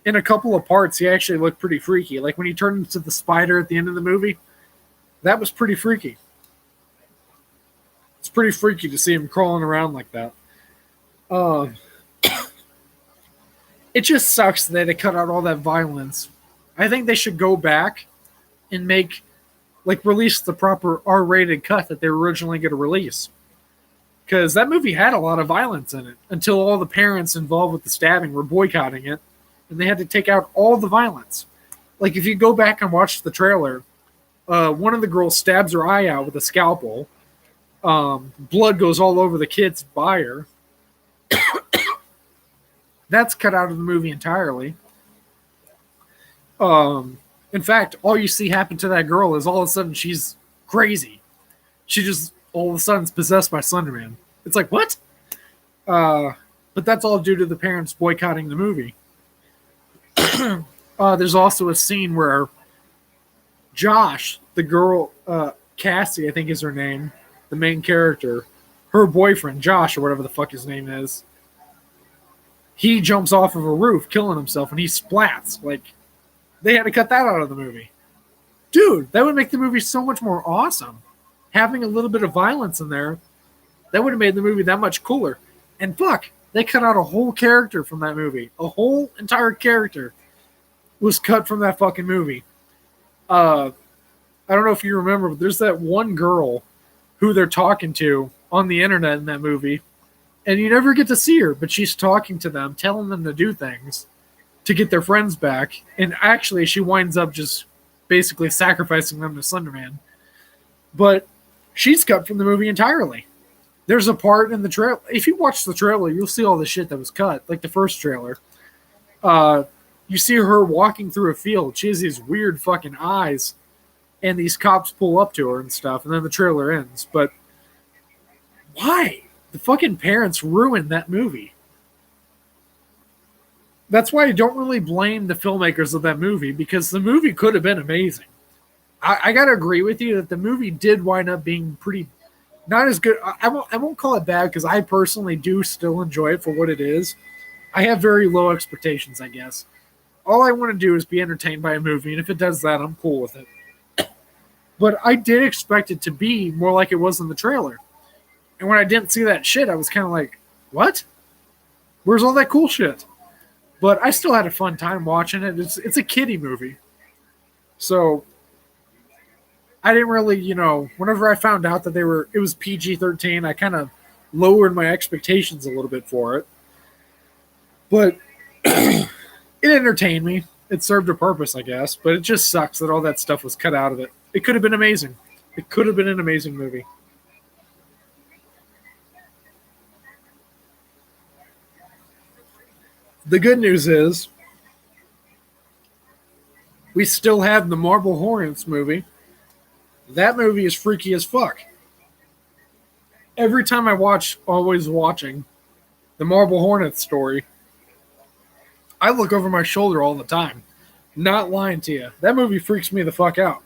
In a couple of parts, he actually looked pretty freaky. Like when he turned into the spider at the end of the movie, that was pretty freaky. It's pretty freaky to see him crawling around like that. It just sucks that they cut out all that violence. I think they should go back and release the proper R-rated cut that they were originally going to release. Because that movie had a lot of violence in it until all the parents involved with the stabbing were boycotting it, and they had to take out all the violence. Like, if you go back and watch the trailer, one of the girls stabs her eye out with a scalpel. Blood goes all over the kid's buyer. That's cut out of the movie entirely. In fact, all you see happen to that girl is all of a sudden she's crazy. She just all of a sudden is possessed by Slenderman. It's like, what? But that's all due to the parents boycotting the movie. There's also a scene where Josh, the girl, Cassie, I think is her name, the main character, her boyfriend, Josh, or whatever the fuck his name is, he jumps off of a roof, killing himself, and he splats. Like, they had to cut that out of the movie. Dude, that would make the movie so much more awesome. Having a little bit of violence in there, that would have made the movie that much cooler. And fuck, they cut out a whole character from that movie. A whole entire character was cut from that fucking movie. I don't know if you remember, but there's that one girl who they're talking to on the internet in that movie, and you never get to see her, but she's talking to them, telling them to do things to get their friends back, and actually she winds up just basically sacrificing them to Slenderman. But she's cut from the movie entirely. There's a part in the trailer. If you watch the trailer, you'll see all the shit that was cut, like the first trailer. You see her walking through a field. She has these weird fucking eyes, and these cops pull up to her and stuff, and then the trailer ends. But why? The fucking parents ruined that movie. That's why I don't really blame the filmmakers of that movie, because the movie could have been amazing. I gotta agree with you that the movie did wind up being pretty not as good. I won't call it bad, because I personally do still enjoy it for what it is. I have very low expectations, I guess. All I want to do is be entertained by a movie, and if it does that, I'm cool with it. But I did expect it to be more like it was in the trailer. And when I didn't see that shit, I was kind of like, what? Where's all that cool shit? But I still had a fun time watching it. It's a kiddie movie. So I didn't really, whenever I found out that it was PG-13, I kind of lowered my expectations a little bit for it. But it entertained me. It served a purpose, I guess. But it just sucks that all that stuff was cut out of it. It could have been amazing. It could have been an amazing movie. The good news is we still have the Marble Hornets movie. That movie is freaky as fuck. Every time I watch Always Watching, the Marble Hornets story, I look over my shoulder all the time. Not lying to you. That movie freaks me the fuck out.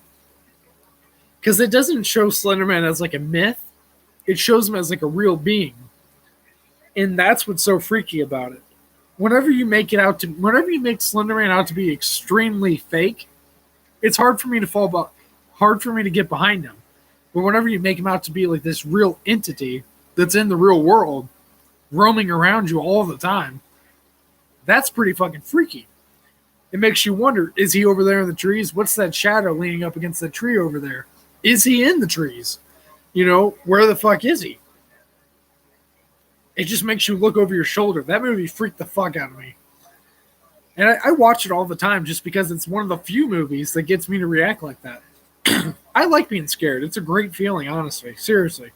Because it doesn't show Slenderman as like a myth. It shows him as like a real being. And that's what's so freaky about it. Whenever you make Slenderman out to be extremely fake, it's hard for me to get behind him. But whenever you make him out to be like this real entity that's in the real world, roaming around you all the time, that's pretty fucking freaky. It makes you wonder, is he over there in the trees? What's that shadow leaning up against that tree over there? Is he in the trees? You know, where the fuck is he? It just makes you look over your shoulder. That movie freaked the fuck out of me. And I watch it all the time just because it's one of the few movies that gets me to react like that. I like being scared. It's a great feeling, honestly. Seriously.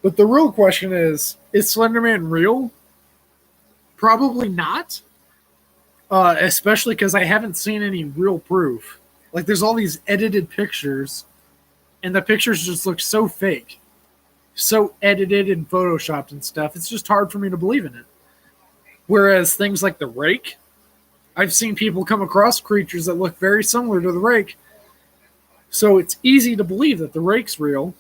But the real question is Slenderman real? Probably not. Especially because I haven't seen any real proof. Like, there's all these edited pictures, and the pictures just look so fake. So edited and photoshopped and stuff. It's just hard for me to believe in it. Whereas things like the Rake, I've seen people come across creatures that look very similar to the Rake. So it's easy to believe that the Rake's real.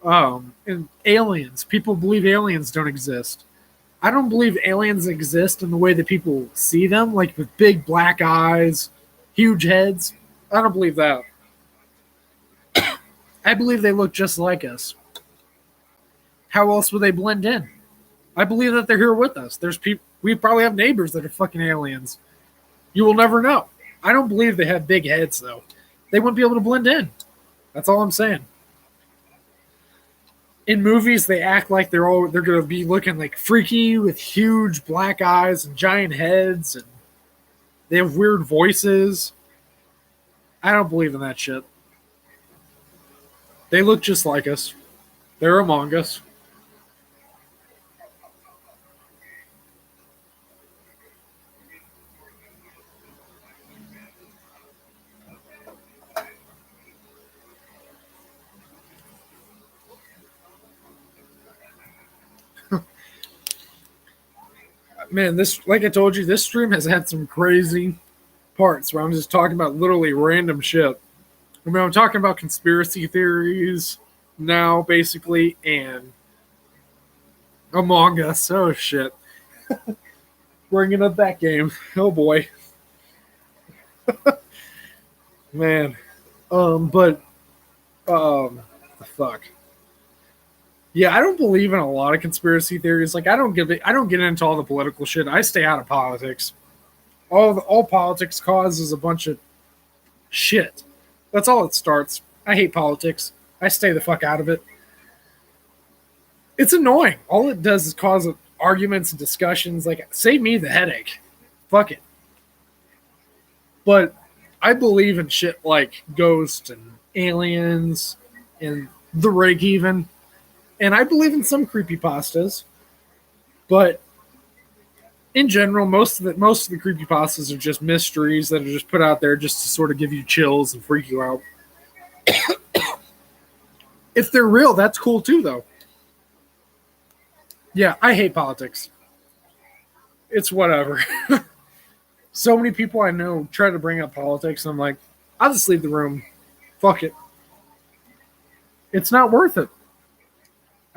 And aliens. People believe aliens don't exist. I don't believe aliens exist in the way that people see them, like with big black eyes, huge heads. I don't believe that. I believe they look just like us. How else would they blend in? I believe that they're here with us. There's people. We probably have neighbors that are fucking aliens. You will never know. I don't believe they have big heads, though. They wouldn't be able to blend in. That's all I'm saying. In movies, they act like they're going to be looking like freaky with huge black eyes and giant heads, and they have weird voices. I don't believe in that shit. They look just like us. They're among us. Man, like I told you, this stream has had some crazy parts where I'm just talking about literally random shit. I mean, I'm talking about conspiracy theories now, basically, and Among Us. Oh, shit. Bringing up that game. Oh, boy. Man. The fuck. Yeah, I don't believe in a lot of conspiracy theories. Like, I don't get into all the political shit. I stay out of politics. All politics causes a bunch of shit. That's all it starts. I hate politics. I stay the fuck out of it. It's annoying. All it does is cause arguments and discussions. Like, save me the headache. Fuck it. But I believe in shit like ghosts and aliens and the Rig even. And I believe in some creepypastas, but in general, most of the creepypastas are just mysteries that are just put out there just to sort of give you chills and freak you out. If they're real, that's cool too, though. Yeah, I hate politics. It's whatever. So many people I know try to bring up politics, and I'm like, I'll just leave the room. Fuck it. It's not worth it.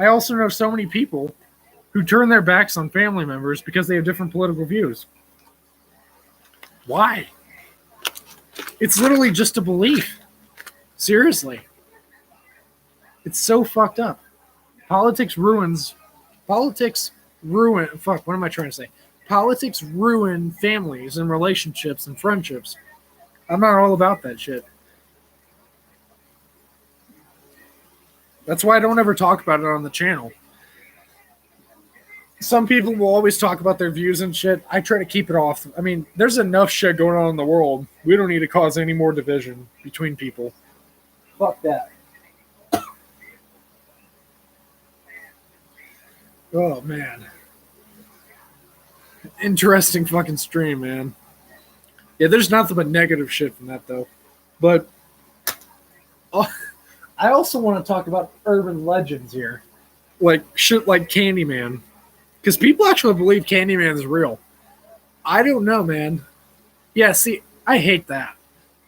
I also know so many people who turn their backs on family members because they have different political views. Why? It's literally just a belief. Seriously. It's so fucked up. Politics ruin, what am I trying to say? Politics ruin families and relationships and friendships. I'm not all about that shit. That's why I don't ever talk about it on the channel. some people will always talk about their views and shit. I try to keep it off. I mean, there's enough shit going on in the world. We don't need to cause any more division between people. Fuck that. Oh man. Interesting fucking stream, man. Yeah, there's nothing but negative shit from that though. But I also want to talk about urban legends here. Like shit like Candyman. Because people actually believe Candyman is real. I don't know, man. Yeah, see, I hate that.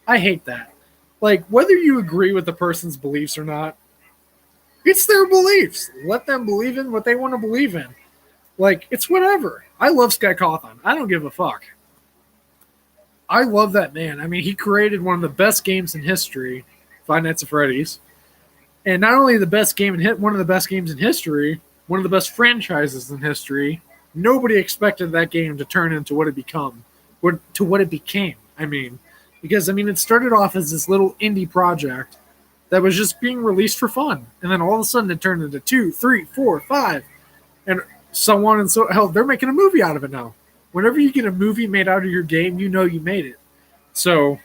I hate that. Like, whether you agree with the person's beliefs or not, it's their beliefs. Let them believe in what they want to believe in. Like, it's whatever. I love Sky Cawthon. I don't give a fuck. I love that man. I mean, he created one of the best games in history, Five Nights at Freddy's. And not only the best game in one of the best games in history, one of the best franchises in history. Nobody expected that game to turn into what it became. I mean, because it started off as this little indie project that was just being released for fun, and then all of a sudden it turned into 2, 3, 4, 5, and so on and so. Hell, they're making a movie out of it now. Whenever you get a movie made out of your game, you know you made it. So,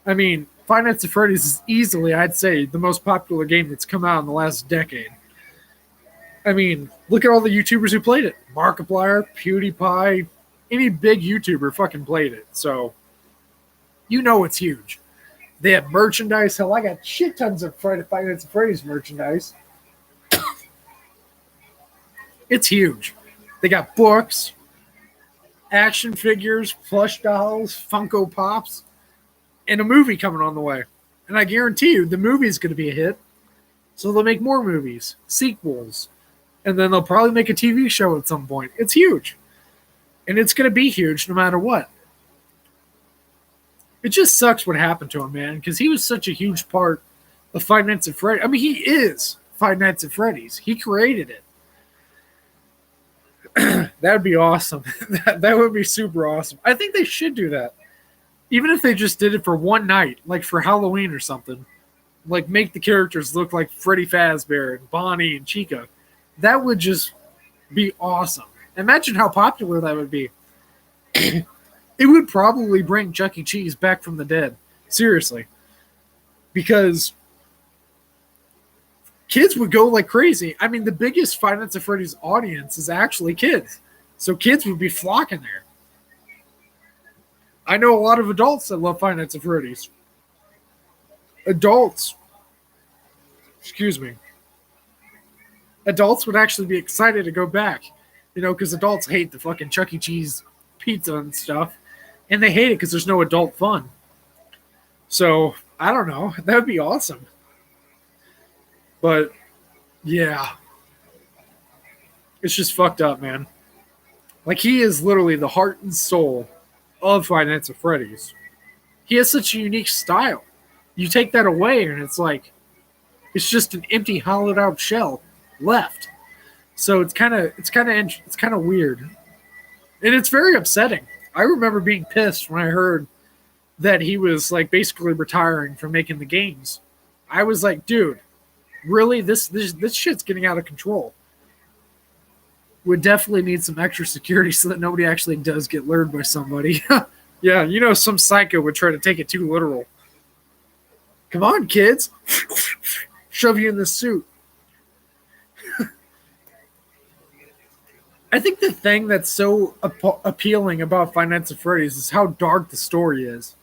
I mean, Five Nights at Freddy's is easily, I'd say, the most popular game that's come out in the last decade. I mean, look at all the YouTubers who played it. Markiplier, PewDiePie, any big YouTuber fucking played it. So, you know it's huge. They have merchandise. Hell, I got shit tons of Five Nights at Freddy's merchandise. It's huge. They got books, action figures, plush dolls, Funko Pops, and a movie coming on the way. And I guarantee you, the movie is going to be a hit. So they'll make more movies, sequels, and then they'll probably make a TV show at some point. It's huge. And it's going to be huge no matter what. It just sucks what happened to him, man, because he was such a huge part of Five Nights at Freddy's. I mean, he is Five Nights at Freddy's. He created it. That would be awesome. That would be super awesome. I think they should do that. Even if they just did it for one night, like for Halloween or something. Like make the characters look like Freddy Fazbear and Bonnie and Chica. That would just be awesome. Imagine how popular that would be. It would probably bring Chuck E. Cheese back from the dead. Seriously. Because kids would go like crazy. I mean, the biggest Five Nights at Freddy's audience is actually kids. So kids would be flocking there. I know a lot of adults that love Five Nights at Freddy's. Adults would actually be excited to go back, because adults hate the fucking Chuck E. Cheese pizza and stuff, and they hate it because there's no adult fun. So, I don't know. That would be awesome. But, yeah. It's just fucked up, man. Like, he is literally the heart and soul of Five Nights at Freddy's. He has such a unique style. You take that away, and it's like, it's just an empty, hollowed out shell left. So it's kind of weird, and it's very upsetting. I remember being pissed when I heard that he was like basically retiring from making the games. I was like, dude, really? This shit's getting out of control. Would definitely need some extra security so that nobody actually does get lured by somebody. Yeah, some psycho would try to take it too literal. Come on, kids. Shove you in this suit. I think the thing that's so appealing about Five Nights at Freddy's is how dark the story is.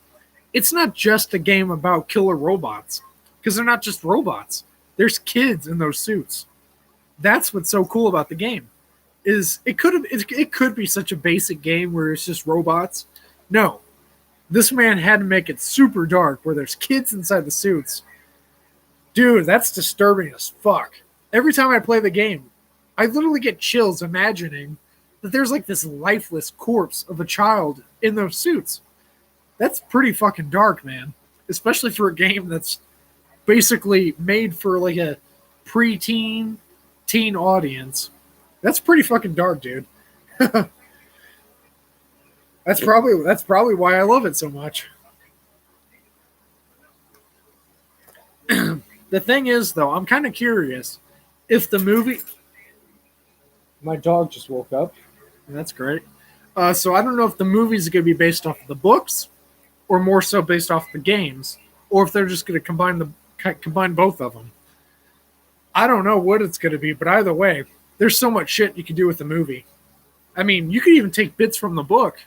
It's not just a game about killer robots, because they're not just robots. There's kids in those suits. That's what's so cool about the game. It could be such a basic game where it's just robots. No. This man had to make it super dark where there's kids inside the suits. Dude, that's disturbing as fuck. Every time I play the game, I literally get chills imagining that there's like this lifeless corpse of a child in those suits. That's pretty fucking dark, man. Especially for a game that's basically made for like a pre-teen, teen audience. That's pretty fucking dark, dude. That's probably why I love it so much. The thing is, though, I'm kind of curious if the movie... My dog just woke up, and that's great. So I don't know if the movies are going to be based off of the books, or more so based off the games, or if they're just going to combine both of them. I don't know what it's going to be, but either way, there's so much shit you can do with the movie. I mean, you could even take bits from the book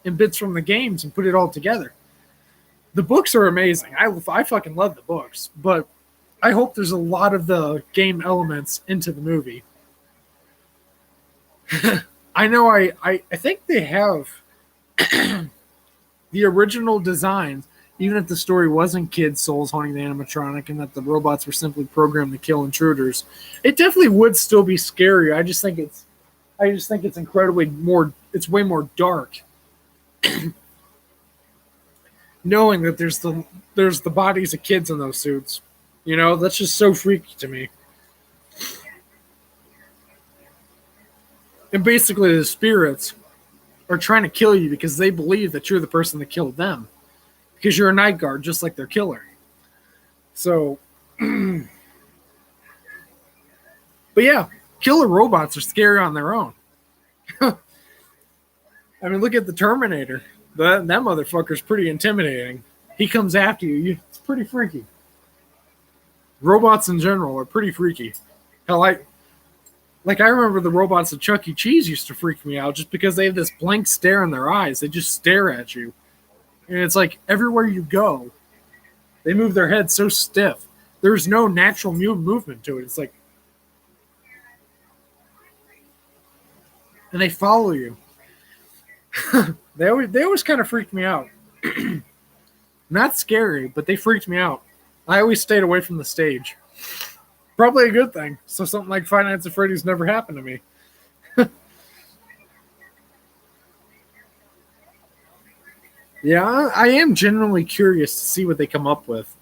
and bits from the games and put it all together. The books are amazing. I fucking love the books, but I hope there's a lot of the game elements into the movie. I know I think they have the original designs, even if the story wasn't kids' souls haunting the animatronic and that the robots were simply programmed to kill intruders, it definitely would still be scary. I just think it's incredibly more. It's way more dark, knowing that there's the bodies of kids in those suits. You know, that's just so freaky to me. And basically, the spirits are trying to kill you because they believe that you're the person that killed them because you're a night guard, just like their killer. So, but yeah, killer robots are scary on their own. I mean, look at the Terminator. That motherfucker's pretty intimidating. He comes after you. It's pretty freaky. Robots in general are pretty freaky. Hell, I remember the robots at Chuck E. Cheese used to freak me out just because they have this blank stare in their eyes. They just stare at you. And it's like everywhere you go, they move their head so stiff. There's no natural movement to it. It's like, and they follow you. They always kind of freaked me out. Not scary, but they freaked me out. I always stayed away from the stage. Probably a good thing. So something like Five Nights at Freddy's never happened to me. Yeah, I am genuinely curious to see what they come up with.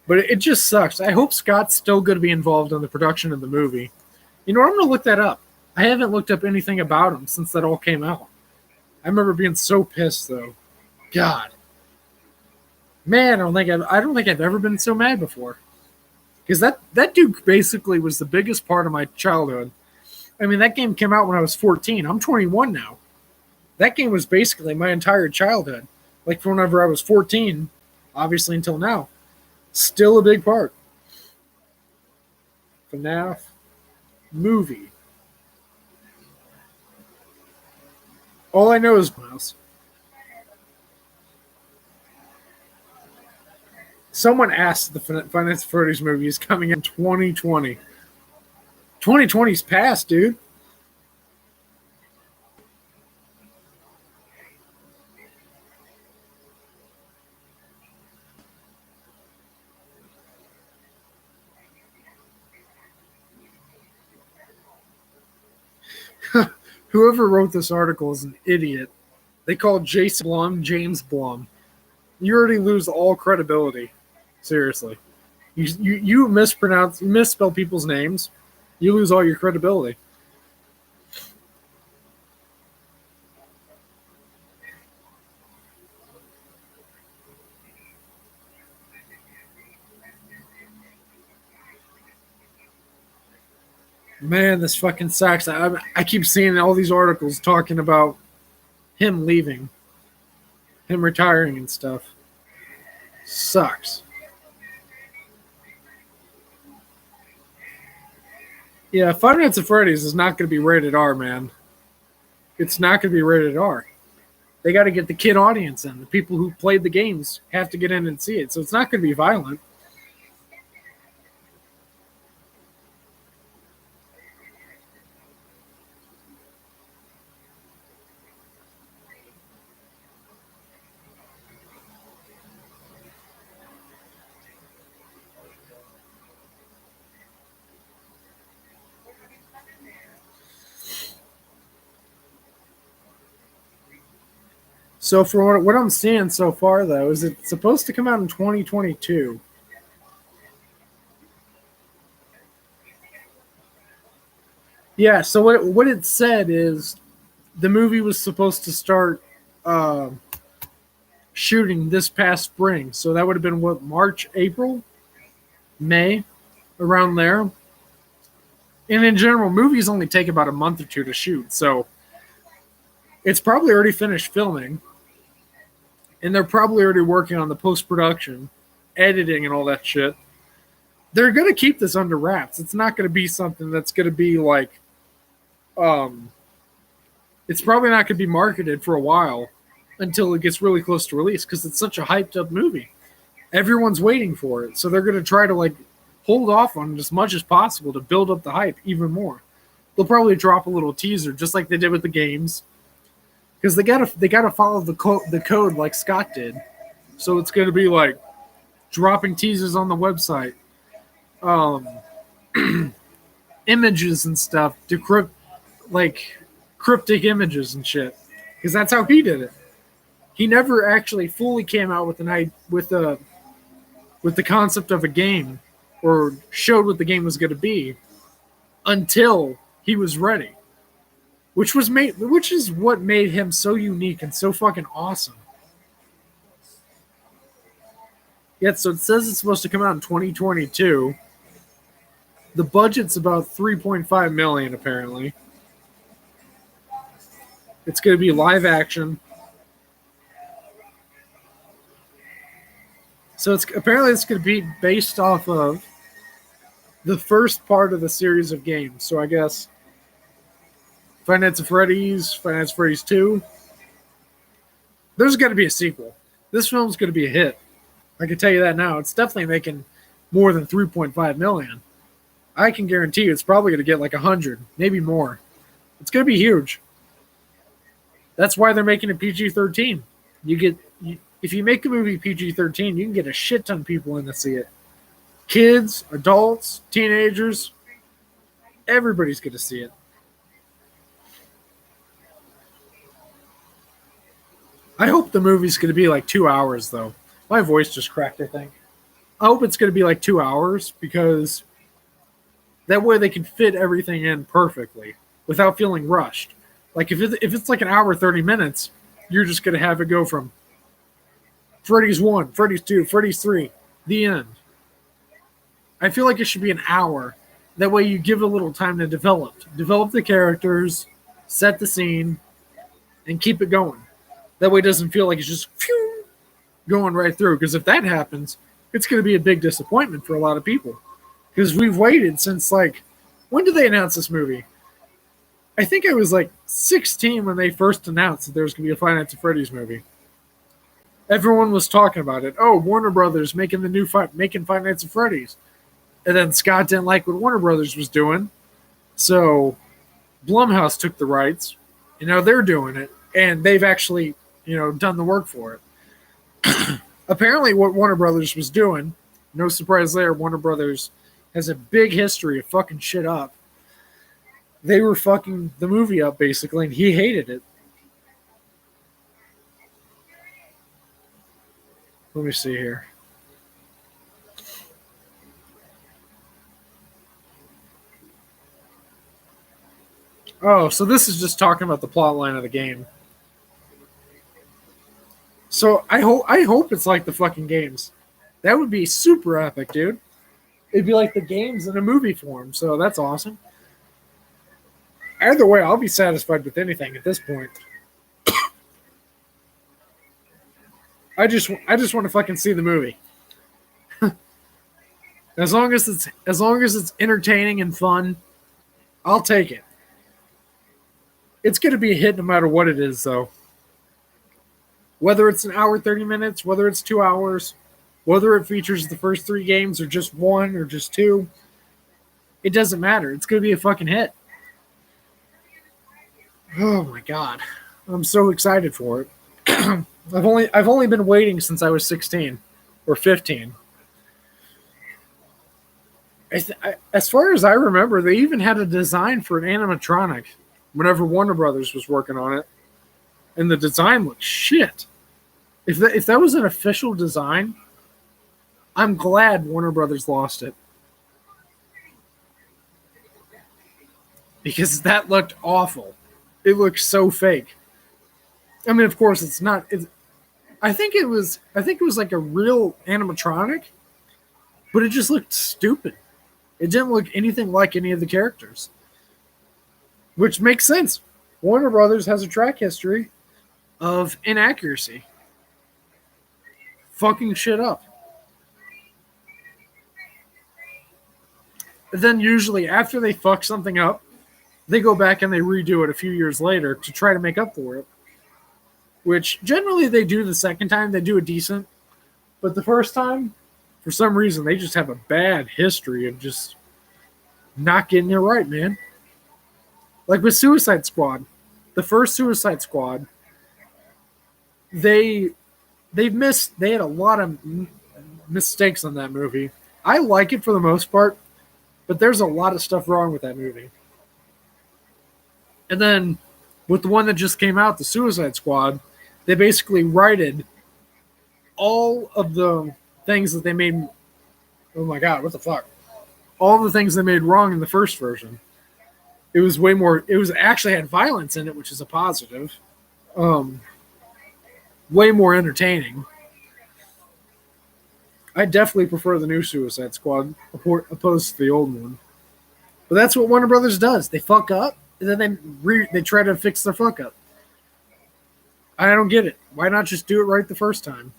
But it just sucks. I hope Scott's still going to be involved in the production of the movie. You know what? I'm going to look that up. I haven't looked up anything about him since that all came out. I remember being so pissed, though. God. Man, I don't think I've ever been so mad before. Because that dude basically was the biggest part of my childhood. I mean, that game came out when I was 14. I'm 21 now. That game was basically my entire childhood. Like from whenever I was 14, obviously until now. Still a big part. FNAF movie. All I know is Mouse. Someone asked the Finance Freddy's movie is coming in 2020. 2020's past, dude. Whoever wrote this article is an idiot. They called Jason Blum James Blum. You already lose all credibility. Seriously. You misspell people's names, you lose all your credibility. Man, this fucking sucks. I keep seeing all these articles talking about him leaving, him retiring and stuff. Sucks. Yeah, Five Nights at Freddy's is not going to be rated R, man. It's not going to be rated R. They got to get the kid audience in. The people who played the games have to get in and see it. So it's not going to be violent. So for what I'm seeing so far, though, is it's supposed to come out in 2022. Yeah. So what it said is the movie was supposed to start uh, shooting this past spring. So that would have been what, March, April, May, around there. And in general, movies only take about a month or two to shoot, so it's probably already finished filming, and they're probably already working on the post production, editing, and all that shit. They're gonna keep this under wraps. It's not gonna be something that's gonna be like, it's probably not gonna be marketed for a while until it gets really close to release because it's such a hyped up movie. Everyone's waiting for it, so they're gonna try to like hold off on it as much as possible to build up the hype even more. They'll probably drop a little teaser just like they did with the games because they gotta follow the code like Scott did. So it's gonna be like dropping teasers on the website, images and stuff, decrypt like cryptic images and shit, because that's how he did it. He never actually fully came out with the concept of a game or showed what the game was going to be until he was ready, which is what made him so unique and so fucking awesome. Yeah, so it says it's supposed to come out in 2022. The budget's about $3.5 million apparently. It's going to be live action. So it's going to be based off of the first part of the series of games. So I guess Five Nights at Freddy's, Five Nights at Freddy's 2. There's going to be a sequel. This film's going to be a hit. I can tell you that now. It's definitely making more than $3.5 million. I can guarantee you it's probably going to get like 100, maybe more. It's going to be huge. That's why they're making it PG-13. If you make a movie PG-13, you can get a shit ton of people in to see it. Kids, adults, teenagers, everybody's going to see it. I hope the movie's going to be like 2 hours, though. My voice just cracked, I think. I hope it's going to be like 2 hours because that way they can fit everything in perfectly without feeling rushed. Like if it's like an hour, 30 minutes, you're just going to have it go from Freddy's 1, Freddy's 2, Freddy's 3, the end. I feel like it should be an hour. That way you give it a little time to develop. Develop the characters, set the scene, and keep it going. That way it doesn't feel like it's just going right through. Because if that happens, it's going to be a big disappointment for a lot of people. Because we've waited since like, when did they announce this movie? I think I was like 16 when they first announced that there was going to be a Five Nights at Freddy's movie. Everyone was talking about it. Oh, Warner Brothers making making Five Nights at Freddy's. And then Scott didn't like what Warner Brothers was doing. So Blumhouse took the rights. And now they're doing it. And they've actually, done the work for it. Apparently what Warner Brothers was doing, no surprise there, Warner Brothers has a big history of fucking shit up. They were fucking the movie up, basically, and he hated it. Let me see here. Oh, so this is just talking about the plot line of the game. So I hope it's like the fucking games. That would be super epic, dude. It'd be like the games in a movie form, so that's awesome. Either way, I'll be satisfied with anything at this point. I just want to fucking see the movie. As long as it's entertaining and fun, I'll take it. It's going to be a hit no matter what it is, though. Whether it's an hour, 30 minutes, whether it's 2 hours, whether it features the first 3 games or just 1 or just 2, it doesn't matter. It's going to be a fucking hit. Oh my god, I'm so excited for it. I've only been waiting since I was 16 or 15. As far as I remember, they even had a design for an animatronic whenever Warner Brothers was working on it, and the design looked shit. If that was an official design, I'm glad Warner Brothers lost it. Because that looked awful. It looked so fake. I mean, of course, it's not. I think it was like a real animatronic, but it just looked stupid. It didn't look anything like any of the characters, which makes sense. Warner Brothers has a track history of inaccuracy, fucking shit up. And then usually after they fuck something up, they go back and they redo it a few years later to try to make up for it. Which generally they do the second time, they do it decent. But the first time, for some reason, they just have a bad history of just not getting it right, man. Like with Suicide Squad, the first Suicide Squad, they had a lot of mistakes on that movie. I like it for the most part, but there's a lot of stuff wrong with that movie. And then with the one that just came out, the Suicide Squad, they basically righted all of the things that they made. Oh my God, what the fuck? All the things they made wrong in the first version. It was way more. It was actually had violence in it, which is a positive. Way more entertaining. I definitely prefer the new Suicide Squad opposed to the old one. But that's what Warner Brothers does. They fuck up, and then they try to fix their fuck up. I don't get it. Why not just do it right the first time?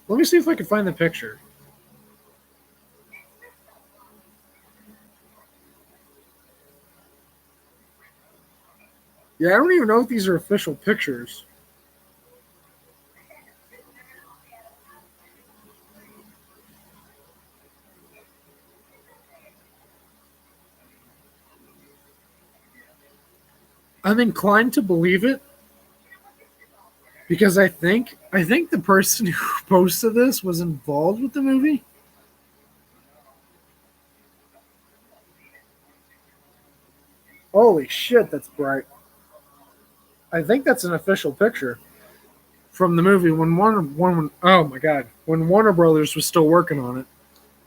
Let me see if I can find the picture. Yeah, I don't even know if these are official pictures. I'm inclined to believe it because I think the person who posted this was involved with the movie. Holy shit, that's bright. I think that's an official picture from the movie when oh my God, when Warner Brothers was still working on it.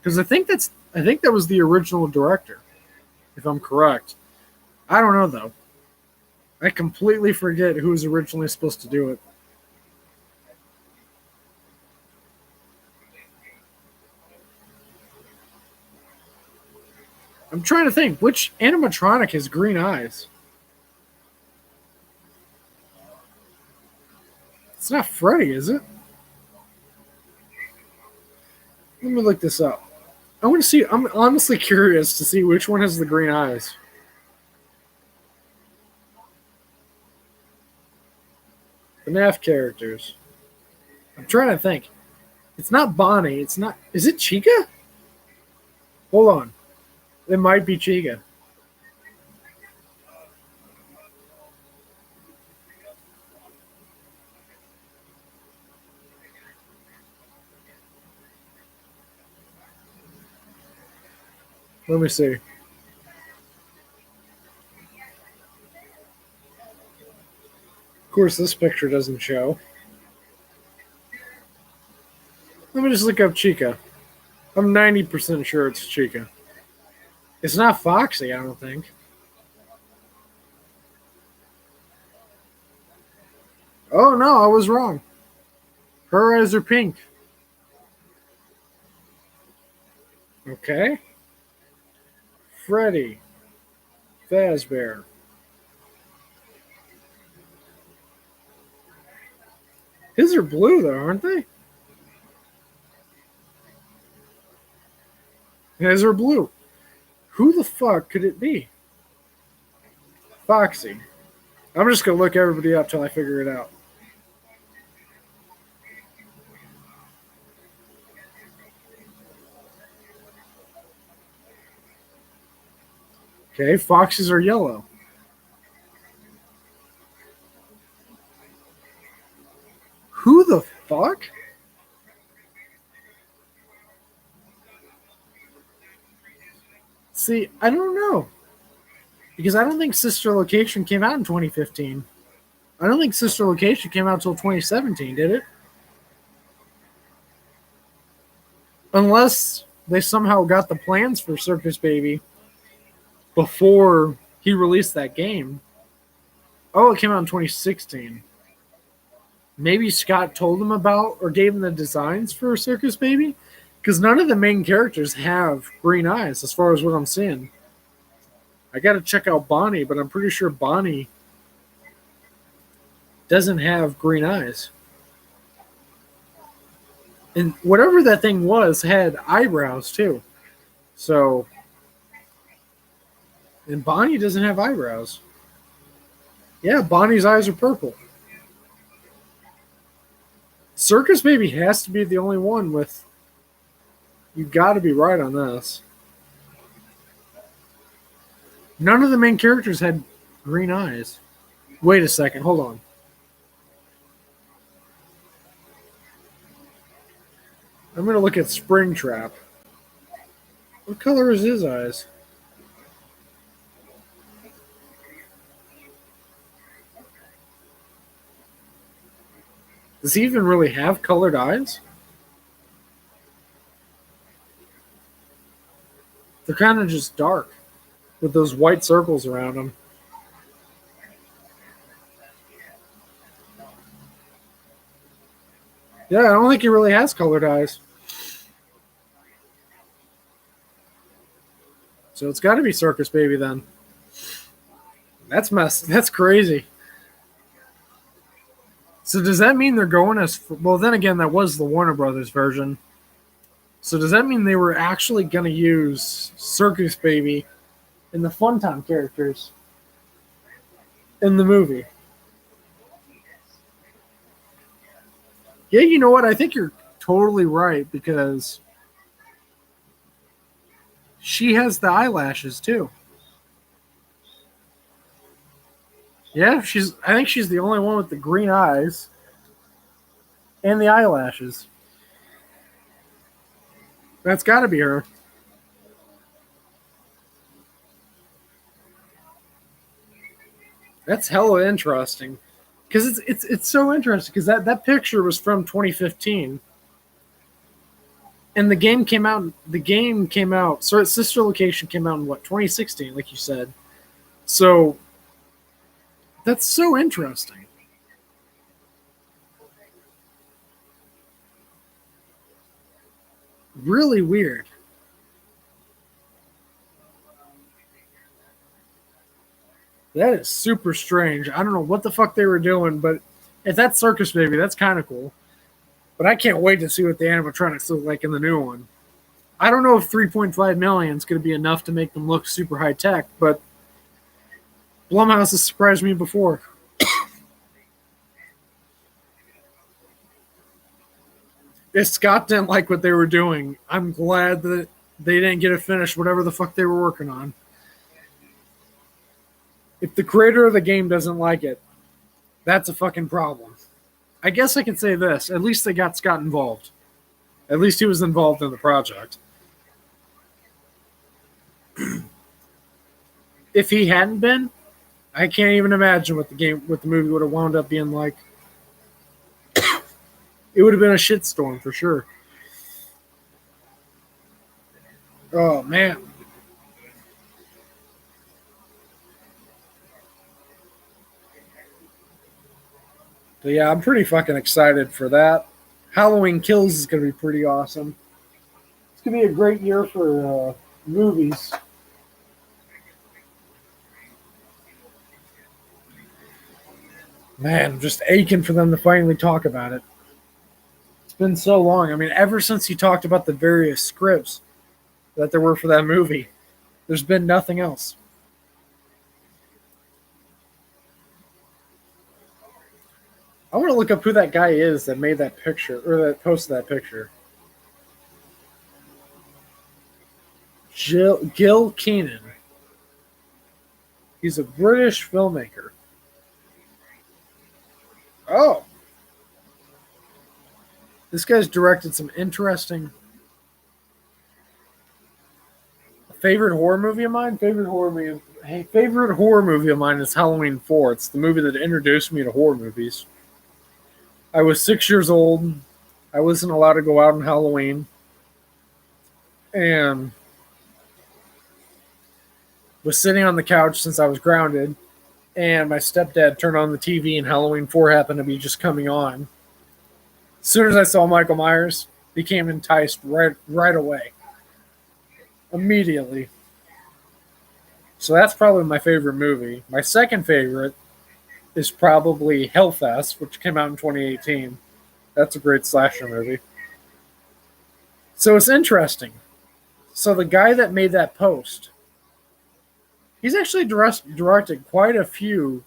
Because I think that was the original director, if I'm correct. I don't know though. I completely forget who was originally supposed to do it. I'm trying to think which animatronic has green eyes. It's not Freddy, is it? Let me look this up. I want to see. I'm honestly curious to see which one has the green eyes. The FNAF characters. I'm trying to think. It's not Bonnie. It's not. Is it Chica? Hold on. It might be Chica. Let me see. Of course, this picture doesn't show. Let me just look up Chica. I'm 90% sure it's Chica. It's not Foxy, I don't think. Oh, no, I was wrong. Her eyes are pink. Okay. Freddy Fazbear. His are blue, though, aren't they? His are blue. Who the fuck could it be? Foxy. I'm just going to look everybody up till I figure it out. Okay, foxes are yellow. Who the fuck? See, I don't know. Because I don't think Sister Location came out in 2015. I don't think Sister Location came out until 2017, did it? Unless they somehow got the plans for Circus Baby before he released that game. Oh, it came out in 2016. Maybe Scott told him about or gave him the designs for Circus Baby, because none of the main characters have green eyes, as far as what I'm seeing. I got to check out Bonnie, but I'm pretty sure Bonnie doesn't have green eyes. And whatever that thing was had eyebrows too. So, and Bonnie doesn't have eyebrows. Yeah, Bonnie's eyes are purple. Circus Baby has to be the only one with. You got to be right on this. None of the main characters had green eyes. Wait a second, hold on. I'm going to look at Springtrap. What color is his eyes? Does he even really have colored eyes? They're kind of just dark with those white circles around them. Yeah, I don't think he really has colored eyes. So it's got to be Circus Baby then. That's crazy. So does that mean they're going as well? Then again, that was the Warner Brothers version. So does that mean they were actually going to use Circus Baby in the Funtime characters in the movie? Yeah, you know what? I think you're totally right because she has the eyelashes too. Yeah, I think she's the only one with the green eyes and the eyelashes. That's got to be her. That's hella interesting. Because it's so interesting because that picture was from 2015, and the game came out. So its sister location came out in what 2016, like you said. So that's so interesting. Really weird. That is super strange. I don't know what the fuck they were doing, but if that's Circus Baby, that's kind of cool. But I can't wait to see what the animatronics look like in the new one. I don't know if 3.5 million is going to be enough to make them look super high tech, but Blumhouse has surprised me before. If Scott didn't like what they were doing, I'm glad that they didn't get to finish whatever the fuck they were working on. If the creator of the game doesn't like it, that's a fucking problem. I guess I can say this. At least they got Scott involved. At least he was involved in the project. If he hadn't been, I can't even imagine what the movie would have wound up being like. It would have been a shitstorm for sure. Oh man. But yeah, I'm pretty fucking excited for that. Halloween Kills is going to be pretty awesome. It's going to be a great year for movies. Man, I'm just aching for them to finally talk about it. It's been so long. I mean, ever since he talked about the various scripts that there were for that movie, there's been nothing else. I want to look up who that guy is that made that picture or that posted that picture. Gil Keenan. He's a British filmmaker. Oh. This guy's directed some interesting. Favorite horror movie of mine? Favorite horror movie of mine is Halloween 4. It's the movie that introduced me to horror movies. I was 6 years old. I wasn't allowed to go out on Halloween. And was sitting on the couch since I was grounded. and my stepdad turned on the TV, and Halloween 4 happened to be just coming on. As soon as I saw Michael Myers, became enticed right away, immediately. So that's probably my favorite movie. My second favorite is probably Hellfest, which came out in 2018. That's a great slasher movie. So it's interesting. So the guy that made that post, he's actually directed quite a few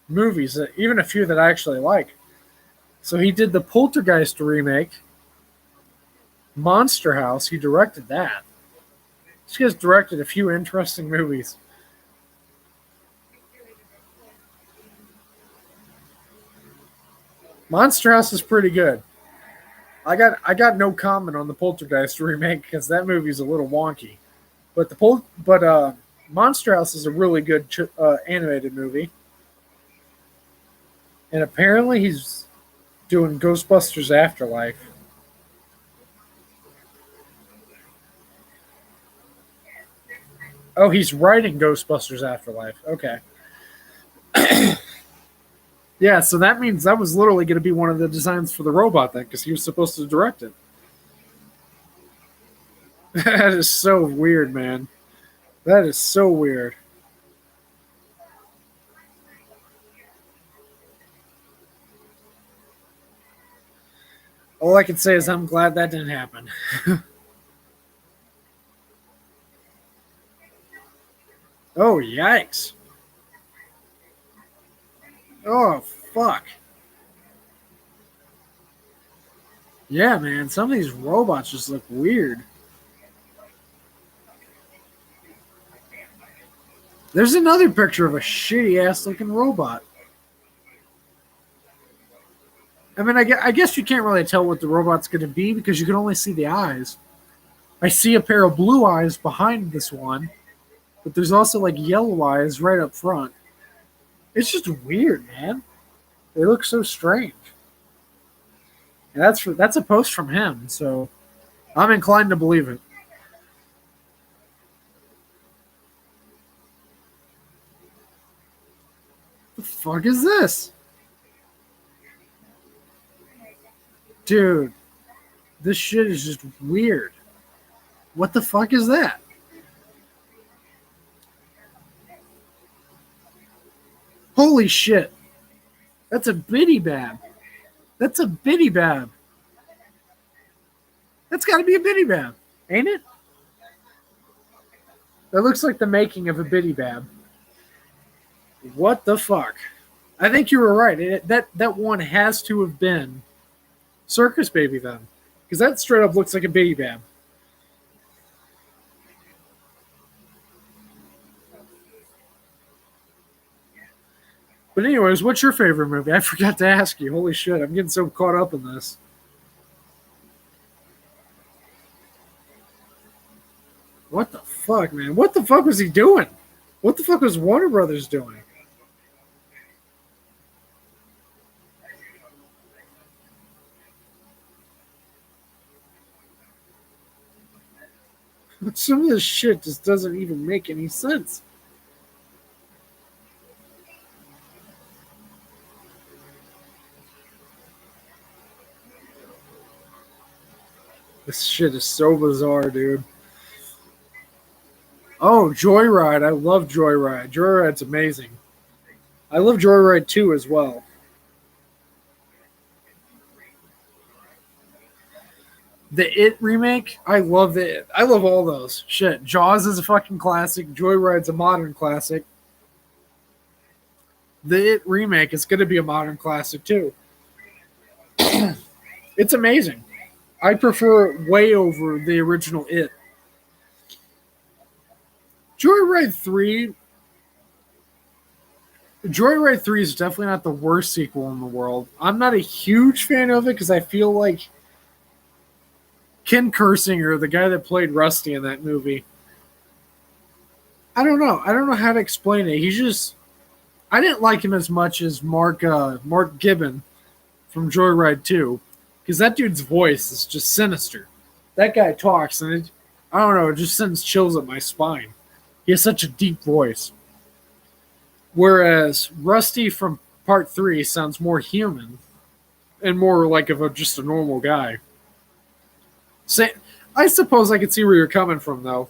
movies, even a few that I actually like. So he did the Poltergeist remake, Monster House. He directed that. This guy's directed a few interesting movies. Monster House is pretty good. I got no comment on the Poltergeist remake because that movie's a little wonky. But Monster House is a really good animated movie. And apparently he's doing Ghostbusters Afterlife. Oh, he's writing Ghostbusters Afterlife. Okay. Yeah, so that means that was literally going to be one of the designs for the robot then, because he was supposed to direct it. That is so weird, man. That is so weird. All I can say is I'm glad that didn't happen. Oh, yikes. Oh, fuck. Yeah, man, some of these robots just look weird. There's another picture of a shitty ass looking robot. I mean, I guess you can't really tell what the robot's going to be because you can only see the eyes. I see a pair of blue eyes behind this one, but there's also like yellow eyes right up front. It's just weird, man. They look so strange. And that's a post from him, so I'm inclined to believe it. The fuck is this? Dude, this shit is just weird. What the fuck is that? Holy shit. That's a Biddy Bab. That's a Biddy Bab. That's got to be a Biddy Bab, ain't it? That looks like the making of a Biddy Bab. What the fuck? I think you were right. That one has to have been Circus Baby then, because that straight up looks like a Biddy Bab. But anyways, what's your favorite movie? I forgot to ask you. Holy shit, I'm getting so caught up in this. What the fuck, man? What the fuck was he doing? What the fuck was Warner Brothers doing? Some of this shit just doesn't even make any sense. This shit is so bizarre, dude. Oh, Joyride. I love Joyride. Joyride's amazing. I love Joyride 2 as well. The It remake, I love it. I love all those. Shit. Jaws is a fucking classic. Joyride's a modern classic. The It remake is going to be a modern classic too. It's amazing. I prefer it way over the original It. Joyride 3 Joyride 3 is definitely not the worst sequel in the world. I'm not a huge fan of it because I feel like Ken Kersinger, the guy that played Rusty in that movie, I don't know. I don't know how to explain it. He's just I didn't like him as much as Mark Gibbon from Joyride 2 because that dude's voice is just sinister. That guy talks and I don't know, it just sends chills up my spine. He has such a deep voice. Whereas Rusty from part 3 sounds more human and more like of just a normal guy. Say, I suppose I could see where you're coming from though,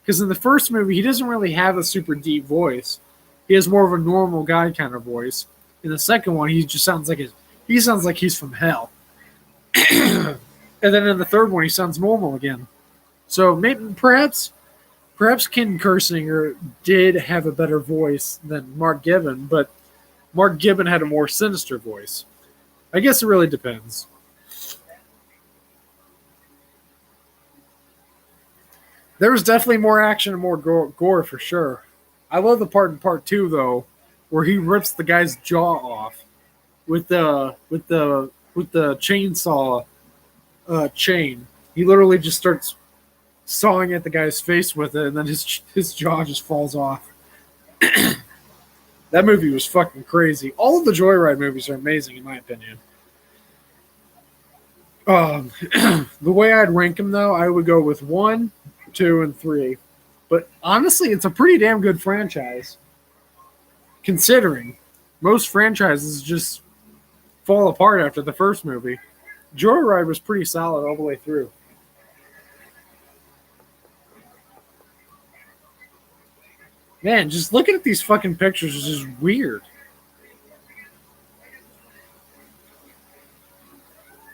because in the first movie he doesn't really have a super deep voice. He has more of a normal guy kind of voice. In the second one, he just sounds like he sounds like he's from hell. And then in the third one, he sounds normal again. So maybe perhaps Ken Kersinger did have a better voice than Mark Gibbon, but Mark Gibbon had a more sinister voice. I guess it really depends. There was definitely more action and more gore for sure. I love the part in part 2 though, where he rips the guy's jaw off with the chainsaw chain. He literally just starts sawing at the guy's face with it, and then his jaw just falls off. That movie was fucking crazy. All of the Joyride movies are amazing, in my opinion. The way I'd rank them, though, I would go with 1, 2, and 3. But honestly, it's a pretty damn good franchise. Considering most franchises just fall apart after the first movie. Joyride was pretty solid all the way through. Man, just looking at these fucking pictures is just weird.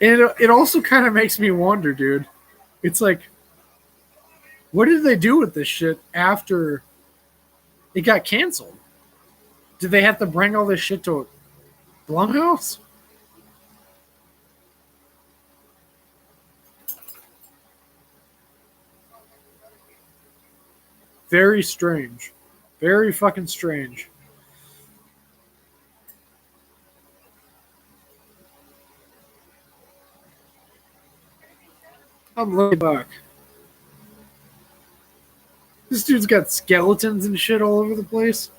And it also kind of makes me wonder, dude. It's like, what did they do with this shit after it got canceled? Did they have to bring all this shit to Blumhouse? Very strange. Very fucking strange. I'm looking back. This dude's got skeletons and shit all over the place.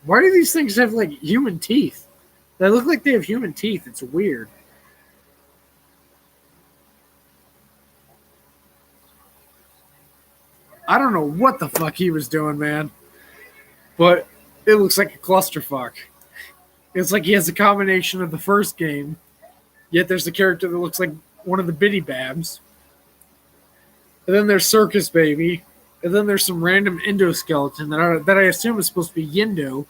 Why do these things have like human teeth? They look like they have human teeth. It's weird. I don't know what the fuck he was doing, man. But it looks like a clusterfuck. It's like he has a combination of the first game, yet there's a character that looks like one of the Biddy Babs. And then there's Circus Baby. And then there's some random endoskeleton that I assume is supposed to be Yindo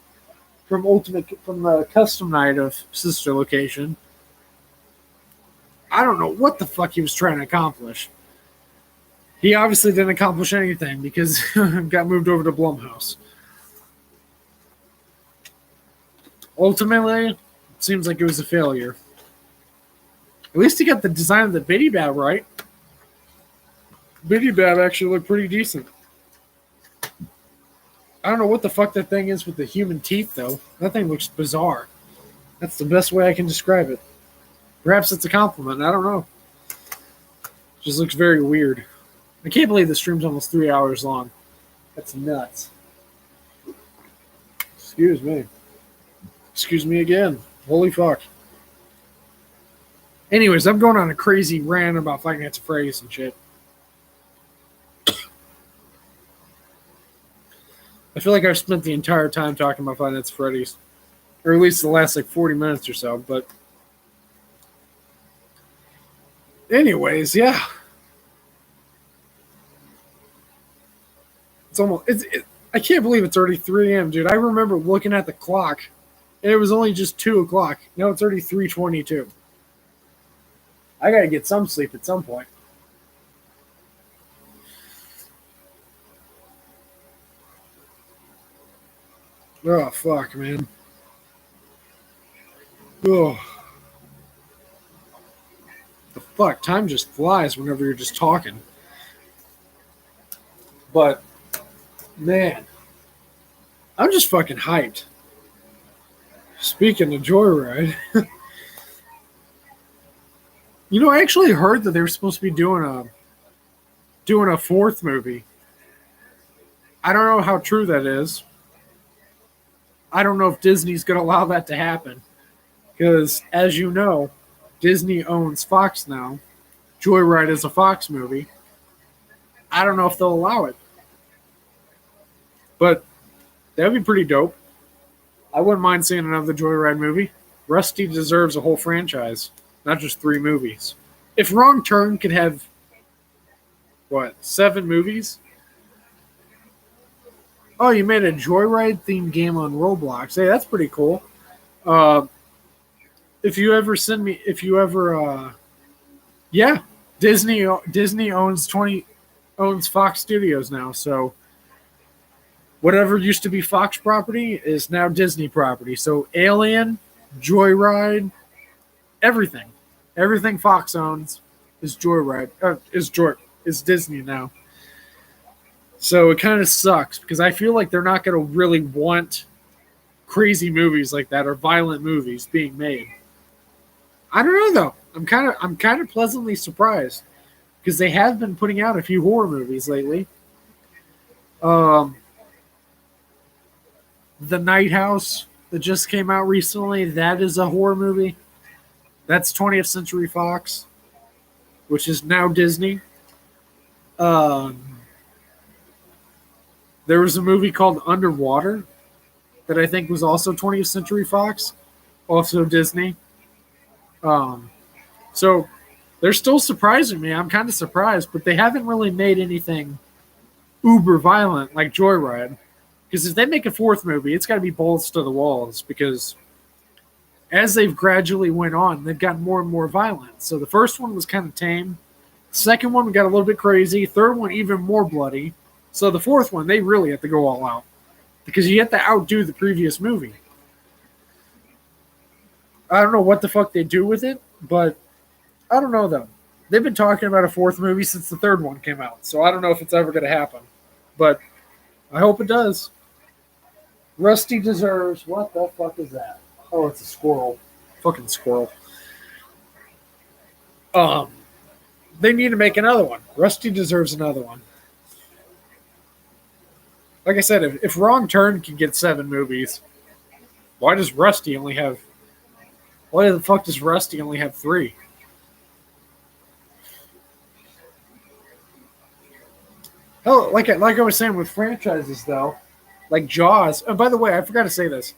from the custom night of Sister Location. I don't know what the fuck he was trying to accomplish. He obviously didn't accomplish anything because got moved over to Blumhouse. Ultimately, it seems like it was a failure. At least he got the design of the Biddy Bab right. Biddy Bab actually looked pretty decent. I don't know what the fuck that thing is with the human teeth, though. That thing looks bizarre. That's the best way I can describe it. Perhaps it's a compliment. I don't know. It just looks very weird. I can't believe the stream's almost 3 hours long. That's nuts. Excuse me. Excuse me again. Holy fuck. Anyways, I'm going on a crazy rant about Five Nights at Freddy's and shit. I feel like I've spent the entire time talking about Five Nights at Freddy's. Or at least the last like 40 minutes or so, but anyways, yeah. I can't believe it's already 3 a.m., dude. I remember looking at the clock, and it was only just 2 o'clock. Now it's already 3:22. I gotta get some sleep at some point. Oh, fuck, man. Oh. The fuck? Time just flies whenever you're just talking. But, man, I'm just fucking hyped. Speaking of Joyride, you know, I actually heard that they were supposed to be doing a fourth movie. I don't know how true that is. I don't know if Disney's going to allow that to happen. Because, as you know, Disney owns Fox now. Joyride is a Fox movie. I don't know if they'll allow it, but that'd be pretty dope. I wouldn't mind seeing another Joyride movie. Rusty deserves a whole franchise, not just 3 movies. If Wrong Turn could have, 7 movies? Oh, you made a Joyride themed game on Roblox. Hey, that's pretty cool. Uh, yeah, Disney owns Fox Studios now, so whatever used to be Fox property is now Disney property. So Alien, Joyride, everything Fox owns is Joyride. Is Disney now. So it kind of sucks because I feel like they're not going to really want crazy movies like that or violent movies being made. I don't know though. I'm kind of pleasantly surprised because they have been putting out a few horror movies lately. The Night House that just came out recently, that is a horror movie. That's 20th Century Fox, which is now Disney. There was a movie called Underwater that I think was also 20th Century Fox, also Disney. So they're still surprising me. I'm kind of surprised, but they haven't really made anything uber violent like Joyride. Because if they make a 4th movie, it's got to be balls to the walls. Because as they've gradually went on, they've gotten more and more violent. So the first one was kind of tame. The second one got a little bit crazy. Third one even more bloody. So the 4th one, they really have to go all out. Because you have to outdo the previous movie. I don't know what the fuck they do with it, but I don't know though. They've been talking about a 4th movie since the 3rd one came out. So I don't know if it's ever going to happen. But I hope it does. Rusty deserves... What the fuck is that? Oh, it's a squirrel. Fucking squirrel. They need to make another one. Rusty deserves another one. Like I said, if Wrong Turn can get 7 movies, why does Rusty only have... Why the fuck does Rusty only have 3? Hell, like I was saying with franchises, though, like Jaws... Oh, by the way, I forgot to say this.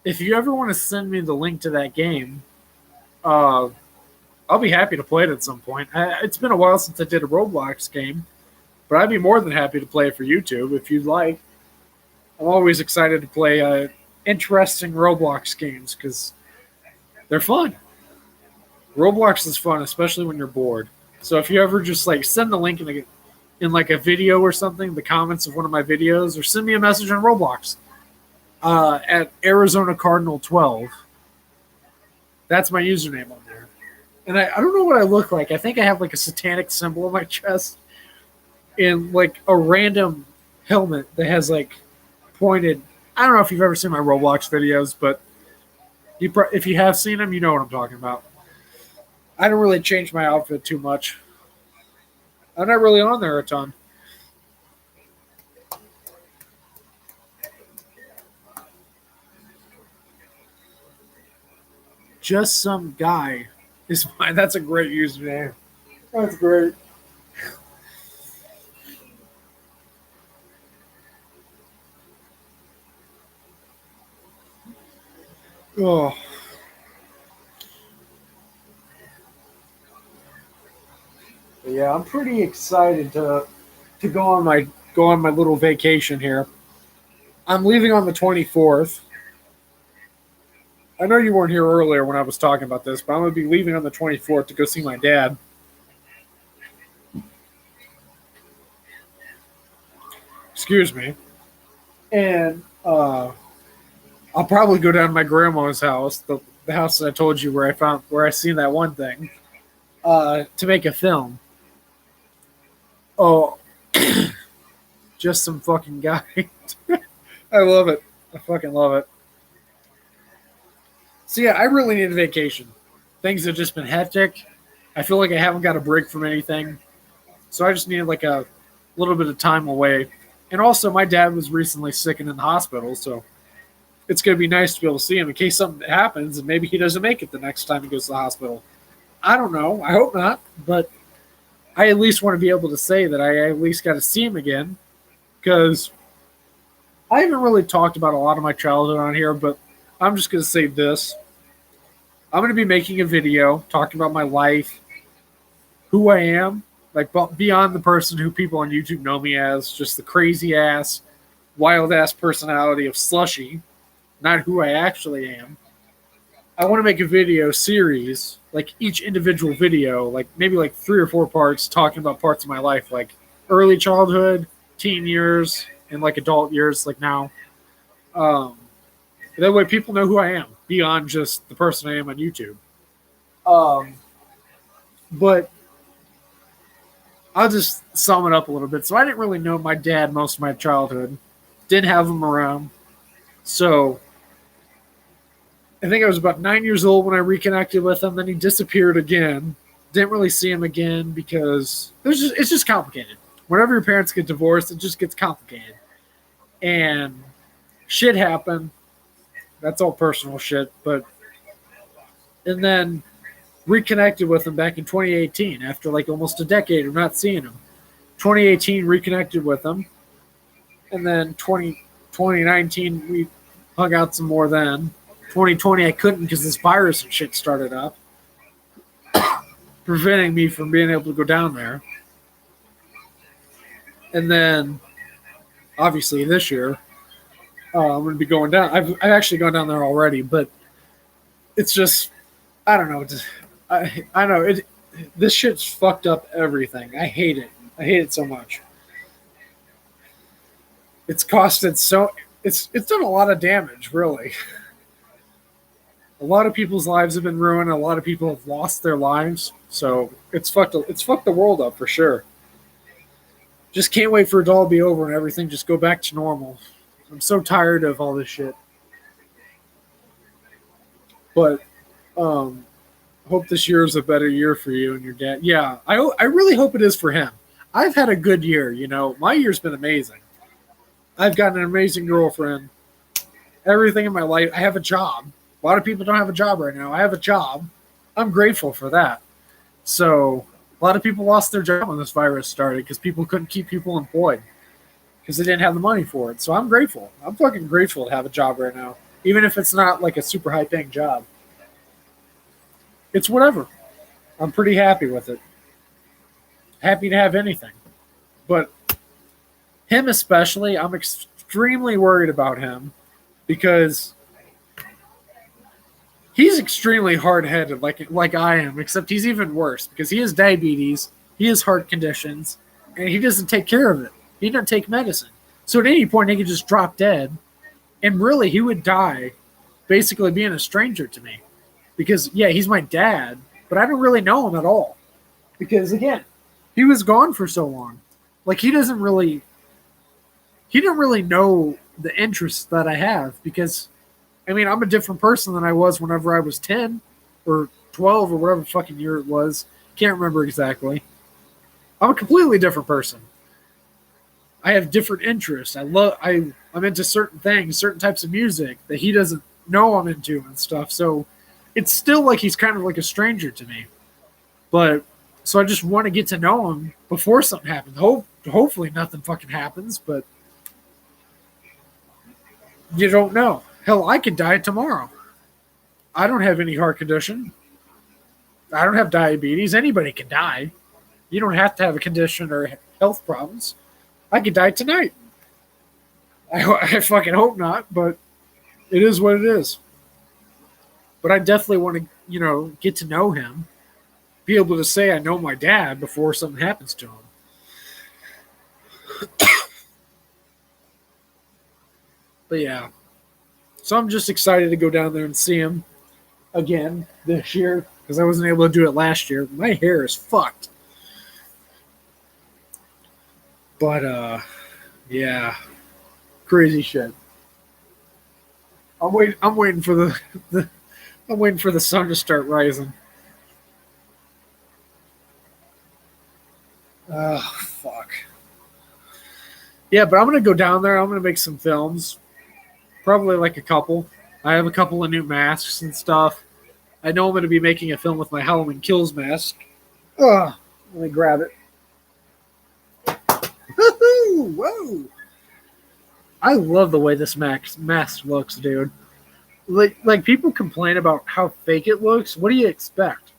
If you ever want to send me the link to that game, I'll be happy to play it at some point. It's been a while since I did a Roblox game, but I'd be more than happy to play it for YouTube if you'd like. I'm always excited to play interesting Roblox games because they're fun. Roblox is fun, especially when you're bored. So if you ever just like send the link in like a video or something, the comments of one of my videos, or send me a message on Roblox at Arizona Cardinal 12. That's my username on there. And I don't know what I look like. I think I have like a satanic symbol on my chest and like a random helmet that has like pointed. I don't know if you've ever seen my Roblox videos, but if you have seen them, you know what I'm talking about. I don't really change my outfit too much. I'm not really on there a ton. Just some guy is fine. That's a great username. That's great. Oh. Yeah, I'm pretty excited to go on my little vacation here. I'm leaving on the 24th. I know you weren't here earlier when I was talking about this, but I'm going to be leaving on the 24th to go see my dad. Excuse me. And I'll probably go down to my grandma's house, the house that I told you where I seen that one thing, to make a film. Oh, just some fucking guy. I love it. I fucking love it. So yeah, I really need a vacation. Things have just been hectic. I feel like I haven't got a break from anything. So I just needed like a little bit of time away. And also my dad was recently sick and in the hospital, so it's going to be nice to be able to see him in case something happens and maybe he doesn't make it the next time he goes to the hospital. I don't know. I hope not, but I at least want to be able to say that I at least got to see him again, because I haven't really talked about a lot of my childhood on here, but I'm just going to say this. I'm going to be making a video talking about my life, who I am, like beyond the person who people on YouTube know me as, just the crazy ass, wild ass personality of Slushie, not who I actually am. I want to make a video series, like each individual video, like maybe like 3 or 4 parts, talking about parts of my life, like early childhood, teen years, and like adult years, like now. Um, that way, people know who I am beyond just the person I am on YouTube. Um, but I'll just sum it up a little bit. So I didn't really know my dad most of my childhood. Didn't have him around. So I think I was about 9 years old when I reconnected with him. Then he disappeared again. Didn't really see him again because it's just complicated. Whenever your parents get divorced, it just gets complicated. And shit happened. That's all personal shit. And then reconnected with him back in 2018 after like almost a decade of not seeing him. 2018 reconnected with him. And then 2019 we hung out some more then. 2020 I couldn't because this virus and shit started up, preventing me from being able to go down there. And then obviously this year I'm going to be going down. I've actually gone down there already, but it's just, I don't know. I know it. This shit's fucked up everything. I hate it. I hate it so much. It's costed so. It's done a lot of damage, really. A lot of people's lives have been ruined. A lot of people have lost their lives. So it's fucked. It's fucked the world up for sure. Just can't wait for it all to be over and everything just go back to normal. I'm so tired of all this shit. But hope this year is a better year for you and your dad. Yeah, I really hope it is for him. I've had a good year, you know. My year's been amazing. I've got an amazing girlfriend. Everything in my life. I have a job. A lot of people don't have a job right now. I have a job. I'm grateful for that. So a lot of people lost their job when this virus started because people couldn't keep people employed because they didn't have the money for it. So I'm grateful. I'm fucking grateful to have a job right now, even if it's not like a super high paying job. It's whatever. I'm pretty happy with it. Happy to have anything. But him especially, I'm extremely worried about him because he's extremely hard-headed like I am, except he's even worse because he has diabetes, he has heart conditions, and he doesn't take care of it. He doesn't take medicine. So at any point, he could just drop dead, and really, he would die basically being a stranger to me. Because, yeah, he's my dad, but I don't really know him at all. Because, again, he was gone for so long. Like, he didn't really know the interests that I have. Because, I mean, I'm a different person than I was whenever I was 10 or 12 or whatever fucking year it was. Can't remember exactly. I'm a completely different person. I have different interests. I'm into certain things, certain types of music that he doesn't know I'm into and stuff. So it's still like he's kind of like a stranger to me. But so I just want to get to know him before something happens. Hopefully nothing fucking happens, but you don't know. Hell, I could die tomorrow. I don't have any heart condition. I don't have diabetes. Anybody can die. You don't have to have a condition or health problems. I could die tonight. I fucking hope not, but it is what it is. But I definitely want to, you know, get to know him. Be able to say I know my dad before something happens to him. But yeah. So I'm just excited to go down there and see him again this year because I wasn't able to do it last year. My hair is fucked. But yeah, crazy shit. I'm waiting for I'm waiting for the sun to start rising. Oh fuck. Yeah, but I'm gonna go down there. I'm gonna make some films. Probably like a couple. I have a couple of new masks and stuff. I know I'm going to be making a film with my Halloween Kills mask. Let me grab it. whoa! I love the way this mask looks, dude. Like people complain about how fake it looks. What do you expect?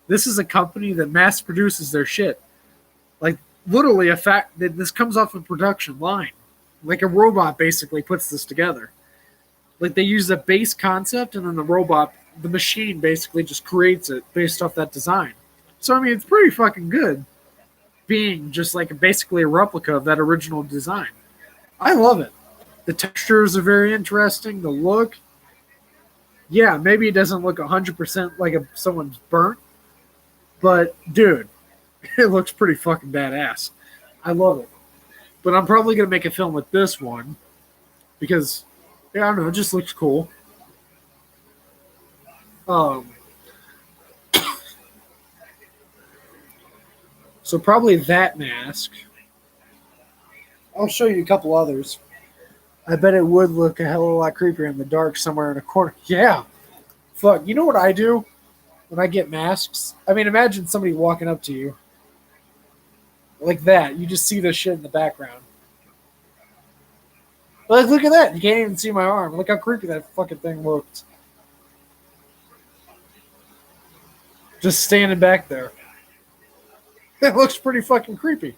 This is a company that mass produces their shit. Like literally a fact that this comes off a production line. Like a robot basically puts this together. Like they use a base concept and then the machine basically just creates it based off that design. So I mean it's pretty fucking good being just like basically a replica of that original design. I love it. The textures are very interesting. The look, yeah, maybe it doesn't look 100% like someone's burnt, but dude, it looks pretty fucking badass. I love it. But I'm probably gonna make a film with this one because, yeah, I don't know, it just looks cool. Um, so probably that mask. I'll show you a couple others. I bet it would look a hell of a lot creepier in the dark somewhere in a corner. Yeah. Fuck. You know what I do when I get masks? I mean, imagine somebody walking up to you like that. You just see this shit in the background. Like, look at that. You can't even see my arm. Look how creepy that fucking thing looked. Just standing back there. It looks pretty fucking creepy.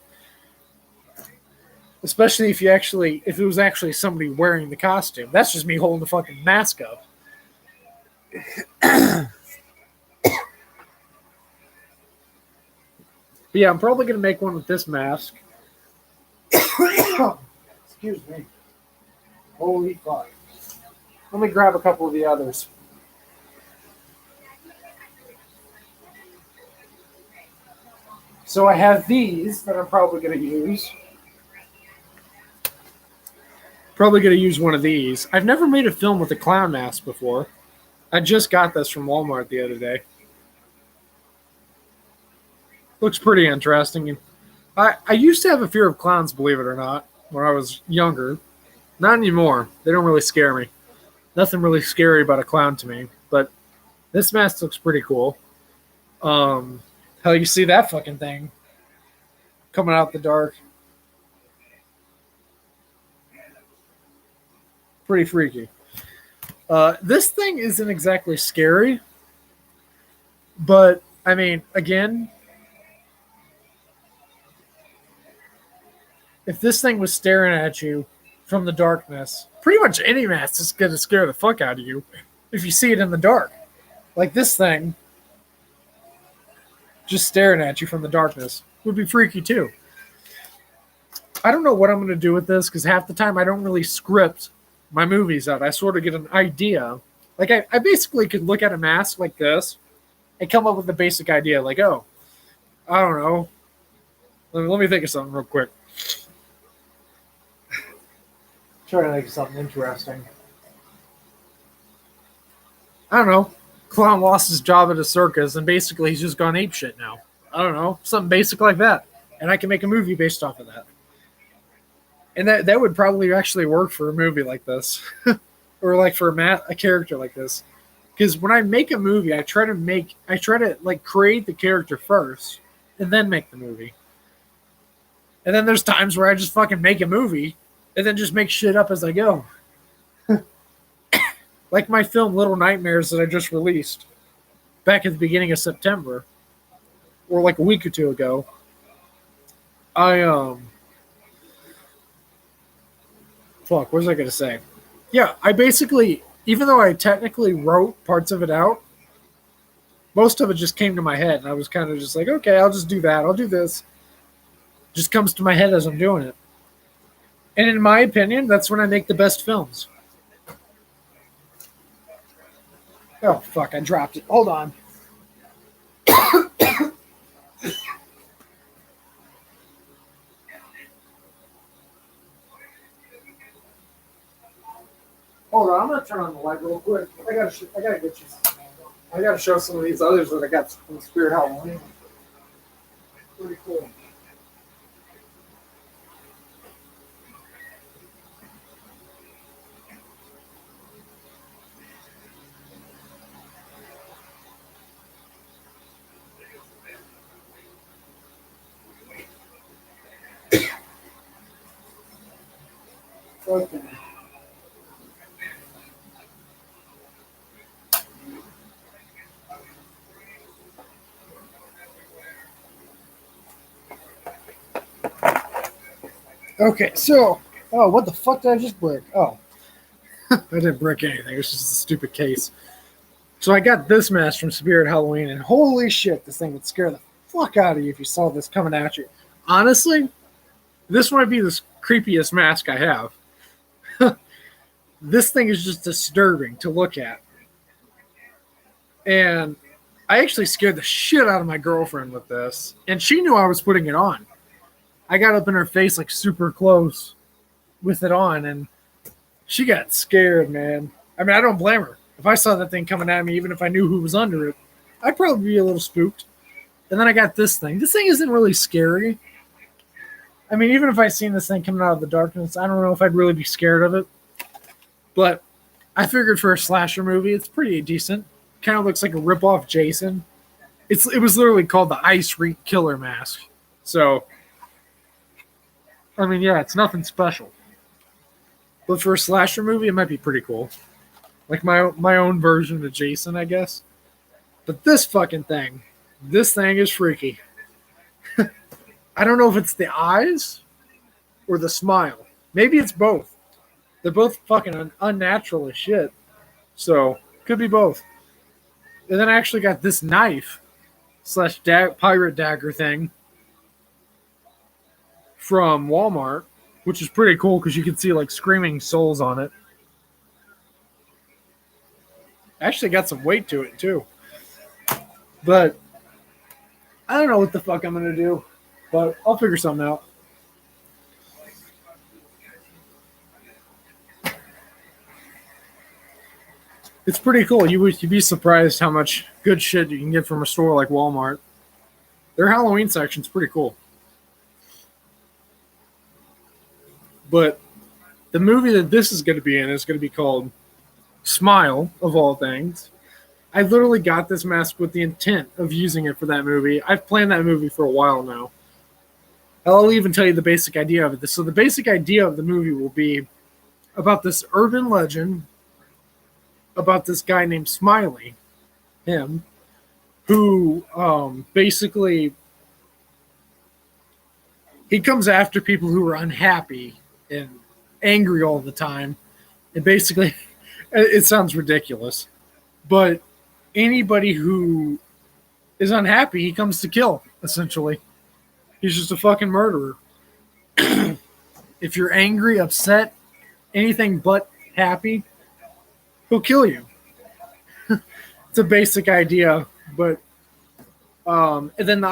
Especially if it was actually somebody wearing the costume. That's just me holding the fucking mask up. But yeah, I'm probably gonna make one with this mask. Excuse me. Holy fuck. Let me grab a couple of the others. So I have these that I'm probably gonna use. Probably going to use one of these. I've never made a film with a clown mask before. I just got this from Walmart the other day. Looks pretty interesting. I used to have a fear of clowns, believe it or not, when I was younger. Not anymore. They don't really scare me. Nothing really scary about a clown to me. But this mask looks pretty cool. Hell, you see that fucking thing coming out the dark. Pretty freaky. This thing isn't exactly scary, but I mean, again, if this thing was staring at you from the darkness, pretty much any mask is going to scare the fuck out of you if you see it in the dark. Like this thing just staring at you from the darkness would be freaky too. I don't know what I'm going to do with this because half the time I don't really script my movies out. I sort of get an idea. Like I basically could look at a mask like this and come up with a basic idea. Like, oh, I don't know. Let me think of something real quick. Try to think of something interesting. I don't know. Clown lost his job at a circus and basically he's just gone apeshit now. I don't know. Something basic like that. And I can make a movie based off of that. And that would probably actually work for a movie like this. Or like for a character like this. Because when I make a movie, I try to like create the character first and then make the movie. And then there's times where I just fucking make a movie and then just make shit up as I go. Like my film Little Nightmares that I just released back at the beginning of September. Or like a week or two ago. Fuck, what was I going to say? Yeah, I basically, even though I technically wrote parts of it out, most of it just came to my head. And I was kind of just like, okay, I'll just do that. I'll do this. Just comes to my head as I'm doing it. And in my opinion, that's when I make the best films. Oh, fuck, I dropped it. Hold on. Hold on, I'm gonna turn on the light real quick. I gotta get you something. I gotta show some of these others that I got from Spirit Halloween. Pretty cool. Okay. Okay, so, oh, what the fuck did I just break? Oh, I didn't break anything. It was just a stupid case. So I got this mask from Spirit Halloween, and holy shit, this thing would scare the fuck out of you if you saw this coming at you. Honestly, this might be the creepiest mask I have. This thing is just disturbing to look at. And I actually scared the shit out of my girlfriend with this, and she knew I was putting it on. I got up in her face like super close with it on, and she got scared, man. I mean, I don't blame her. If I saw that thing coming at me, even if I knew who was under it, I'd probably be a little spooked. And then I got this thing. This thing isn't really scary. I mean, even if I seen this thing coming out of the darkness, I don't know if I'd really be scared of it. But I figured for a slasher movie, it's pretty decent. Kind of looks like a rip-off Jason. It was literally called the Ice Rink Killer Mask. So, I mean, yeah, it's nothing special. But for a slasher movie, it might be pretty cool. Like my own version of Jason, I guess. But this thing is freaky. I don't know if it's the eyes or the smile. Maybe it's both. They're both fucking unnatural as shit. So, could be both. And then I actually got this knife / pirate dagger thing from Walmart, which is pretty cool because you can see like screaming souls on it. Actually got some weight to it too. But I don't know what the fuck I'm going to do. But I'll figure something out. It's pretty cool. You'd be surprised how much good shit you can get from a store like Walmart. Their Halloween section's pretty cool. But the movie that this is going to be in is going to be called Smile, of all things. I literally got this mask with the intent of using it for that movie. I've planned that movie for a while now. I'll even tell you the basic idea of it. So the basic idea of the movie will be about this urban legend about this guy named Smiley, him, who basically he comes after people who are unhappy and angry all the time. And basically, it sounds ridiculous, but anybody who is unhappy, he comes to kill, essentially. He's just a fucking murderer. If you're angry, upset, anything but happy, he'll kill you. It's a basic idea, but and then the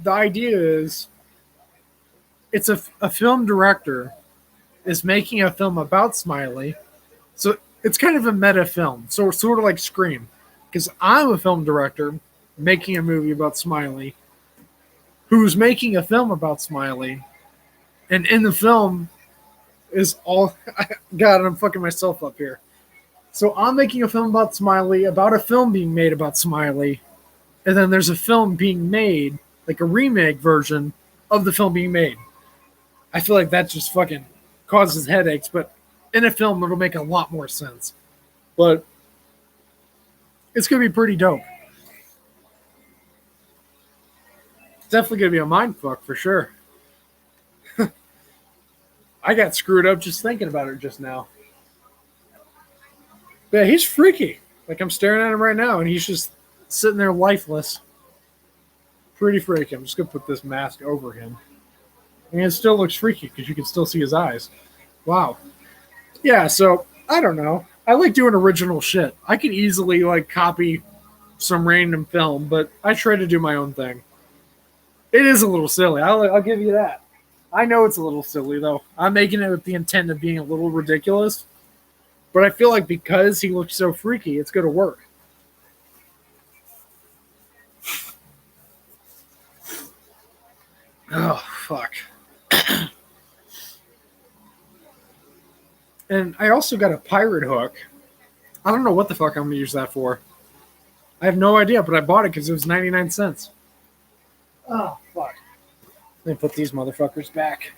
idea is it's a film director is making a film about Smiley. So it's kind of a meta film. So it's sort of like Scream. Because I'm a film director making a movie about Smiley, who's making a film about Smiley. And in the film is all... God, I'm fucking myself up here. So I'm making a film about Smiley, about a film being made about Smiley. And then there's a film being made, like a remake version of the film being made. I feel like that just fucking causes headaches, but in a film, it'll make a lot more sense. But it's going to be pretty dope. It's definitely going to be a mindfuck for sure. I got screwed up just thinking about it just now. Yeah, he's freaky. Like, I'm staring at him right now, and he's just sitting there lifeless. Pretty freaky. I'm just going to put this mask over him. And it still looks freaky because you can still see his eyes. Wow. Yeah, so, I don't know. I like doing original shit. I could easily, like, copy some random film, but I try to do my own thing. It is a little silly. I'll give you that. I know it's a little silly, though. I'm making it with the intent of being a little ridiculous. But I feel like because he looks so freaky, it's going to work. Oh, fuck. And I also got a pirate hook. I don't know what the fuck I'm going to use that for. I have no idea, but I bought it because it was 99 cents. Oh, fuck. Let me put these motherfuckers back.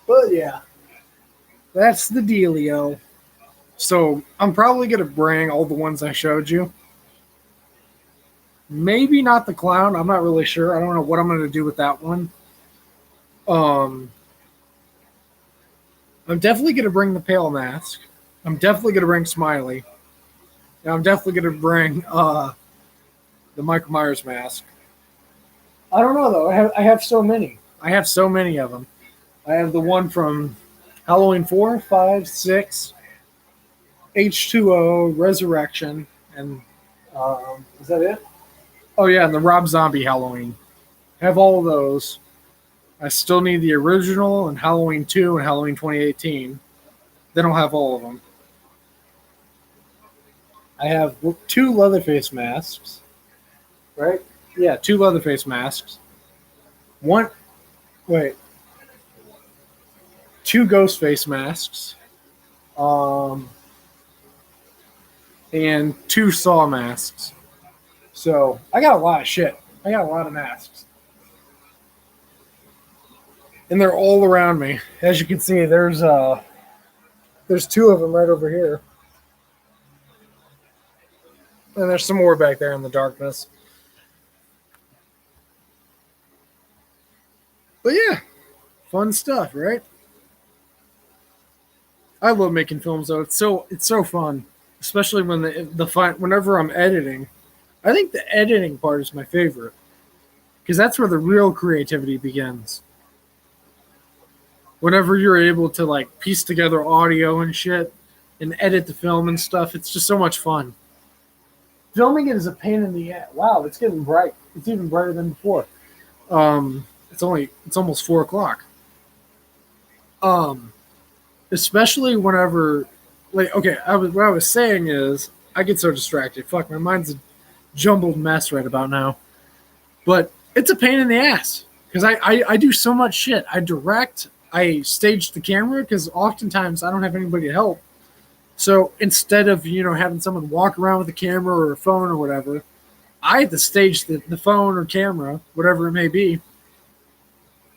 But yeah, that's the dealio. So I'm probably gonna bring all the ones I showed you. Maybe not the clown. I'm not really sure. I don't know what I'm gonna do with that one. Um, I'm definitely gonna bring the pale mask. I'm definitely gonna bring Smiley. And I'm definitely gonna bring the Michael Myers mask. I don't know though. I have so many. I have so many of them. I have the one from Halloween 4, 5, 6, H2O, Resurrection, and is that it? Oh yeah, and the Rob Zombie Halloween. I have all of those. I still need the original and Halloween 2 and Halloween 2018. Then I'll have all of them. I have two Leatherface masks, right? Yeah, two Leatherface masks. One, wait, two Ghostface masks, um, and two Saw masks. So I got a lot of shit. I got a lot of masks, and they're all around me. As you can see, there's two of them right over here, and there's some more back there in the darkness. But yeah, fun stuff, right? I love making films though. It's so fun, especially when whenever I'm editing. I think the editing part is my favorite because that's where the real creativity begins. Whenever you're able to like piece together audio and shit and edit the film and stuff, it's just so much fun. Filming it is a pain in the ass. Wow, it's getting bright. It's even brighter than before. It's almost 4 o'clock. Um, Especially whenever, like, okay, what I was saying is I get so distracted. Fuck, my mind's a jumbled mess right about now. But it's a pain in the ass because I do so much shit. I direct, I stage the camera because oftentimes I don't have anybody to help. So instead of having someone walk around with a camera or a phone or whatever, I have to stage the phone or camera, whatever it may be.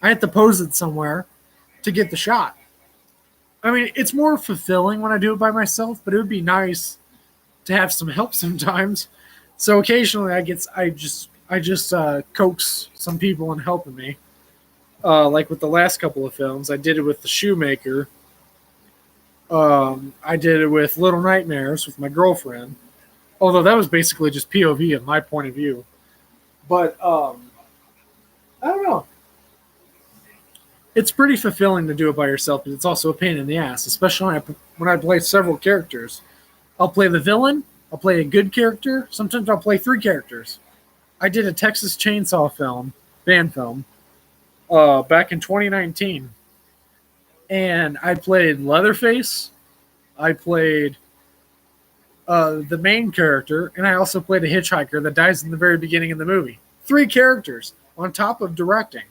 I have to pose it somewhere to get the shot. I mean, it's more fulfilling when I do it by myself, but it would be nice to have some help sometimes. So occasionally, I just coax some people in helping me. Like with the last couple of films, I did it with The Shoemaker. I did it with Little Nightmares with my girlfriend. Although that was basically just POV of my point of view. But I don't know. It's pretty fulfilling to do it by yourself, but it's also a pain in the ass, especially when I play several characters. I'll play the villain. I'll play a good character. Sometimes I'll play three characters. I did a Texas Chainsaw band film, back in 2019. And I played Leatherface. I played the main character, and I also played a hitchhiker that dies in the very beginning of the movie. Three characters on top of directing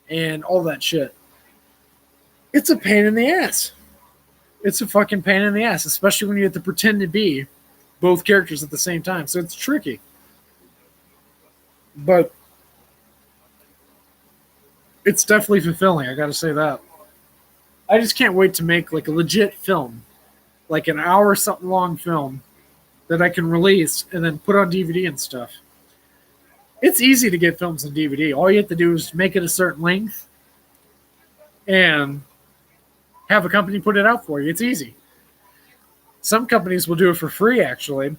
and all that shit. It's a pain in the ass. It's a fucking pain in the ass, especially when you have to pretend to be both characters at the same time. So it's tricky. But it's definitely fulfilling, I gotta say that. I just can't wait to make like a legit film, like an hour something long film that I can release and then put on DVD and stuff. It's easy to get films on DVD. All you have to do is make it a certain length and have a company put it out for you. It's easy. Some companies will do it for free, actually,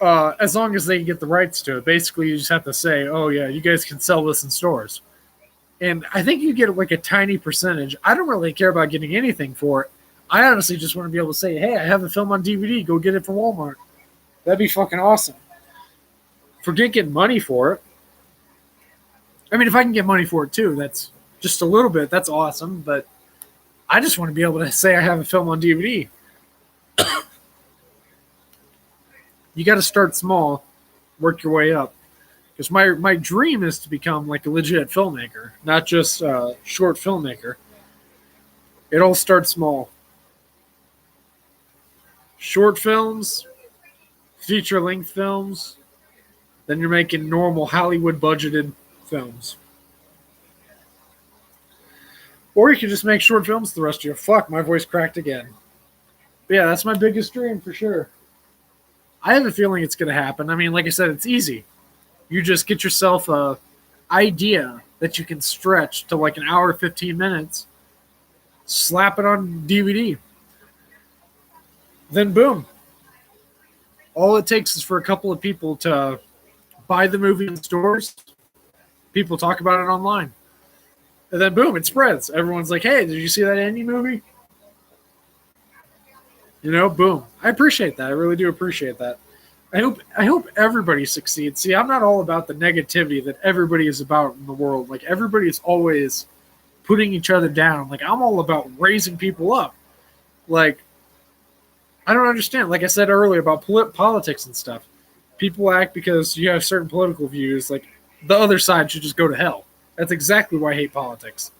as long as they get the rights to it. Basically, you just have to say, oh, yeah, you guys can sell this in stores. And I think you get like a tiny percentage. I don't really care about getting anything for it. I honestly just want to be able to say, hey, I have a film on DVD. Go get it from Walmart. That'd be fucking awesome. Forget getting money for it. I mean, if I can get money for it too, that's just a little bit. That's awesome. But I just want to be able to say I have a film on DVD. You got to start small, work your way up. Because my dream is to become like a legit filmmaker, not just a short filmmaker. It all starts small. Short films, feature-length films, then you're making normal Hollywood budgeted films. Or you can just make short films the rest of your. Fuck, my voice cracked again. But yeah, that's my biggest dream for sure. I have a feeling it's going to happen. I mean, like I said, it's easy. You just get yourself a idea that you can stretch to like an hour, 15 minutes, slap it on DVD. Then boom. All it takes is for a couple of people to buy the movie in stores. People talk about it online. And then boom, it spreads. Everyone's like, hey, did you see that indie movie? You know, boom. I appreciate that. I really do appreciate that. I hope everybody succeeds. See, I'm not all about the negativity that everybody is about in the world. Like, everybody is always putting each other down. Like, I'm all about raising people up. Like, I don't understand. Like I said earlier about politics and stuff. People act because you have certain political views. Like, the other side should just go to hell. That's exactly why I hate politics.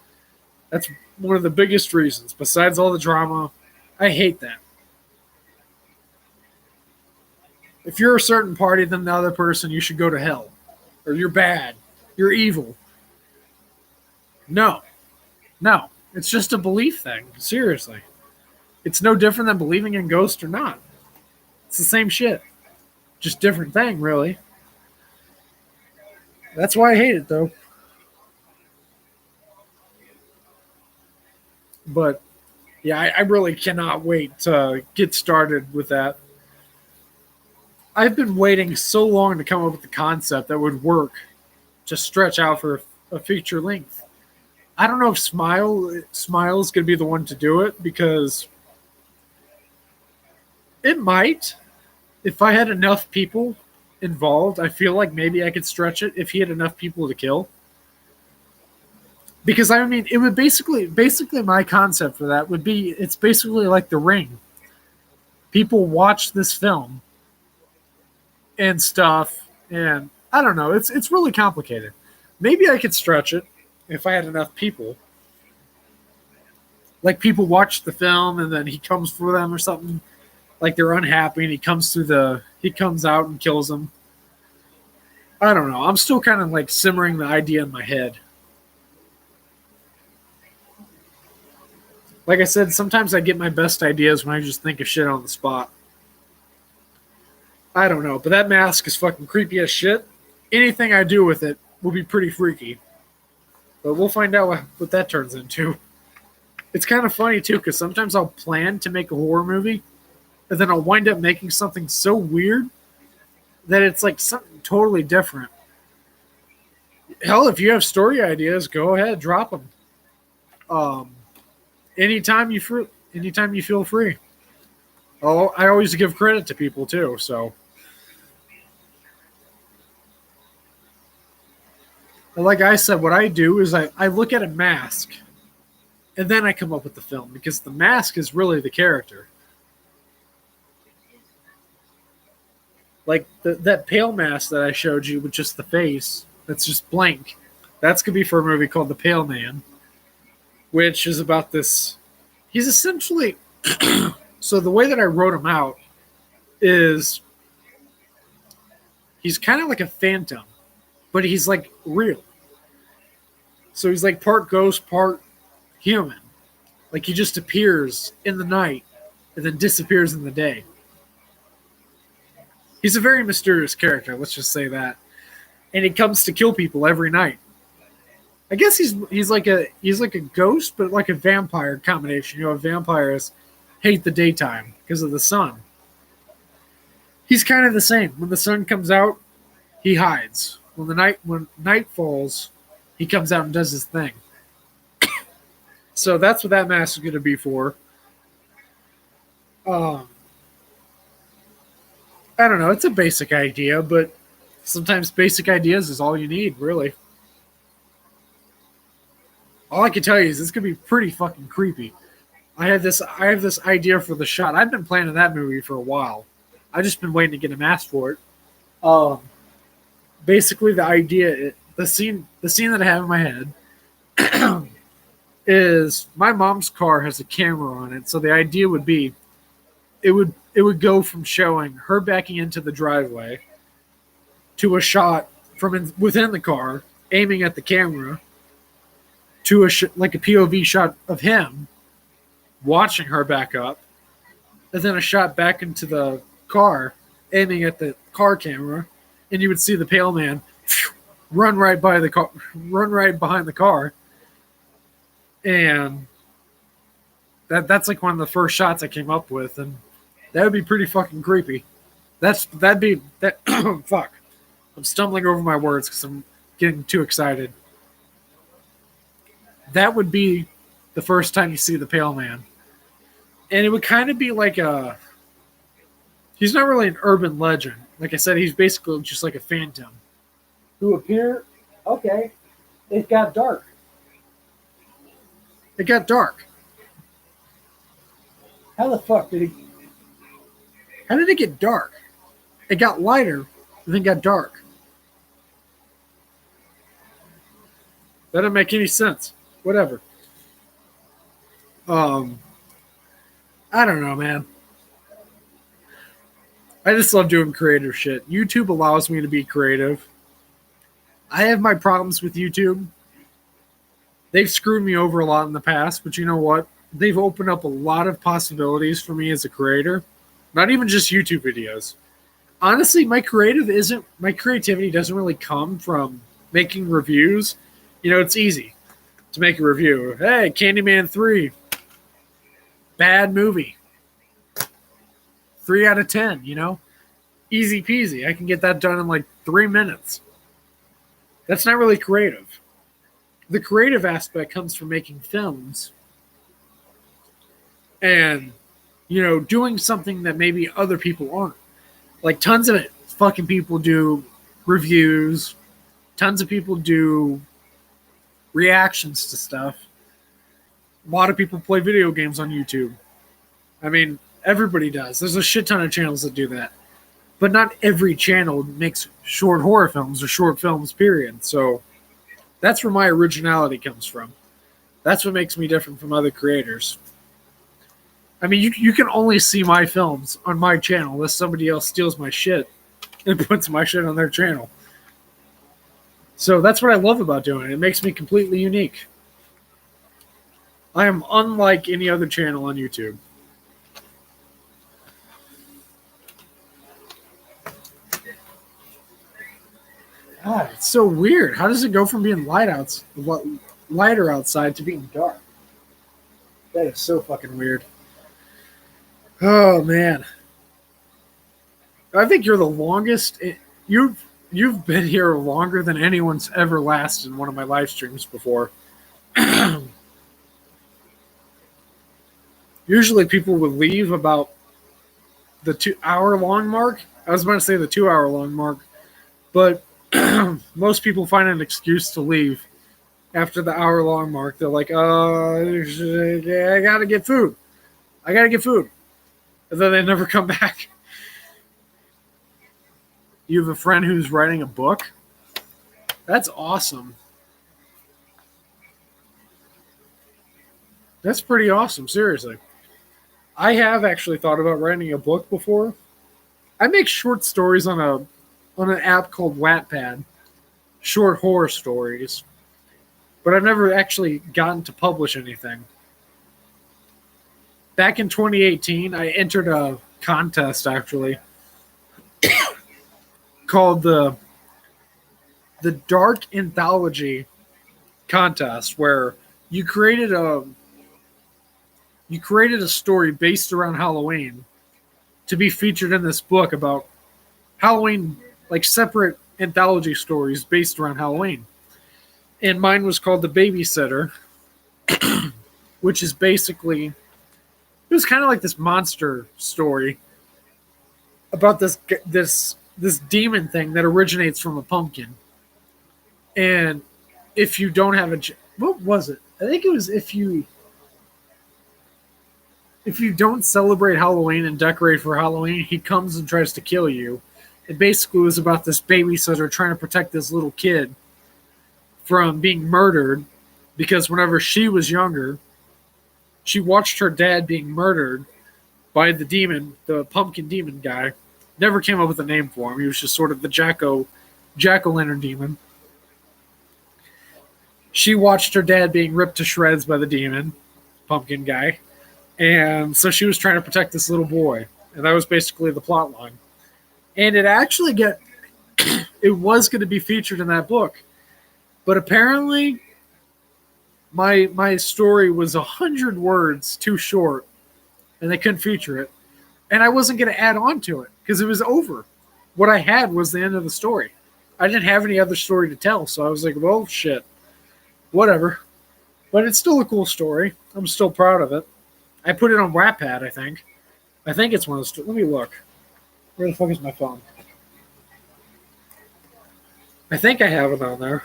That's one of the biggest reasons. Besides all the drama, I hate that. If you're a certain party than the other person, you should go to hell. Or you're bad. You're evil. No. No. It's just a belief thing. Seriously. It's no different than believing in ghosts or not. It's the same shit. Just different thing, really. That's why I hate it, though. But, yeah, I really cannot wait to get started with that. I've been waiting so long to come up with the concept that would work to stretch out for a feature length. I don't know if Smile is going to be the one to do it, because it might. If I had enough people involved, I feel like maybe I could stretch it if he had enough people to kill. Because, I mean, it would basically my concept for that would be, it's basically like The Ring. People watch this film and stuff, and I don't know, it's really complicated. Maybe I could stretch it if I had enough people. Like, people watch the film and then he comes for them or something. Like, they're unhappy and he comes out and kills them. I don't know. I'm still kind of like simmering the idea in my head. Like I said, sometimes I get my best ideas when I just think of shit on the spot. I don't know, but that mask is fucking creepy as shit. Anything I do with it will be pretty freaky. But we'll find out what that turns into. It's kind of funny, too, because sometimes I'll plan to make a horror movie, and then I'll wind up making something so weird that it's like something totally different. Hell, if you have story ideas, go ahead, drop them. Anytime you feel free. Oh, I always give credit to people, too, so. But like I said, what I do is I look at a mask, and then I come up with the film, because the mask is really the character. Like that pale mask that I showed you with just the face, that's just blank. That's going to be for a movie called The Pale Man, which is about this. He's essentially. So the way that I wrote him out is he's kind of like a phantom, but he's like real. So he's like part ghost, part human. Like, he just appears in the night and then disappears in the day. He's a very mysterious character, let's just say that. And he comes to kill people every night. I guess he's like a ghost, but like a vampire combination. You know, vampires hate the daytime because of the sun. He's kind of the same. When the sun comes out, he hides. When night falls, he comes out and does his thing. So that's what that mask is going to be for. I don't know. It's a basic idea, but sometimes basic ideas is all you need, really. All I can tell you is it's going to be pretty fucking creepy. I have this idea for the shot. I've been planning that movie for a while. I've just been waiting to get a mask for it. Basically, the idea, the scene that I have in my head is my mom's car has a camera on it. So the idea would be, it would go from showing her backing into the driveway to a shot from within the car, aiming at the camera, to like a POV shot of him watching her back up, and then a shot back into the car, aiming at the car camera, and you would see the pale man run right behind the car, and that's like one of the first shots I came up with, and that would be pretty fucking creepy. That'd be fuck. I'm stumbling over my words because I'm getting too excited. That would be the first time you see the pale man. And it would kind of be like he's not really an urban legend. Like I said, he's basically just like a phantom who appear. Okay, it got dark. It got dark. How the fuck did it? How did it get dark? It got lighter, and then got dark. That didn't make any sense. Whatever. I don't know, man. I just love doing creative shit. YouTube allows me to be creative. I have my problems with YouTube. They've screwed me over a lot in the past, but you know what? They've opened up a lot of possibilities for me as a creator. Not even just YouTube videos. Honestly, my creativity doesn't really come from making reviews. You know, it's easy to make a review. Hey, Candyman 3. Bad movie. 3 out of 10, you know? Easy peasy. I can get that done in like 3 minutes. That's not really creative. The creative aspect comes from making films and, you know, doing something that maybe other people aren't. Like tons of fucking people do reviews. Tons of people do reactions to stuff. A lot of people play video games on YouTube. I mean, everybody does. There's a shit ton of channels that do that. But not every channel makes short horror films or short films, period. So that's where my originality comes from. That's what makes me different from other creators. I mean, you can only see my films on my channel unless somebody else steals my shit and puts my shit on their channel. So that's what I love about doing it. It makes me completely unique. I am unlike any other channel on YouTube. God, it's so weird. How does it go from being lighter outside to being dark? That is so fucking weird. Oh man, I think you're the longest. You've been here longer than anyone's ever lasted in one of my live streams before. Usually people would leave about the 2-hour long mark. I was about to say the 2-hour long mark, but most people find an excuse to leave after the hour long mark. They're like, I gotta get food. And then they never come back. You have a friend who's writing a book? That's awesome. That's pretty awesome, seriously. I have actually thought about writing a book before. I make short stories on an app called Wattpad. Short horror stories. But I've never actually gotten to publish anything. Back in 2018, I entered a contest, actually, called the Dark Anthology Contest, where you created a story based around Halloween to be featured in this book about Halloween, like separate anthology stories based around Halloween. And mine was called The Babysitter, which is basically, it was kind of like this monster story about this demon thing that originates from a pumpkin. And if you don't have what was it? I think it was if you don't celebrate Halloween and decorate for Halloween, he comes and tries to kill you. It basically was about this babysitter trying to protect this little kid from being murdered, because whenever she was younger, she watched her dad being murdered by the demon, the pumpkin demon guy. Never came up with a name for him. He was just sort of the jack-o'-lantern demon. She watched her dad being ripped to shreds by the demon, pumpkin guy. And so she was trying to protect this little boy. And that was basically the plot line. And it actually it was going to be featured in that book. But apparently my story was 100 words too short and they couldn't feature it. And I wasn't going to add on to it because it was over. What I had was the end of the story. I didn't have any other story to tell, so I was like, well, shit. Whatever. But it's still a cool story. I'm still proud of it. I put it on Wattpad, I think. I think it's one of those. Let me look. Where the fuck is my phone? I think I have it on there.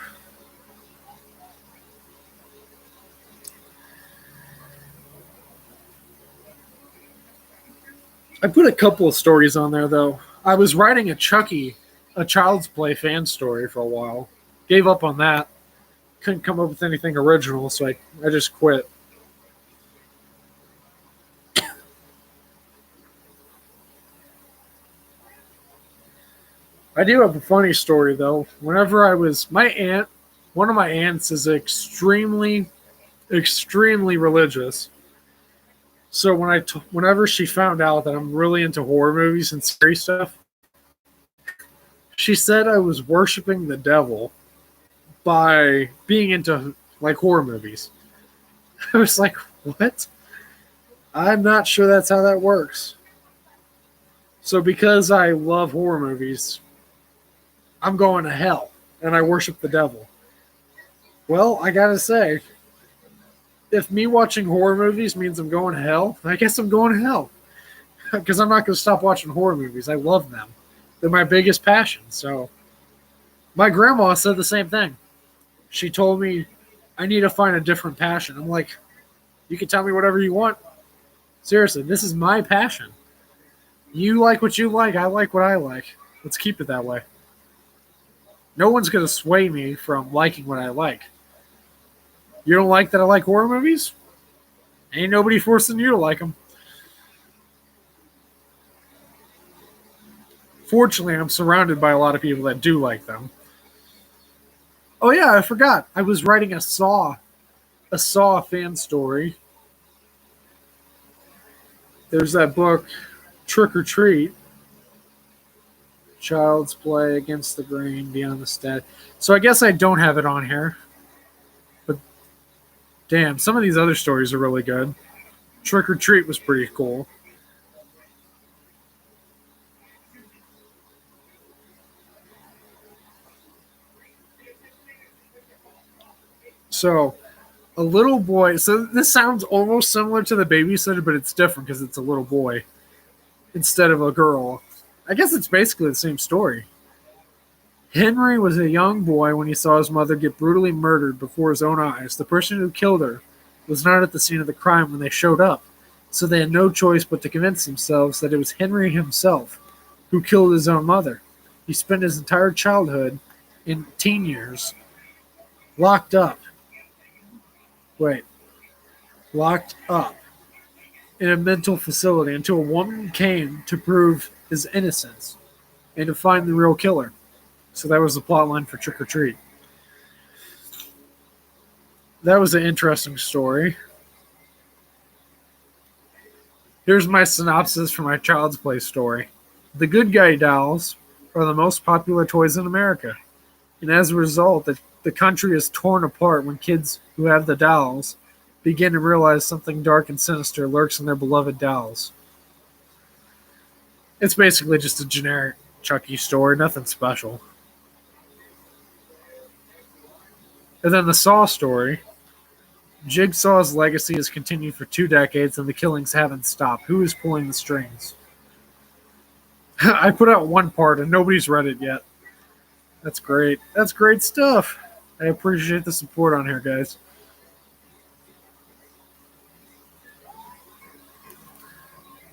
I put a couple of stories on there, though. I was writing a Chucky, a Child's Play fan story for a while. Gave up on that. Couldn't come up with anything original, so I just quit. I do have a funny story, though. Whenever I was... one of my aunts is extremely, extremely religious. So whenever she found out that I'm really into horror movies and scary stuff, she said I was worshiping the devil by being into like horror movies. I was like, what? I'm not sure that's how that works. So because I love horror movies, I'm going to hell and I worship the devil. Well, I gotta say, if me watching horror movies means I'm going to hell, I guess I'm going to hell. Because I'm not going to stop watching horror movies. I love them. They're my biggest passion. So, my grandma said the same thing. She told me I need to find a different passion. I'm like, you can tell me whatever you want. Seriously, this is my passion. You like what you like. I like what I like. Let's keep it that way. No one's going to sway me from liking what I like. You don't like that I like horror movies? Ain't nobody forcing you to like them. Fortunately, I'm surrounded by a lot of people that do like them. Oh yeah, I forgot. I was writing a Saw fan story. There's that book, Trick or Treat. Child's Play, Against the Grain, Beyond the Stat. So I guess I don't have it on here. But damn, some of these other stories are really good. Trick or Treat was pretty cool. So, a little boy. So, this sounds almost similar to The Babysitter, but it's different because it's a little boy instead of a girl. I guess it's basically the same story. Henry was a young boy when he saw his mother get brutally murdered before his own eyes. The person who killed her was not at the scene of the crime when they showed up, so they had no choice but to convince themselves that it was Henry himself who killed his own mother. He spent his entire childhood and teen years locked up. Locked up in a mental facility until a woman came to prove his innocence and to find the real killer. So that was the plot line for Trick or Treat. That was an interesting story. Here's my synopsis for my Child's Play story. The good guy dolls are the most popular toys in America. And as a result, the country is torn apart when kids who have the dolls begin to realize something dark and sinister lurks in their beloved dolls. It's basically just a generic Chucky story, nothing special. And then the Saw story. Jigsaw's legacy has continued for 2 decades and the killings haven't stopped. Who is pulling the strings? I put out one part and nobody's read it yet. That's great. That's great stuff. I appreciate the support on here, guys.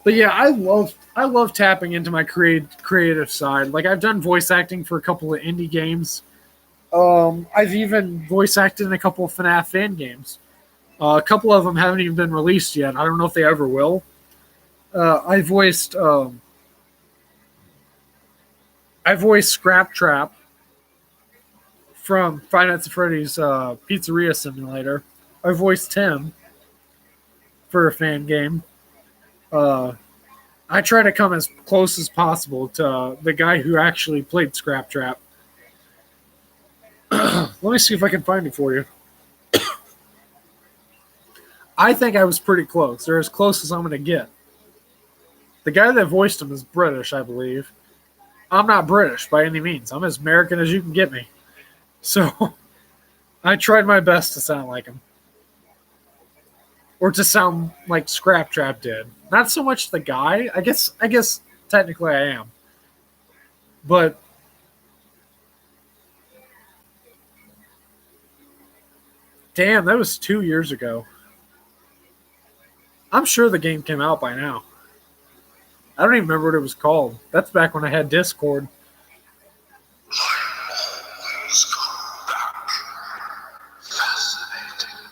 But yeah, I love tapping into my creative side. Like I've done voice acting for a couple of indie games. I've even voice acted in a couple of FNAF fan games. A couple of them haven't even been released yet. I don't know if they ever will. I voiced Scrap Trap from Five Nights at Freddy's Pizzeria Simulator. I voiced him for a fan game. I try to come as close as possible to the guy who actually played Scrap Trap. Let me see if I can find it for you. I think I was pretty close. They're as close as I'm going to get. The guy that voiced him is British, I believe. I'm not British by any means. I'm as American as you can get me. So I tried my best to sound like him. Or to sound like Scrap Trap did. Not so much the guy. I guess technically I am. But damn, that was 2 years ago. I'm sure the game came out by now. I don't even remember what it was called. That's back when I had Discord.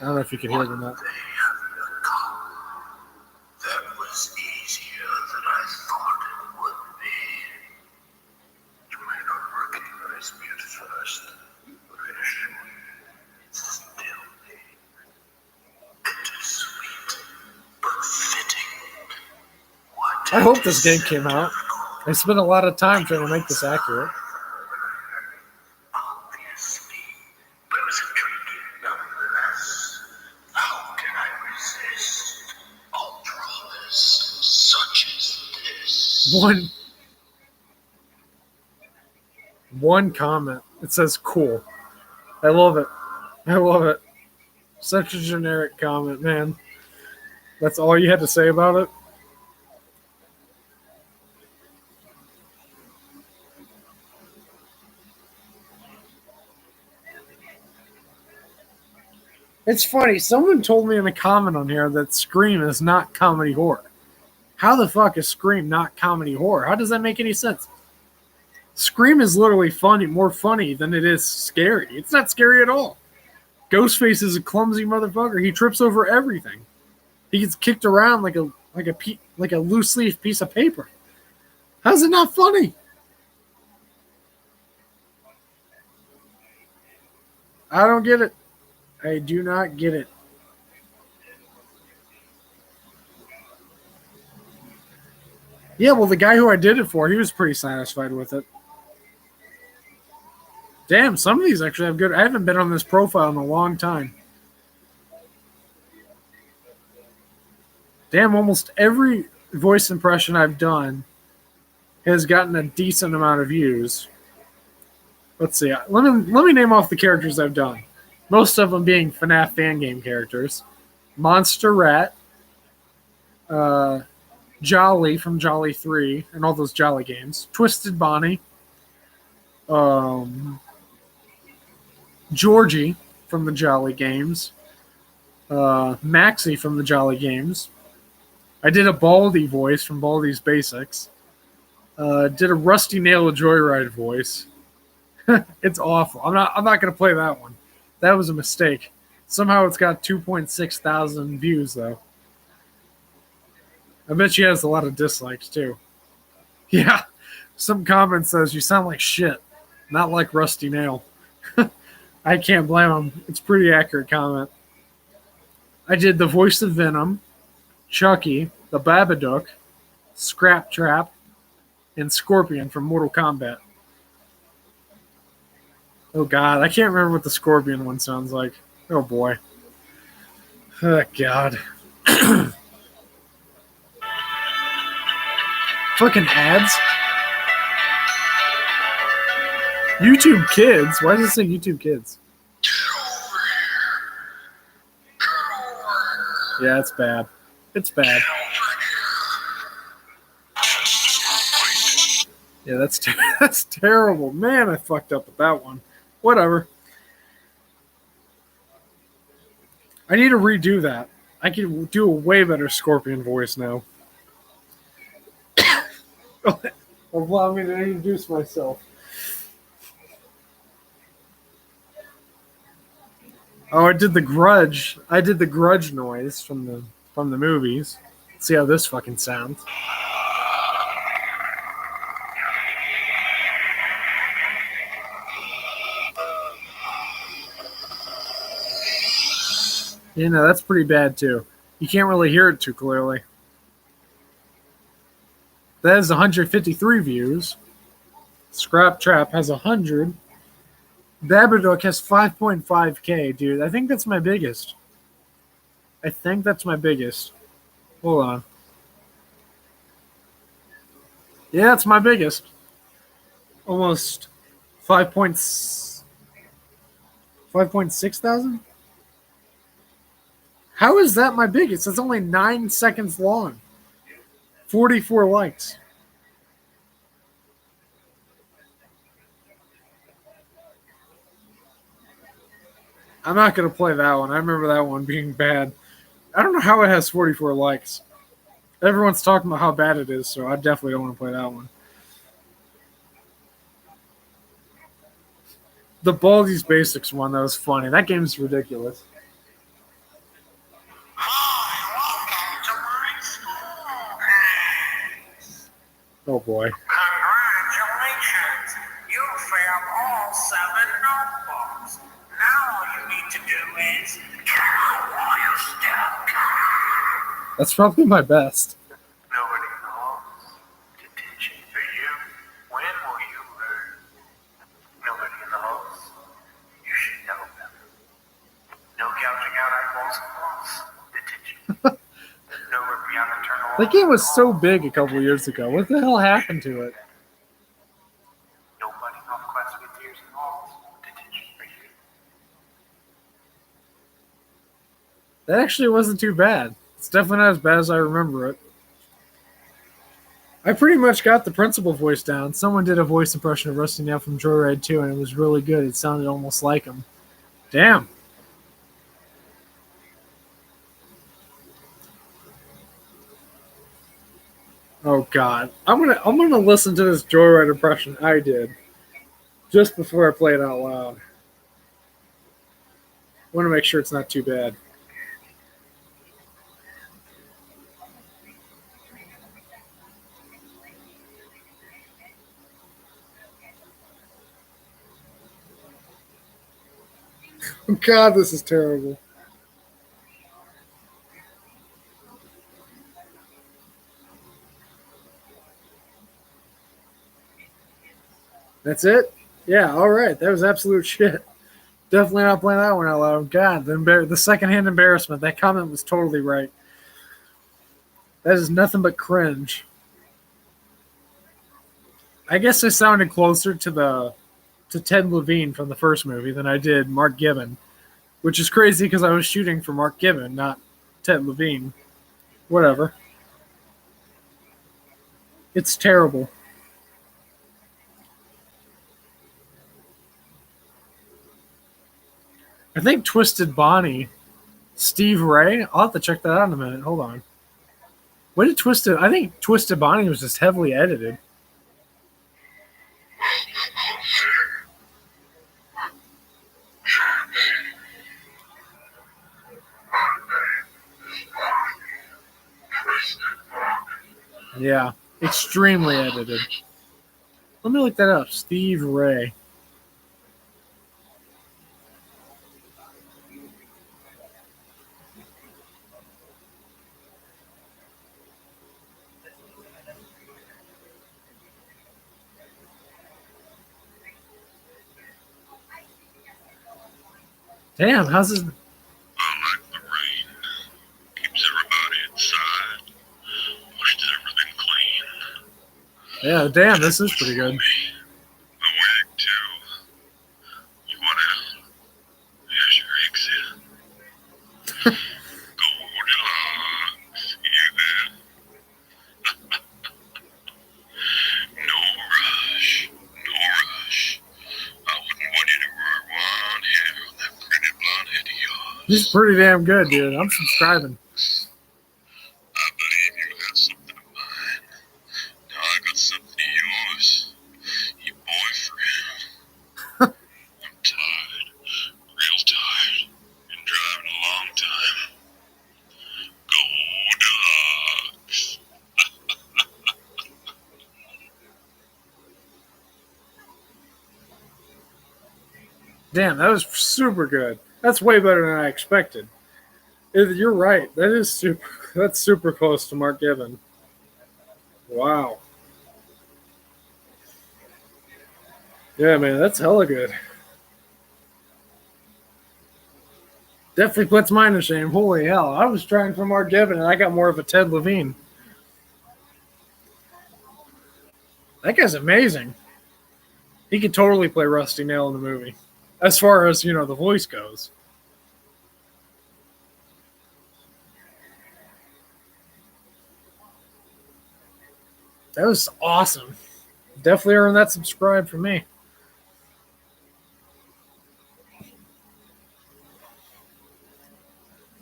I don't know if you can hear them or not. That was easier than I thought it would be. You may not recognize me at first, but I assure you, it's still me. Bittersweet, but fitting. What I hope this game came out. I spent a lot of time trying to make this accurate. obviously, but it was intriguing nonetheless. How can I resist ultras such as this? One comment. It says cool. I love it. I love it. Such a generic comment, man. That's all you had to say about it? It's funny. Someone told me in a comment on here that Scream is not comedy horror. How the fuck is Scream not comedy horror? How does that make any sense? Scream is literally funny, more funny than it is scary. It's not scary at all. Ghostface is a clumsy motherfucker. He trips over everything. He gets kicked around like a loose leaf piece of paper. How's it not funny? I don't get it. I do not get it. Yeah, well, the guy who I did it for, he was pretty satisfied with it. Damn, some of these actually have good. I haven't been on this profile in a long time. Damn, almost every voice impression I've done has gotten a decent amount of views. Let's see. Let me name off the characters I've done. Most of them being FNAF fan game characters. Monster Rat, Jolly from Jolly 3 and all those Jolly games. Twisted Bonnie, Georgie from the Jolly games, Maxie from the Jolly games. I did a Baldy voice from Baldy's Basics. Did a Rusty Nail Joyride voice. It's awful. I'm not gonna play that one. That was a mistake. Somehow it's got 2.6 thousand views though. I bet she has a lot of dislikes too. Yeah. Some comment says you sound like shit. Not like Rusty Nail. I can't blame him. It's a pretty accurate comment. I did the voice of Venom, Chucky, the Babadook, Scrap Trap, and Scorpion from Mortal Kombat. Oh god, I can't remember what the Scorpion one sounds like. Oh boy. Oh god. Fucking ads. YouTube Kids? Why does it say YouTube Kids? Yeah, it's bad. It's bad. Yeah, that's terrible. Man, I fucked up with that one. Whatever. I need to redo that. I can do a way better Scorpion voice now. Allow me to introduce myself. Oh, I did the Grudge. I did the Grudge noise from the movies. Let's see how this fucking sounds. You know, that's pretty bad too. You can't really hear it too clearly. That has 153 views. Scrap Trap has 100. Babadook has 5.5k, dude. I think that's my biggest. I think that's my biggest. Hold on. Yeah, it's my biggest. Almost 5.6 thousand? How is that my biggest? It's only 9 seconds long. 44 likes. I'm not going to play that one. I remember that one being bad. I don't know how it has 44 likes. Everyone's talking about how bad it is, so I definitely don't want to play that one. The Baldi's Basics one, that was funny. That game's ridiculous. Oh boy. Congratulations! You failed all 7 notebooks. Now all you need to do is get out while you still can. That's probably my best. Nobody knows. Detention for you. When will you learn? Nobody knows. You should know them. No gouging out eyeballs and balls. Detention. No ripping out internal. That game was so big a couple years ago. What the hell happened to it? No bunny off class with tears and balls. Detention for you. That actually wasn't too bad. It's definitely not as bad as I remember it. I pretty much got the principal voice down. Someone did a voice impression of Rusty Nail from Joyride 2, and it was really good. It sounded almost like him. Damn. Oh god. I'm gonna listen to this Joyride impression I did just before I play it out loud. I want to make sure it's not too bad. Oh god, this is terrible. That's it? Yeah, alright. That was absolute shit. Definitely not playing that one out loud. God, the secondhand embarrassment. That comment was totally right. That is nothing but cringe. I guess I sounded closer to Ted Levine from the first movie than I did Mark Gibbon, which is crazy because I was shooting for Mark Gibbon, not Ted Levine. Whatever. It's terrible. I think Twisted Bonnie, Steve Ray. I'll have to check that out in a minute. Hold on. What did Twisted? I think Twisted Bonnie was just heavily edited. Yeah, extremely edited. Let me look that up. Steve Ray. Damn, how's this? Unlike the rain, keeps everybody inside. Washes everything clean. Yeah, damn, this is pretty good. The wig too. You want out? Here's your exit. Goldilocks, you there? No rush, no rush. I wouldn't want you to rewind here on that pretty blonde head of yours. He's pretty damn good, dude. I'm subscribing. I believe you have something of mine. Now I got something of yours. Your boyfriend. I'm tired, real tired. Been driving a long time. Goldilocks. Damn, that was super good. That's way better than I expected. You're right. That is super. That's super close to Mark Gibbon. Wow. Yeah, man, that's hella good. Definitely puts mine to shame. Holy hell. I was trying for Mark Gibbon and I got more of a Ted Levine. That guy's amazing. He could totally play Rusty Nail in the movie. As far as, the voice goes. That was awesome. Definitely earned that subscribe for me.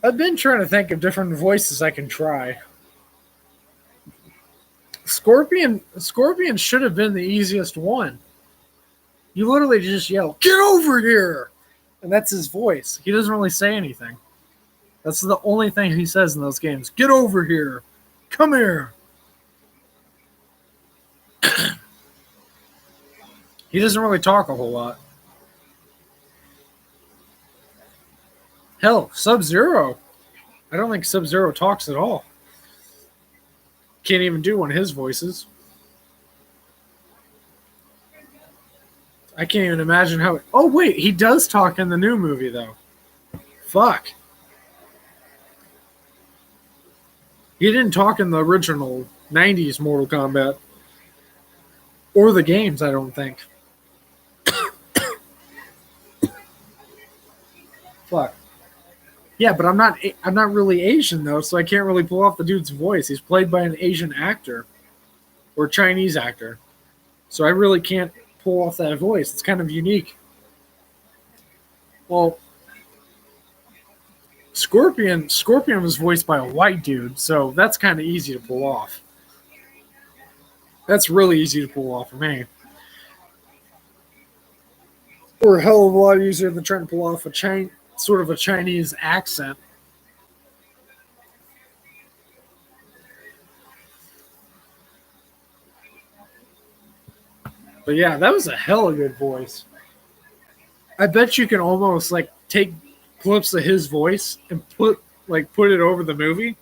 I've been trying to think of different voices I can try. Scorpion should have been the easiest one. You literally just yell, "Get over here!" And that's his voice. He doesn't really say anything. That's the only thing he says in those games. Get over here. Come here. He doesn't really talk a whole lot. Hell, Sub-Zero. I don't think Sub-Zero talks at all. Can't even do one of his voices. I can't even imagine how. Oh, wait, he does talk in the new movie, though. Fuck. He didn't talk in the original 90s Mortal Kombat. Or the games, I don't think. Fuck. Yeah, but I'm not really Asian though, so I can't really pull off the dude's voice. He's played by an Asian actor or Chinese actor. So I really can't pull off that voice. It's kind of unique. Well, Scorpion was voiced by a white dude, so that's kind of easy to pull off. That's really easy to pull off for me. Or a hell of a lot easier than trying to pull off a sort of a Chinese accent. But yeah, that was a hella good voice. I bet you can almost like take clips of his voice and put it over the movie,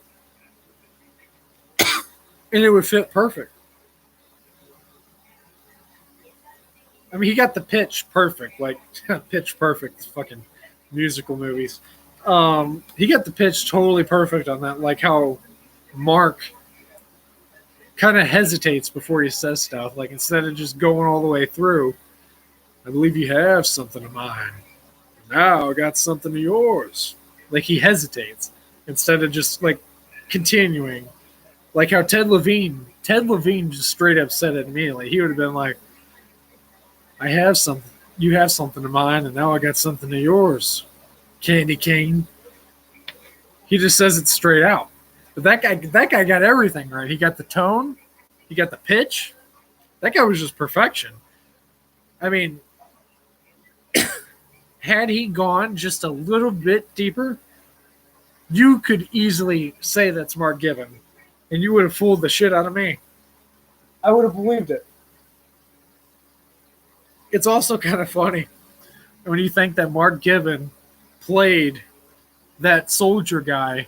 and it would fit perfect. I mean, he got the pitch perfect, like pitch perfect. Fucking musical movies. He got the pitch totally perfect on that, like how Mark kind of hesitates before he says stuff. Like instead of just going all the way through, I believe you have something of mine. Now I got something of yours. Like he hesitates instead of just like continuing. Like how Ted Levine just straight up said it immediately. He would have been like, I have something. You have something of mine, and now I got something of yours. Candy cane. He just says it straight out. But that guy got everything right. He got the tone, he got the pitch. That guy was just perfection. I mean, had he gone just a little bit deeper, you could easily say that's Mark Gibbon, and you would have fooled the shit out of me. I would have believed it. It's also kind of funny when you think that Mark Gibbon played that soldier guy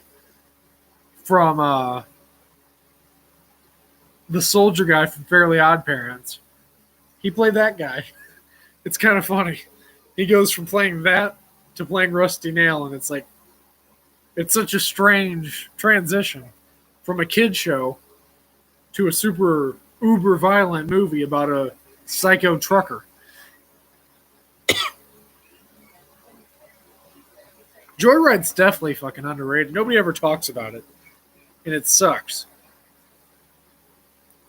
from the soldier guy from Fairly Odd Parents. He played that guy. It's kind of funny. He goes from playing that to playing Rusty Nail, and it's like it's such a strange transition from a kid show to a super uber violent movie about a psycho trucker. Joyride's definitely fucking underrated. Nobody ever talks about it, and it sucks.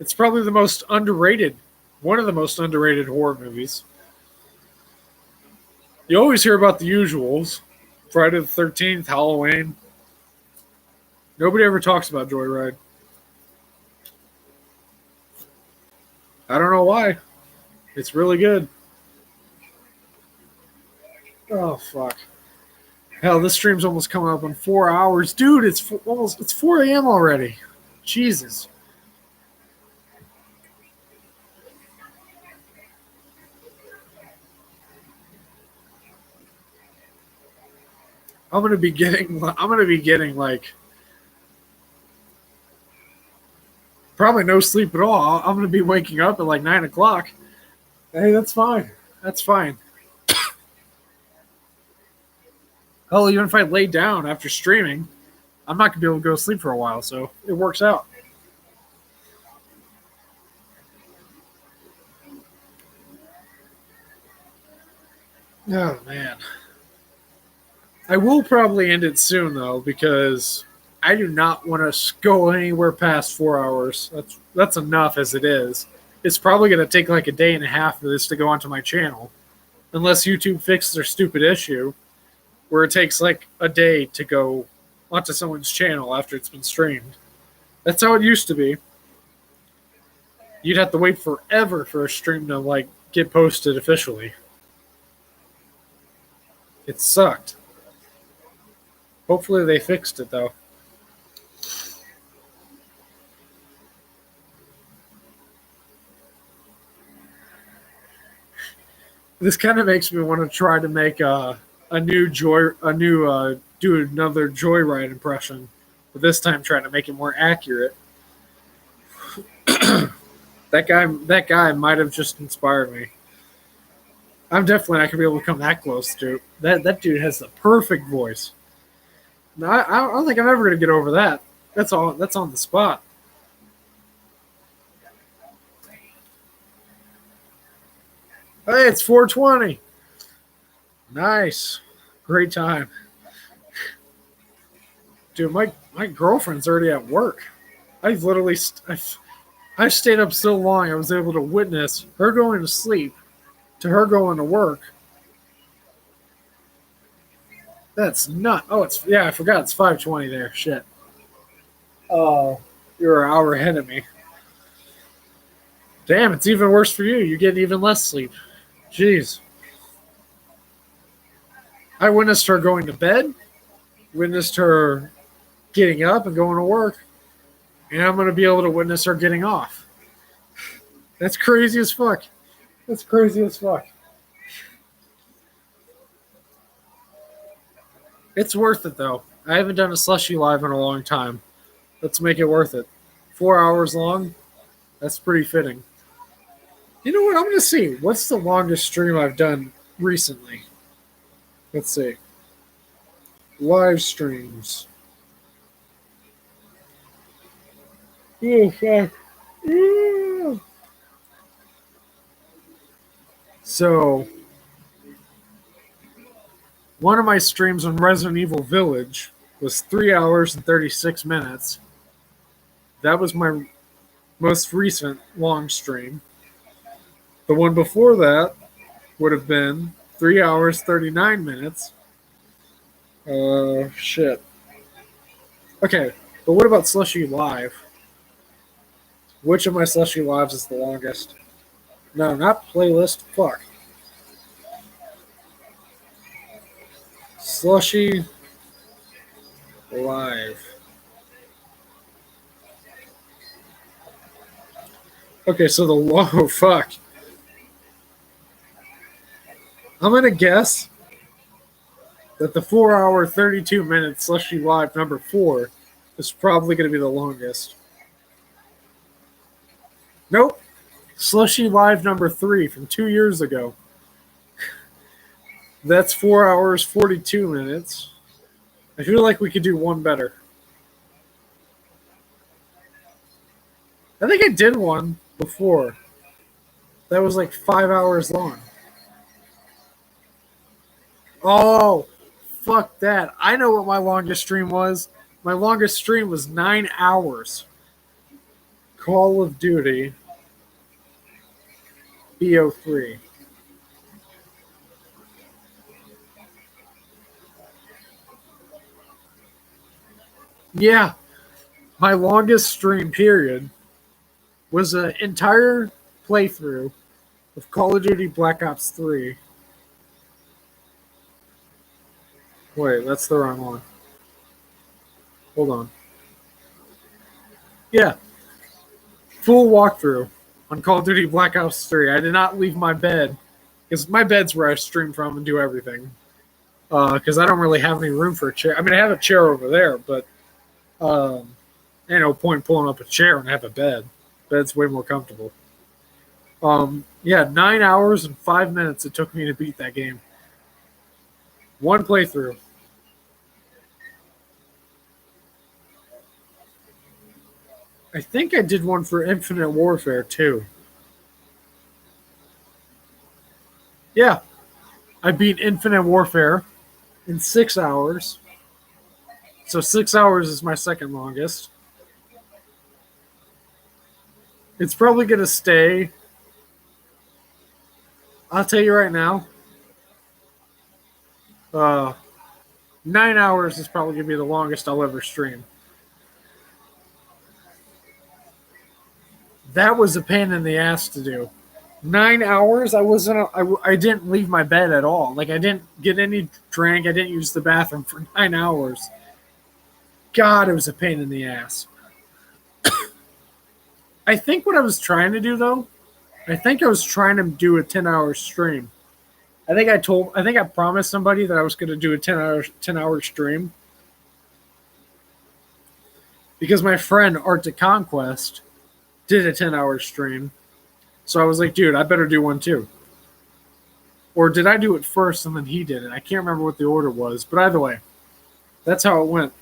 It's probably the most underrated, one of the most underrated horror movies. You always hear about the usuals, Friday the 13th, Halloween. Nobody ever talks about Joyride. I don't know why. It's really good. Oh, fuck. Hell, this stream's almost coming up in 4 hours. Dude, it's 4 a.m. already. Jesus. I'm gonna be getting like probably no sleep at all. I'm gonna be waking up at like 9 o'clock. Hey, that's fine. That's fine. Hell, even if I lay down after streaming, I'm not gonna be able to go to sleep for a while, so it works out. Oh man. I will probably end it soon though, because I do not want to go anywhere past 4 hours. That's enough as it is. It's probably going to take like a day and a half for this to go onto my channel, unless YouTube fixes their stupid issue where it takes like a day to go onto someone's channel after it's been streamed. That's how it used to be. You'd have to wait forever for a stream to like get posted officially. It sucked. Hopefully they fixed it though. This kind of makes me want to try to make do another Joyride impression, but this time trying to make it more accurate. That guy might have just inspired me. I'm definitely not gonna be able to come that close to that dude has the perfect voice. No, I don't think I'm ever gonna get over that. That's all. That's on the spot. Hey, it's 4:20. Nice, great time, dude. My girlfriend's already at work. I've literally I stayed up so long. I was able to witness her going to sleep, to her going to work. That's not. Oh, it's yeah. I forgot. It's 5:20 there. Shit. Oh, you're an hour ahead of me. Damn, it's even worse for you. You get even less sleep. Jeez. I witnessed her going to bed, witnessed her getting up and going to work, and I'm going to be able to witness her getting off. That's crazy as fuck. That's crazy as fuck. It's worth it, though. I haven't done a Slushie live in a long time. Let's make it worth it. 4 hours long? That's pretty fitting. You know what? I'm going to see. What's the longest stream I've done recently? Let's see. Live streams. Oh, fuck. Yeah. So, one of my streams on Resident Evil Village was 3 hours and 36 minutes. That was my most recent long stream. The one before that would have been 3 hours, 39 minutes. Shit. Okay, but what about Slushie Live? Which of my Slushie Lives is the longest? No, not playlist. Fuck. Slushie Live. Okay, so the low fuck. I'm gonna guess that the 4 hour 32 minute Slushie Live number 4 is probably gonna be the longest. Nope. Slushie Live number 3 from 2 years ago. That's 4 hours 42 minutes. I feel like we could do one better. I think I did one before. That was like 5 hours long. Oh, fuck that. I know what my longest stream was. My longest stream was 9 hours. Call of Duty BO3. Yeah, my longest stream period was an entire playthrough of Call of Duty Black Ops 3. Wait, that's the wrong one. Hold on. Yeah, full walkthrough on Call of Duty Black Ops 3. I did not leave my bed, because my bed's where I stream from and do everything. because I don't really have any room for a chair. I mean, I have a chair over there, but no point pulling up a chair and have a bed. Bed's way more comfortable. Yeah, 9 hours and 5 minutes it took me to beat that game. One playthrough. I think I did one for Infinite Warfare too. Yeah, I beat Infinite Warfare in 6 hours. So 6 hours is my second longest. It's probably going to stay. I'll tell you right now. 9 hours is probably going to be the longest I'll ever stream. That was a pain in the ass to do. 9 hours, I didn't leave my bed at all. Like, I didn't get any drink. I didn't use the bathroom for 9 hours. God, it was a pain in the ass. I think what I was trying to do, though, I was trying to do a 10-hour stream. I think I promised somebody that I was going to do a 10-hour stream. Because my friend, Arctic Conquest, did a 10-hour stream. So I was like, dude, I better do one too. Or did I do it first and then he did it? I can't remember what the order was. But either way, that's how it went.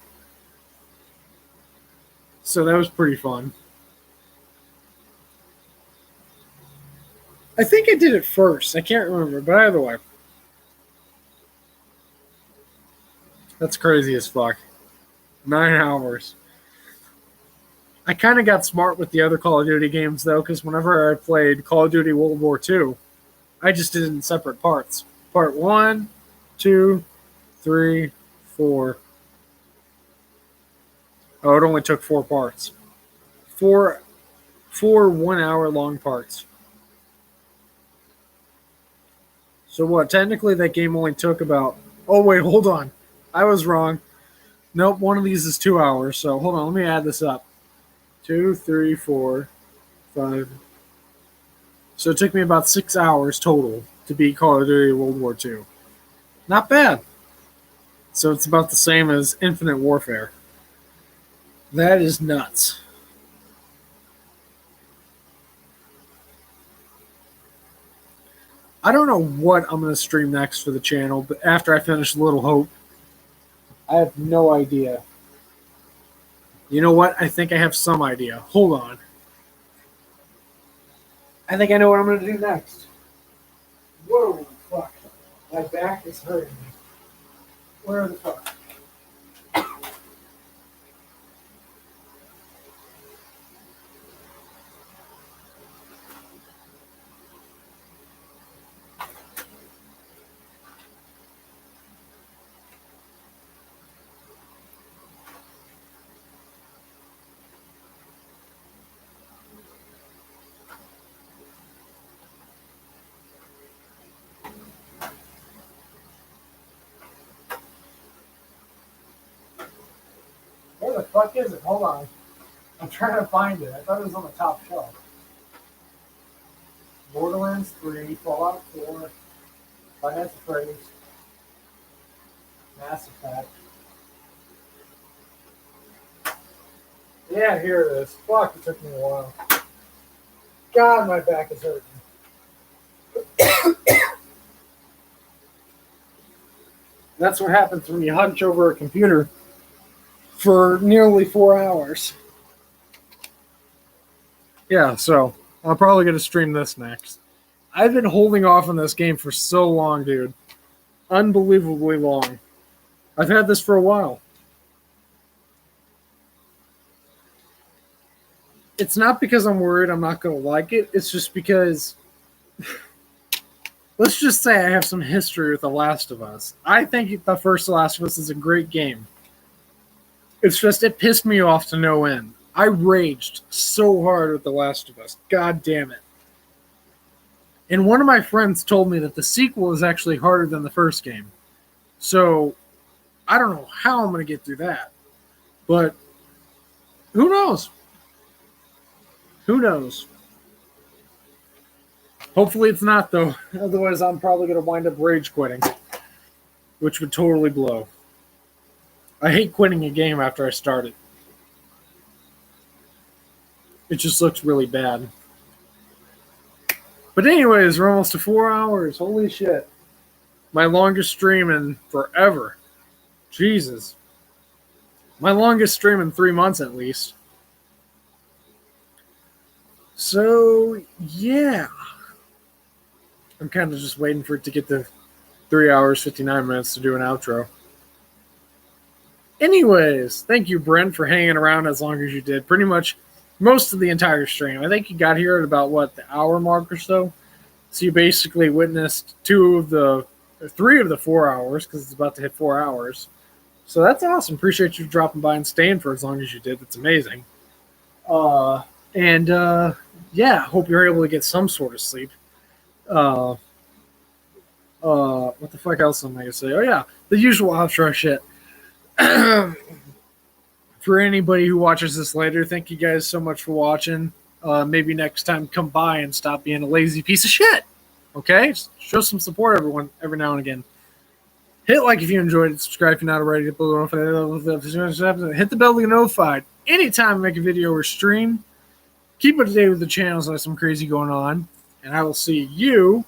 So that was pretty fun. I think I did it first. I can't remember. But either way. That's crazy as fuck. 9 hours. I kind of got smart with the other Call of Duty games, though, because whenever I played Call of Duty World War II, I just did it in separate parts. Part 1, 2, 3, 4. Oh, it only took 4 parts. Four 1-hour-long parts. So what? Technically, that game only took about... Oh, wait, hold on. I was wrong. Nope, one of these is 2 hours. So hold on, let me add this up. 2, 3, 4, 5. So it took me about 6 hours total to beat Call of Duty World War II. Not bad. So it's about the same as Infinite Warfare. That is nuts. I don't know what I'm going to stream next for the channel, but after I finish Little Hope, I have no idea. You know what? I think I have some idea. Hold on. I think I know what I'm going to do next. Whoa, fuck. My back is hurting me. Where the fuck? Where the fuck is it? Hold on. I'm trying to find it. I thought it was on the top shelf. Borderlands 3, Fallout 4, Five Nights at Freddy's, Mass Effect. Yeah, here it is. Fuck, it took me a while. God, my back is hurting. That's what happens when you hunch over a computer for nearly 4 hours. Yeah, so I'm probably going to stream this next. I've been holding off on this game for so long, dude. Unbelievably long. I've had this for a while. It's not because I'm worried I'm not going to like it. It's just because... Let's just say I have some history with The Last of Us. I think the first Last of Us is a great game. It's just, it pissed me off to no end. I raged so hard with The Last of Us. God damn it. And one of my friends told me that the sequel is actually harder than the first game. So, I don't know how I'm going to get through that. But, who knows? Who knows? Hopefully it's not, though. Otherwise, I'm probably going to wind up rage quitting. which would totally blow. I hate quitting a game after I start it. It just looks really bad. But anyways, we're almost to 4 hours. Holy shit. My longest stream in forever. Jesus. My longest stream in 3 months at least. So, yeah. I'm kind of just waiting for it to get to 3 hours, 59 minutes to do an outro. Anyways, thank you, Brent, for hanging around as long as you did. Pretty much most of the entire stream. I think you got here at about, the hour mark or so. So you basically witnessed 3 of the 4 hours, because it's about to hit 4 hours. So that's awesome. Appreciate you dropping by and staying for as long as you did. That's amazing. Yeah, hope you're able to get some sort of sleep. What the fuck else am I gonna say? Oh yeah, the usual outro shit. For anybody who watches this later, thank you guys so much for watching. Maybe next time come by and stop being a lazy piece of shit. Okay? Show some support, everyone, every now and again. Hit like if you enjoyed it. Subscribe if you're not already. Hit the bell to get notified. Anytime I make a video or stream, keep up to date with the channels. There's some crazy going on. And I will see you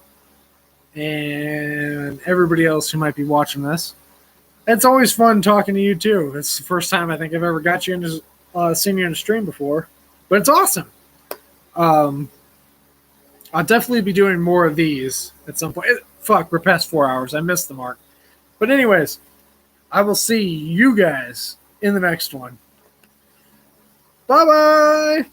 and everybody else who might be watching this. It's always fun talking to you, too. It's the first time I think I've ever got you into seen you in a stream before. But it's awesome. I'll definitely be doing more of these at some point. Fuck, we're past 4 hours. I missed the mark. But anyways, I will see you guys in the next one. Bye-bye!